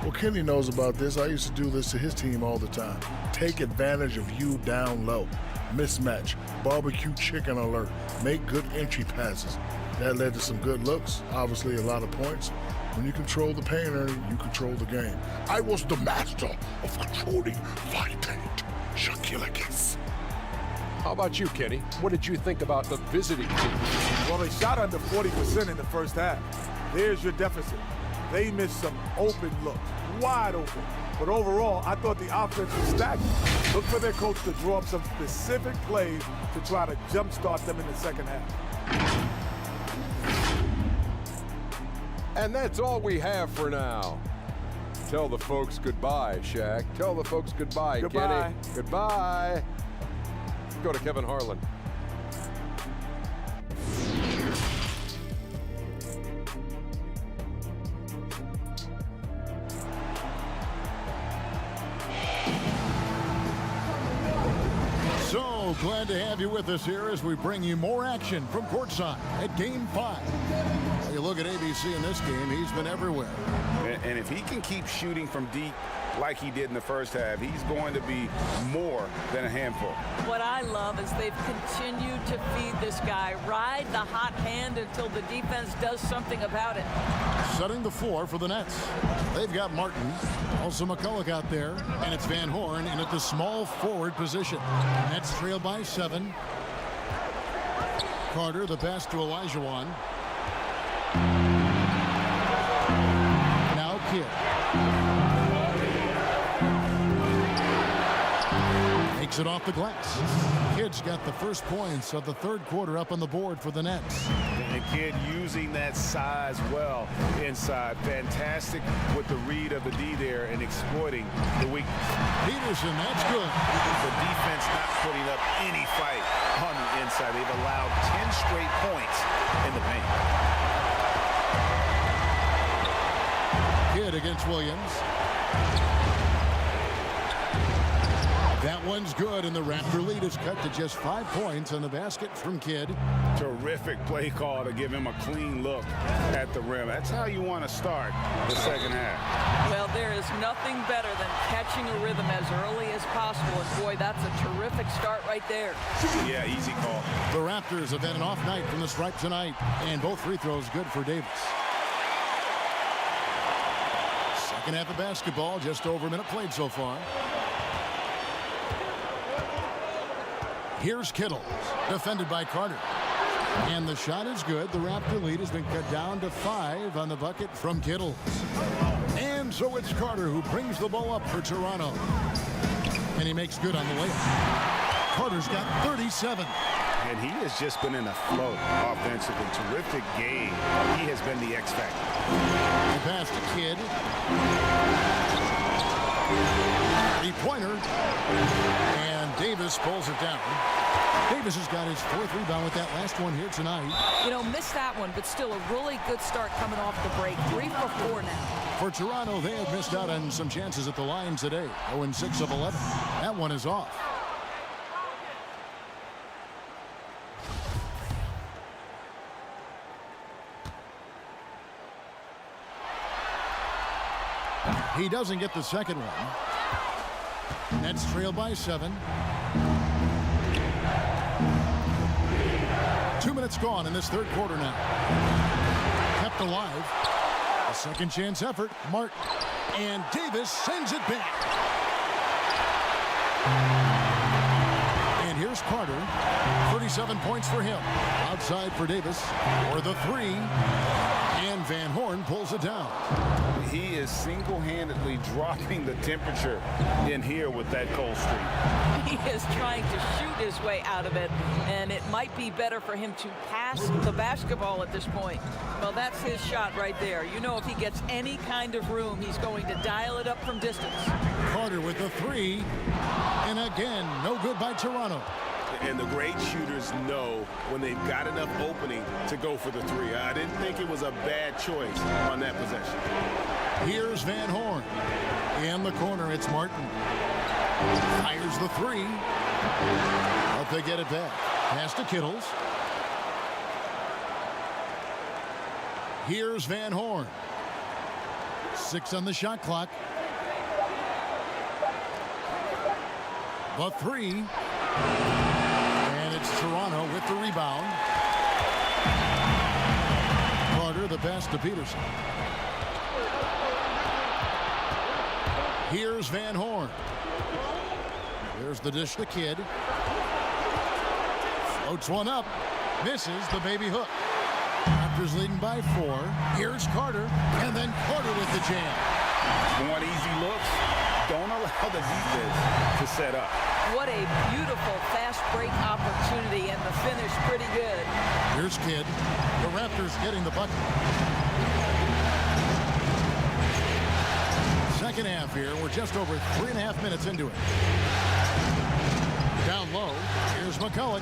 Well, Kenny knows about this. I used to do this to his team all the time. Take advantage of you down low. Mismatch. Barbecue chicken alert. Make good entry passes. That led to some good looks. Obviously, a lot of points. When you control the paint, Ernie, you control the game. I was the master of controlling fighting. Shaquille. How about you, Kenny? What did you think about the visiting team? Well, they shot under 40% in the first half. There's your deficit. They missed some open looks, wide open. But overall, I thought the offense was stagnant. Look for their coach to draw up some specific plays to try to jumpstart them in the second half. And that's all we have for now. Tell the folks goodbye, Shaq. Tell the folks goodbye, Goodbye. Kenny. Goodbye. Go to Kevin Harlan. So glad to have you with us here as we bring you more action from courtside at Game 5. You look at ABC in this game, he's been everywhere. And if he can keep shooting from deep like he did in the first half, he's going to be more than a handful. What I love is they've continued to feed this guy, ride the hot hand until the defense does something about it. Setting the floor for the Nets. They've got Martin, also McCulloch out there, and it's Van Horn in at the small forward position. Nets trail by 7. Carter, the pass to Olajuwon. Now Kidd. Makes it off the glass. Kidd's got the first points of the third quarter up on the board for the Nets. And Kidd using that size well inside. Fantastic with the read of the D there and exploiting the weakness. Peterson, that's good. The defense not putting up any fight on the inside. They've allowed 10 straight points in the paint. Kidd against Williams. That one's good, and the Raptor lead is cut to just 5 points on the basket from Kidd. Terrific play call to give him a clean look at the rim. That's how you want to start the second half. Well, there is nothing better than catching a rhythm as early as possible. And boy, that's a terrific start right there. Yeah, easy call. The Raptors have had an off night from the stripe tonight, and both free throws good for Davis. Second half of basketball, just over a minute played so far. Here's Kittle, defended by Carter. And the shot is good. The Raptor lead has been cut down to 5 on the bucket from Kittle. And so it's Carter who brings the ball up for Toronto. And he makes good on the layup. Carter's got 37. And he has just been in a flow offensively. Terrific game. He has been the X factor. The pass to Kidd. 3-pointer. And Davis pulls it down. Davis has got his 4th rebound with that last one here tonight. You know, missed that one, but still a really good start coming off the break. 3 for 4 now. For Toronto, they have missed out on some chances at the line today. 0-6 of 11. That one is off. He doesn't get the second one. Nets trail by 7. 2 minutes gone in this 3rd quarter now. Kept alive. A second chance effort. Martin. And Davis sends it back. And here's Carter. 37 points for him. Outside for Davis. For the 3. And Van Horn pulls it down. He is single-handedly dropping the temperature in here with that cold streak. He is trying to shoot his way out of it, and it might be better for him to pass the basketball at this point. Well, that's his shot right there. You know, if he gets any kind of room, he's going to dial it up from distance. Carter with the 3. And again, no good by Toronto. And the great shooters know when they've got enough opening to go for the 3. I didn't think it was a bad choice on that possession. Here's Van Horn. In the corner, it's Martin. Fires the 3. But they get it back. Pass to Kittles. Here's Van Horn. 6 on the shot clock. The 3. And it's Toronto with the rebound. Carter, the pass to Peterson. Here's Van Horn. There's the dish to Kidd. Floats one up. Misses the baby hook. Raptors leading by 4. Here's Carter. And then Carter with the jam. Want easy looks? Don't allow the defense to set up. What a beautiful fast break opportunity, and the finish pretty good. Here's Kidd. The Raptors getting the bucket. Second half here. We're just over 3.5 minutes into it. Down low. Here's McCulloch.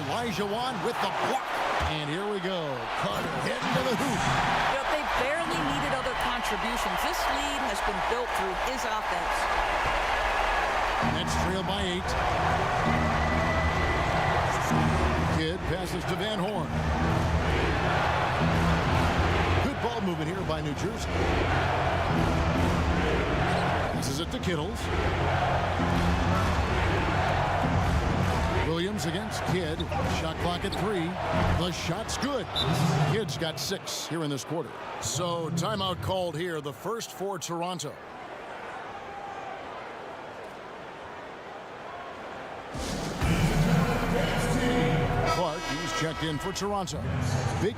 Elijah with the block. And here we go. Carter heading to the hoop. You know, they barely needed other contributions. This lead has been built through his offense. Nets trail by 8. Kidd passes to Van Horn. Good ball movement here by New Jersey. Passes it to Kittles. Williams against Kidd. Shot clock at 3. The shot's good. Kidd's got 6 here in this quarter. So timeout called here. The first for Toronto. Clark, he's checked in for Toronto. Big.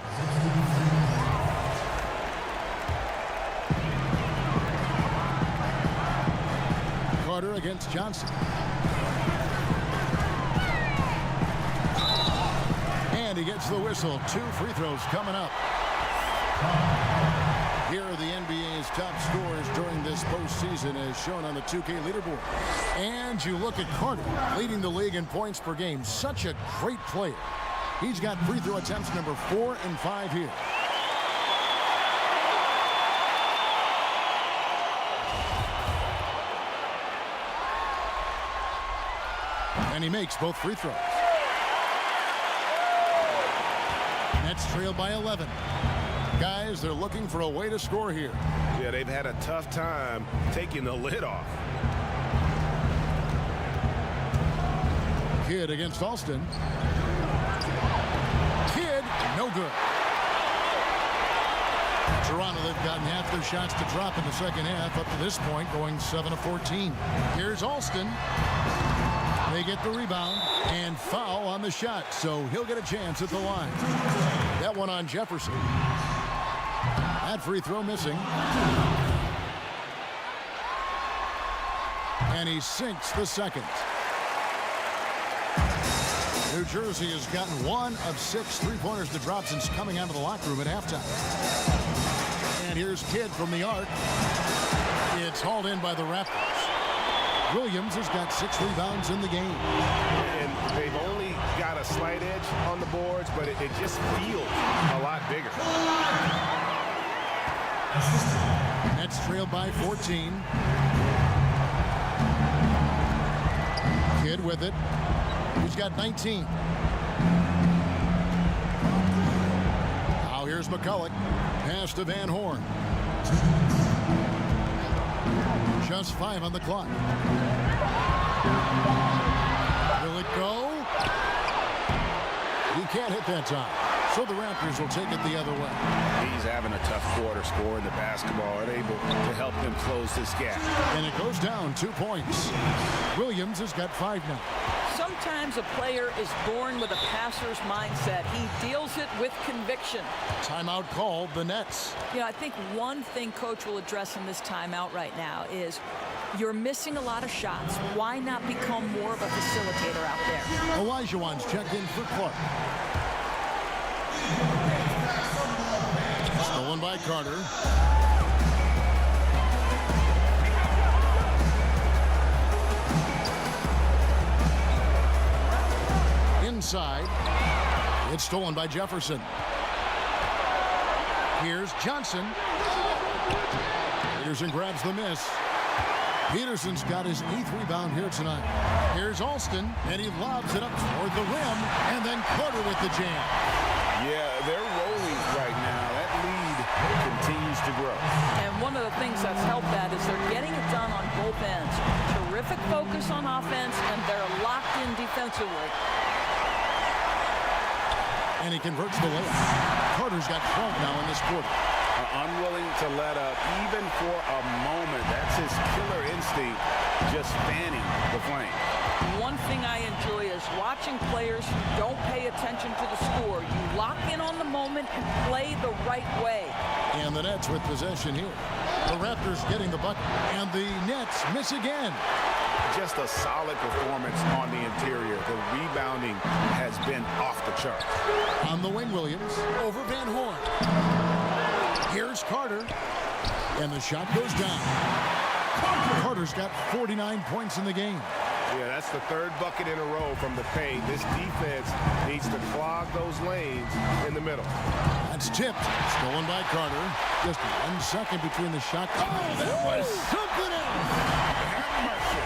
Carter against Johnson. And he gets the whistle. 2 free throws coming up. Here are the NBA's top scorers during this postseason as shown on the 2K leaderboard. And you look at Carter, leading the league in points per game. Such a great player. He's got free throw attempts number 4 and 5 here. And he makes both free throws. Nets trail by 11. Guys, they're looking for a way to score here. Yeah, they've had a tough time taking the lid off. Kidd against Alston. Kidd, no good. Toronto, they've gotten half their shots to drop in the second half up to this point, going 7 of 14. Here's Alston. They get the rebound and foul on the shot, so he'll get a chance at the line. That one on Jefferson. That free throw missing. And he sinks the second. New Jersey has gotten 1 of 6 three-pointers to drop since coming out of the locker room at halftime. And here's Kidd from the arc. It's hauled in by the Raptors. Williams has got 6 rebounds in the game. And they've only got a slight edge on the boards, but it just feels a lot bigger. Nets trailed by 14. Kidd with it. He's got 19. Now here's McCulloch. Pass to Van Horn. Just 5 on the clock. Will it go? He can't hit that time. So the Raptors will take it the other way. He's having a tough quarter scoring the basketball and able to help them close this gap. And it goes down 2 points. Williams has got 5 now. Sometimes a player is born with a passer's mindset. He deals it with conviction. Timeout called, the Nets. You know, I think one thing Coach will address in this timeout right now is you're missing a lot of shots. Why not become more of a facilitator out there? Olajuwon's checked in for Clark. Stolen by Carter. Inside. It's stolen by Jefferson. Here's Johnson. Peterson grabs the miss. Peterson's got his 8th rebound here tonight. Here's Alston, and he lobs it up toward the rim, and then Carter with the jam. Yeah, they're rolling right now. That lead continues to grow. And one of the things that's helped that is they're getting it done on both ends. Terrific focus on offense, and they're locked in defensively. And he converts the layup. Carter's got 12 now in this quarter. Unwilling to let up even for a moment. That's his killer instinct, just fanning the flame. One thing I enjoy is watching players who don't pay attention to the score. You lock in on the moment and play the right way. And the Nets with possession here. The Raptors getting the bucket, and the Nets miss again. Just a solid performance on the interior. The rebounding has been off the charts. On the wing, Williams over Van Horn. Here's Carter, and the shot goes down. Carter's got 49 points in the game. Yeah, that's the 3rd bucket in a row from the paint. This defense needs to clog those lanes in the middle. That's tipped. Stolen by Carter. Just 1 second between the shot. Oh, that was something else. Have mercy.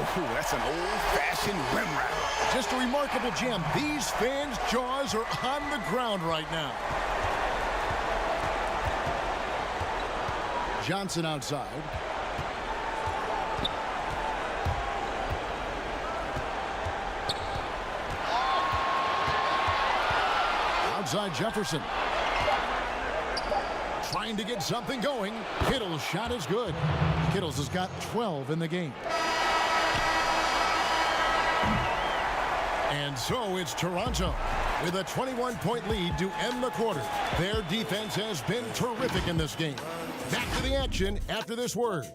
Oh, that's an old-fashioned rim wrap. Just a remarkable jam. These fans' jaws are on the ground right now. Johnson outside. Outside Jefferson. Trying to get something going. Kittle's shot is good. Kittle's has got 12 in the game. And so it's Toronto with a 21-point lead to end the quarter. Their defense has been terrific in this game. Back to the action after this word.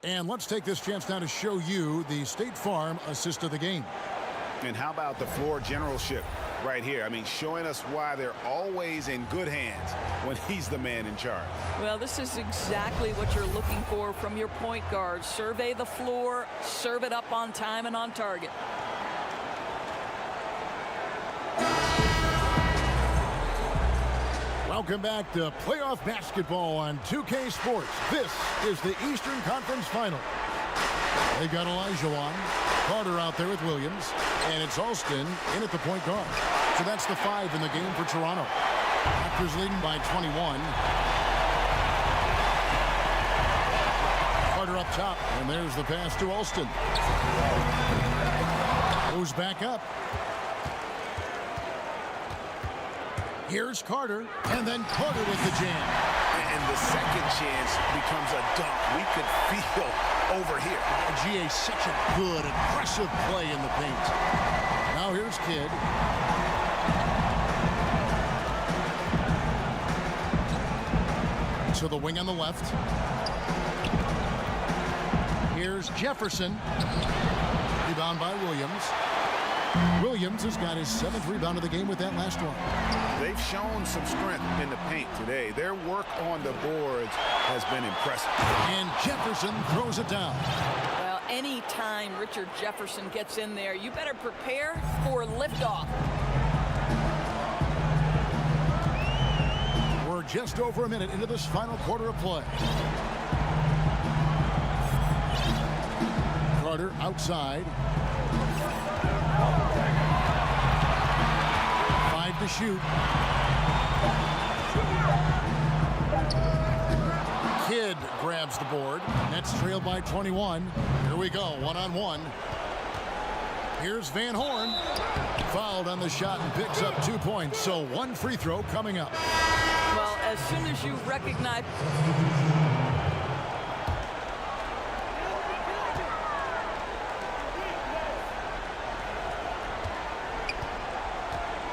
And let's take this chance now to show you the State Farm assist of the game. And how about the floor generalship right here? I mean, showing us why they're always in good hands when he's the man in charge. Well, this is exactly what you're looking for from your point guard. Survey the floor, serve it up on time and on target. Welcome back to playoff basketball on 2K Sports. This is the Eastern Conference Final. They got Olajuwon, Carter out there with Williams, and it's Alston in at the point guard. So that's the 5 in the game for Toronto. Raptors leading by 21. Carter up top, and there's the pass to Alston. Goes back up. Here's Carter, and then Carter with the jam. And the second chance becomes a dunk. We could feel over here. GA, such a good, aggressive play in the paint. Now Now here's Kidd. To the wing on the left. Here's Jefferson. Rebound by Williams. Williams has got his 7th rebound of the game with that last one. They've shown some strength in the paint today. Their work on the boards has been impressive. And Jefferson throws it down. Well, anytime Richard Jefferson gets in there, you better prepare for liftoff. We're just over a minute into this final quarter of play. Carter outside. 5 to shoot. Kidd grabs the board. Nets trail by 21. Here we go, one-on-one. Here's Van Horn. Fouled on the shot and picks up 2 points. So 1 free throw coming up. Well, as soon as you recognize...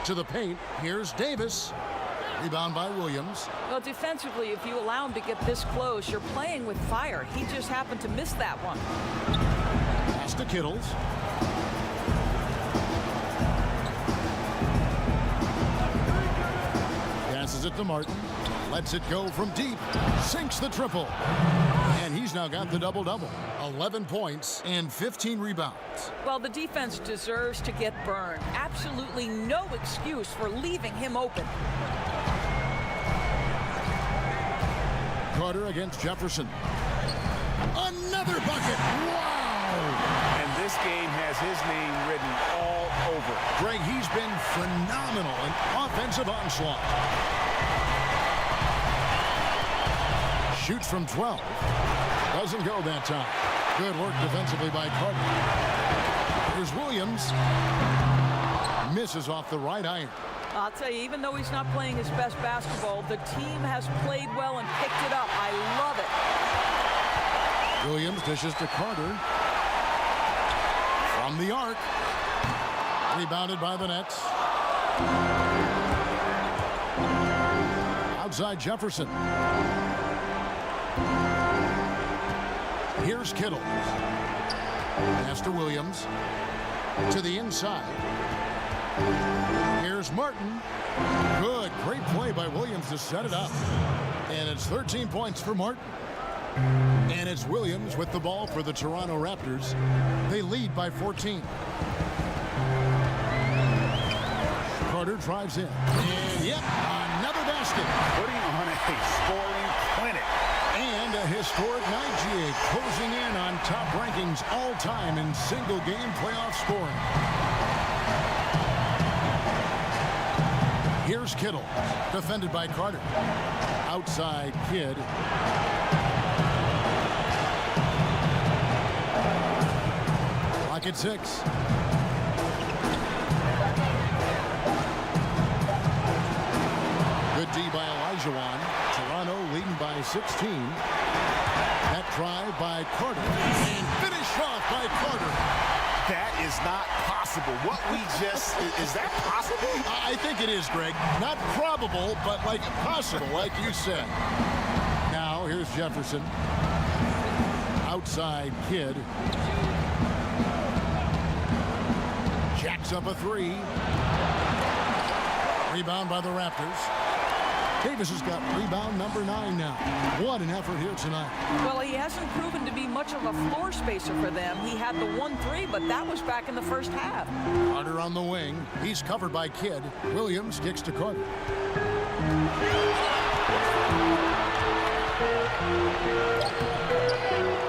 To the paint, here's Davis. Rebound by Williams. Well, defensively, if you allow him to get this close, you're playing with fire. He just happened to miss that one. Pass to Kittles. Passes it to Martin. Lets it go from deep. Sinks the triple. And he's now got the double-double. 11 points and 15 rebounds. Well, the defense deserves to get burned. Absolutely no excuse for leaving him open. Carter against Jefferson. Another bucket. Wow! And this game has his name written all over. Greg, he's been phenomenal in offensive onslaught. Shoots from 12. Doesn't go that time. Good work defensively by Carter. Here's Williams. Misses off the right iron. I'll tell you, even though he's not playing his best basketball, the team has played well and picked it up. I love it. Williams dishes to Carter. From the arc. Rebounded by the Nets. Outside Jefferson. Here's Kittle. Pass to Williams. To the inside. Here's Martin. Good. Great play by Williams to set it up. And it's 13 points for Martin. And it's Williams with the ball for the Toronto Raptors. They lead by 14. Carter drives in. And yep, another basket. Putting on a scoring clinic. And a historic night, GA, closing in on top rankings all-time in single-game playoff scoring. Here's Kittle, defended by Carter. Outside Kidd. Clock at 6. Good D by Olajuwon. Toronto leading by 16. That drive by Carter. And finished off by Carter. That is not possible. What we just, is that possible? I think it is, Greg. Not probable, but like possible, like you said. Now, here's Jefferson. Outside Kidd. Jacks up a 3. Rebound by the Raptors. Davis has got rebound number 9 now. What an effort here tonight. Well, he hasn't proven to be much of a floor spacer for them. He had the 1-3, but that was back in the first half. Carter on the wing. He's covered by Kidd. Williams kicks to Carter.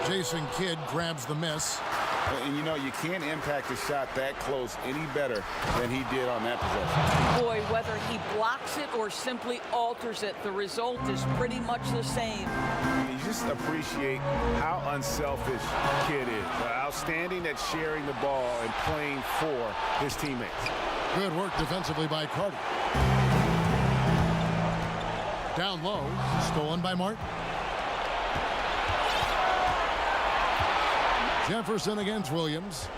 Jason Kidd grabs the miss. And you know, you can't impact a shot that close any better than he did on that possession. Boy, whether he blocks it or simply alters it, the result is pretty much the same. You just appreciate how unselfish Kidd is. Outstanding at sharing the ball and playing for his teammates. Good work defensively by Carter. Down low, stolen by Martin. Jefferson against Williams.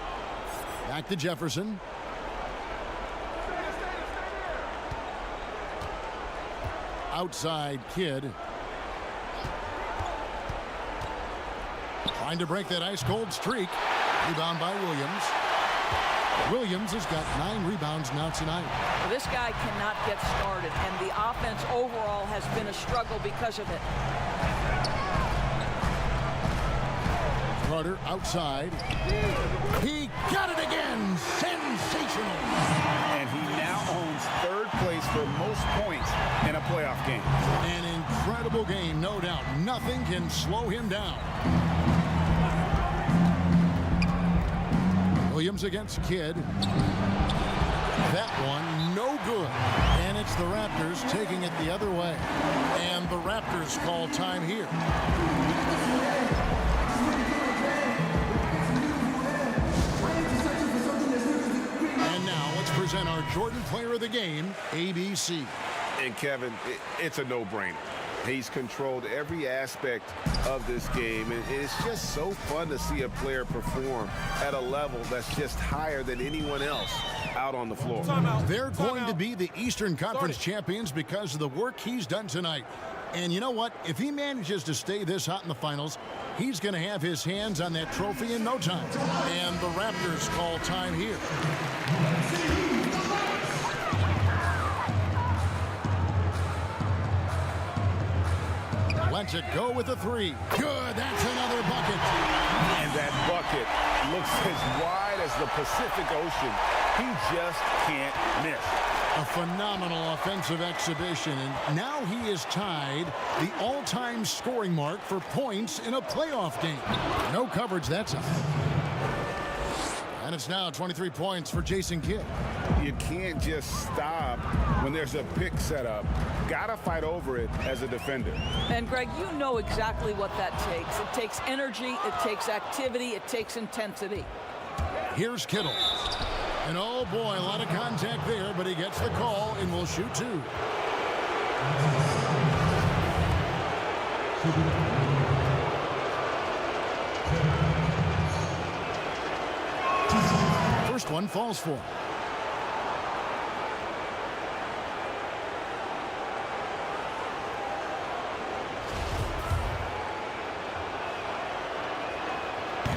Back to Jefferson. outside Kidd. Trying to break that ice-cold streak. Rebound by Williams. Williams has got 9 rebounds now tonight. Well, this guy cannot get started, and the offense overall has been a struggle because of it. Carter outside. He got it again. Sensational. And he now owns 3rd place for most points in a playoff game. An incredible game, no doubt. Nothing can slow him down. Williams against Kidd. That one, no good. And it's the Raptors taking it the other way. And the Raptors call time here. And now let's present our Jordan Player of the Game, ABC. And Kevin, it's a no-brainer. He's controlled every aspect of this game, and it's just so fun to see a player perform at a level that's just higher than anyone else out on the floor. They're going to be the Eastern Conference champions because of the work he's done tonight. And you know what? If he manages to stay this hot in the finals, he's going to have his hands on that trophy in no time. And the Raptors call time here. Lets it go with a 3. Good, that's another bucket. And that bucket looks as wide as the Pacific Ocean. He just can't miss. A phenomenal offensive exhibition, and now he is tied the all-time scoring mark for points in a playoff game. No coverage that time. And it's now 23 points for Jason Kidd. You can't just stop when there's a pick set up. Gotta fight over it as a defender. And Greg, you know exactly what that takes. It takes energy, it takes activity, it takes intensity. Here's Kittle. And oh boy, a lot of contact there, but he gets the call and will shoot 2. First one falls for him.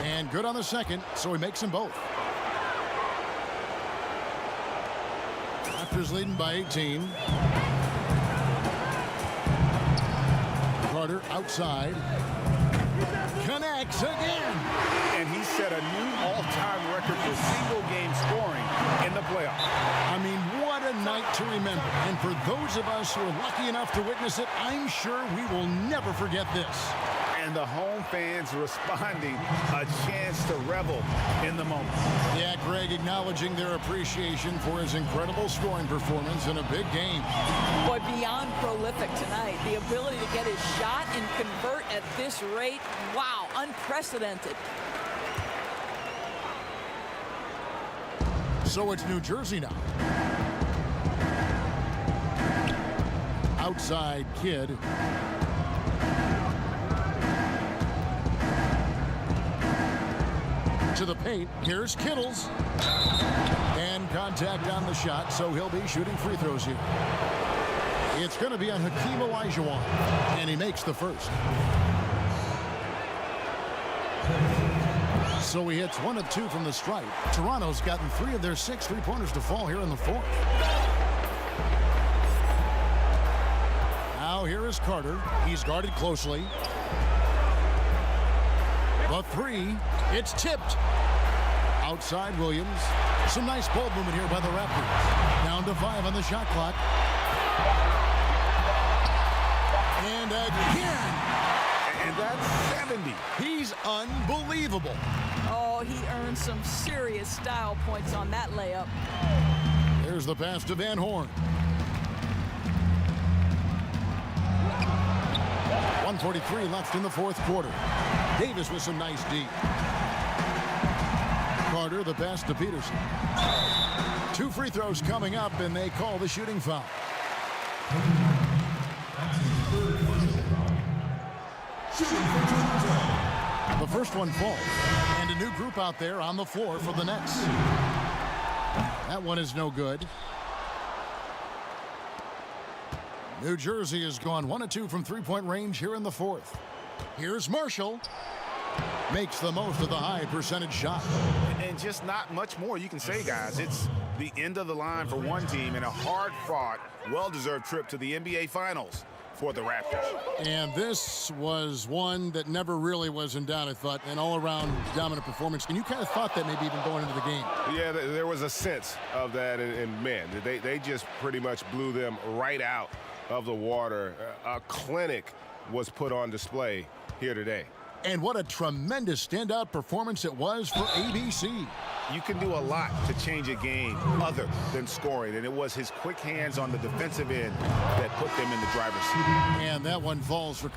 And good on the second, so he makes them both. Raptors leading by 18. Carter outside. Connects again. And he set a new all-time record for single-game scoring in the playoffs. I mean, what a night to remember. And for those of us who are lucky enough to witness it, I'm sure we will never forget this. And the home fans responding, a chance to revel in the moment. Yeah, Greg acknowledging their appreciation for his incredible scoring performance in a big game. Boy, beyond prolific tonight. The ability to get his shot and convert at this rate, wow, unprecedented. So it's New Jersey now. Outside Kidd. To the paint. Here's Kittles. And contact on the shot, so he'll be shooting free throws here. It's going to be on Hakeem Olajuwon, and he makes the first. So he hits 1 of 2 from the stripe. Toronto's gotten 3 of their 6 3-pointers to fall here in the 4th. Now here is Carter. He's guarded closely. The 3, it's tipped. Outside Williams. Some nice ball movement here by the Raptors. Down to 5 on the shot clock. And again. And that's 70. He's unbelievable. Oh, he earned some serious style points on that layup. There's the pass to Van Horn. 1:43 left in the 4th quarter. Davis with some nice D. Carter, the pass to Peterson. 2 free throws coming up, and they call the shooting foul. The first one falls, and a new group out there on the floor for the Nets. That one is no good. New Jersey has gone 1 of 2 from three-point range here in the fourth. Here's Marshall. Makes the most of the high percentage shot. And just not much more you can say, guys. It's the end of the line for one team and a hard-fought, well-deserved trip to the NBA Finals for the Raptors. And this was one that never really was in doubt, I thought, an all-around dominant performance. And you kind of thought that maybe even going into the game. Yeah, there was a sense of that, and man, they just pretty much blew them right out of the water. A clinic was put on display here today. And what a tremendous standout performance it was for ABC. You can do a lot to change a game other than scoring, and it was his quick hands on the defensive end that put them in the driver's seat. And that one falls for...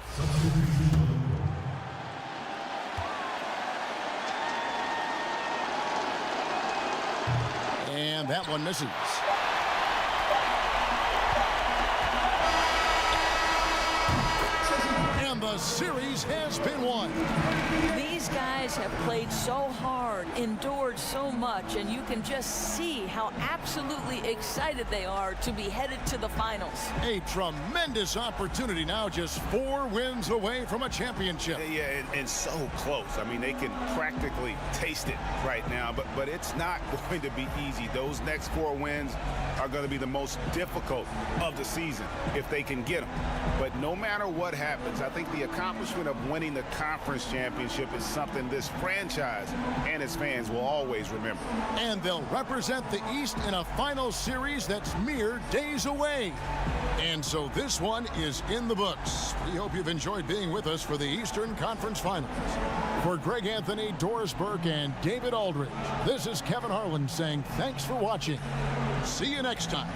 And that one misses. And the series has been won. These guys have played so hard, endured so much, and you can just see how absolutely excited they are to be headed to the finals. A tremendous opportunity now, just 4 wins away from a championship. Yeah, and so close. I mean, they can practically taste it right now, but it's not going to be easy. Those next 4 wins are going to be the most difficult of the season if they can get them. But no matter what happens, I think the accomplishment of winning the conference championship is something this franchise and its fans will always remember. And they'll represent the East in a final series that's mere days away. And so this one is in the books. We hope you've enjoyed being with us for the Eastern Conference Finals. For Greg Anthony, Doris Burke, and David Aldridge, this is Kevin Harlan saying thanks for watching. See you next time.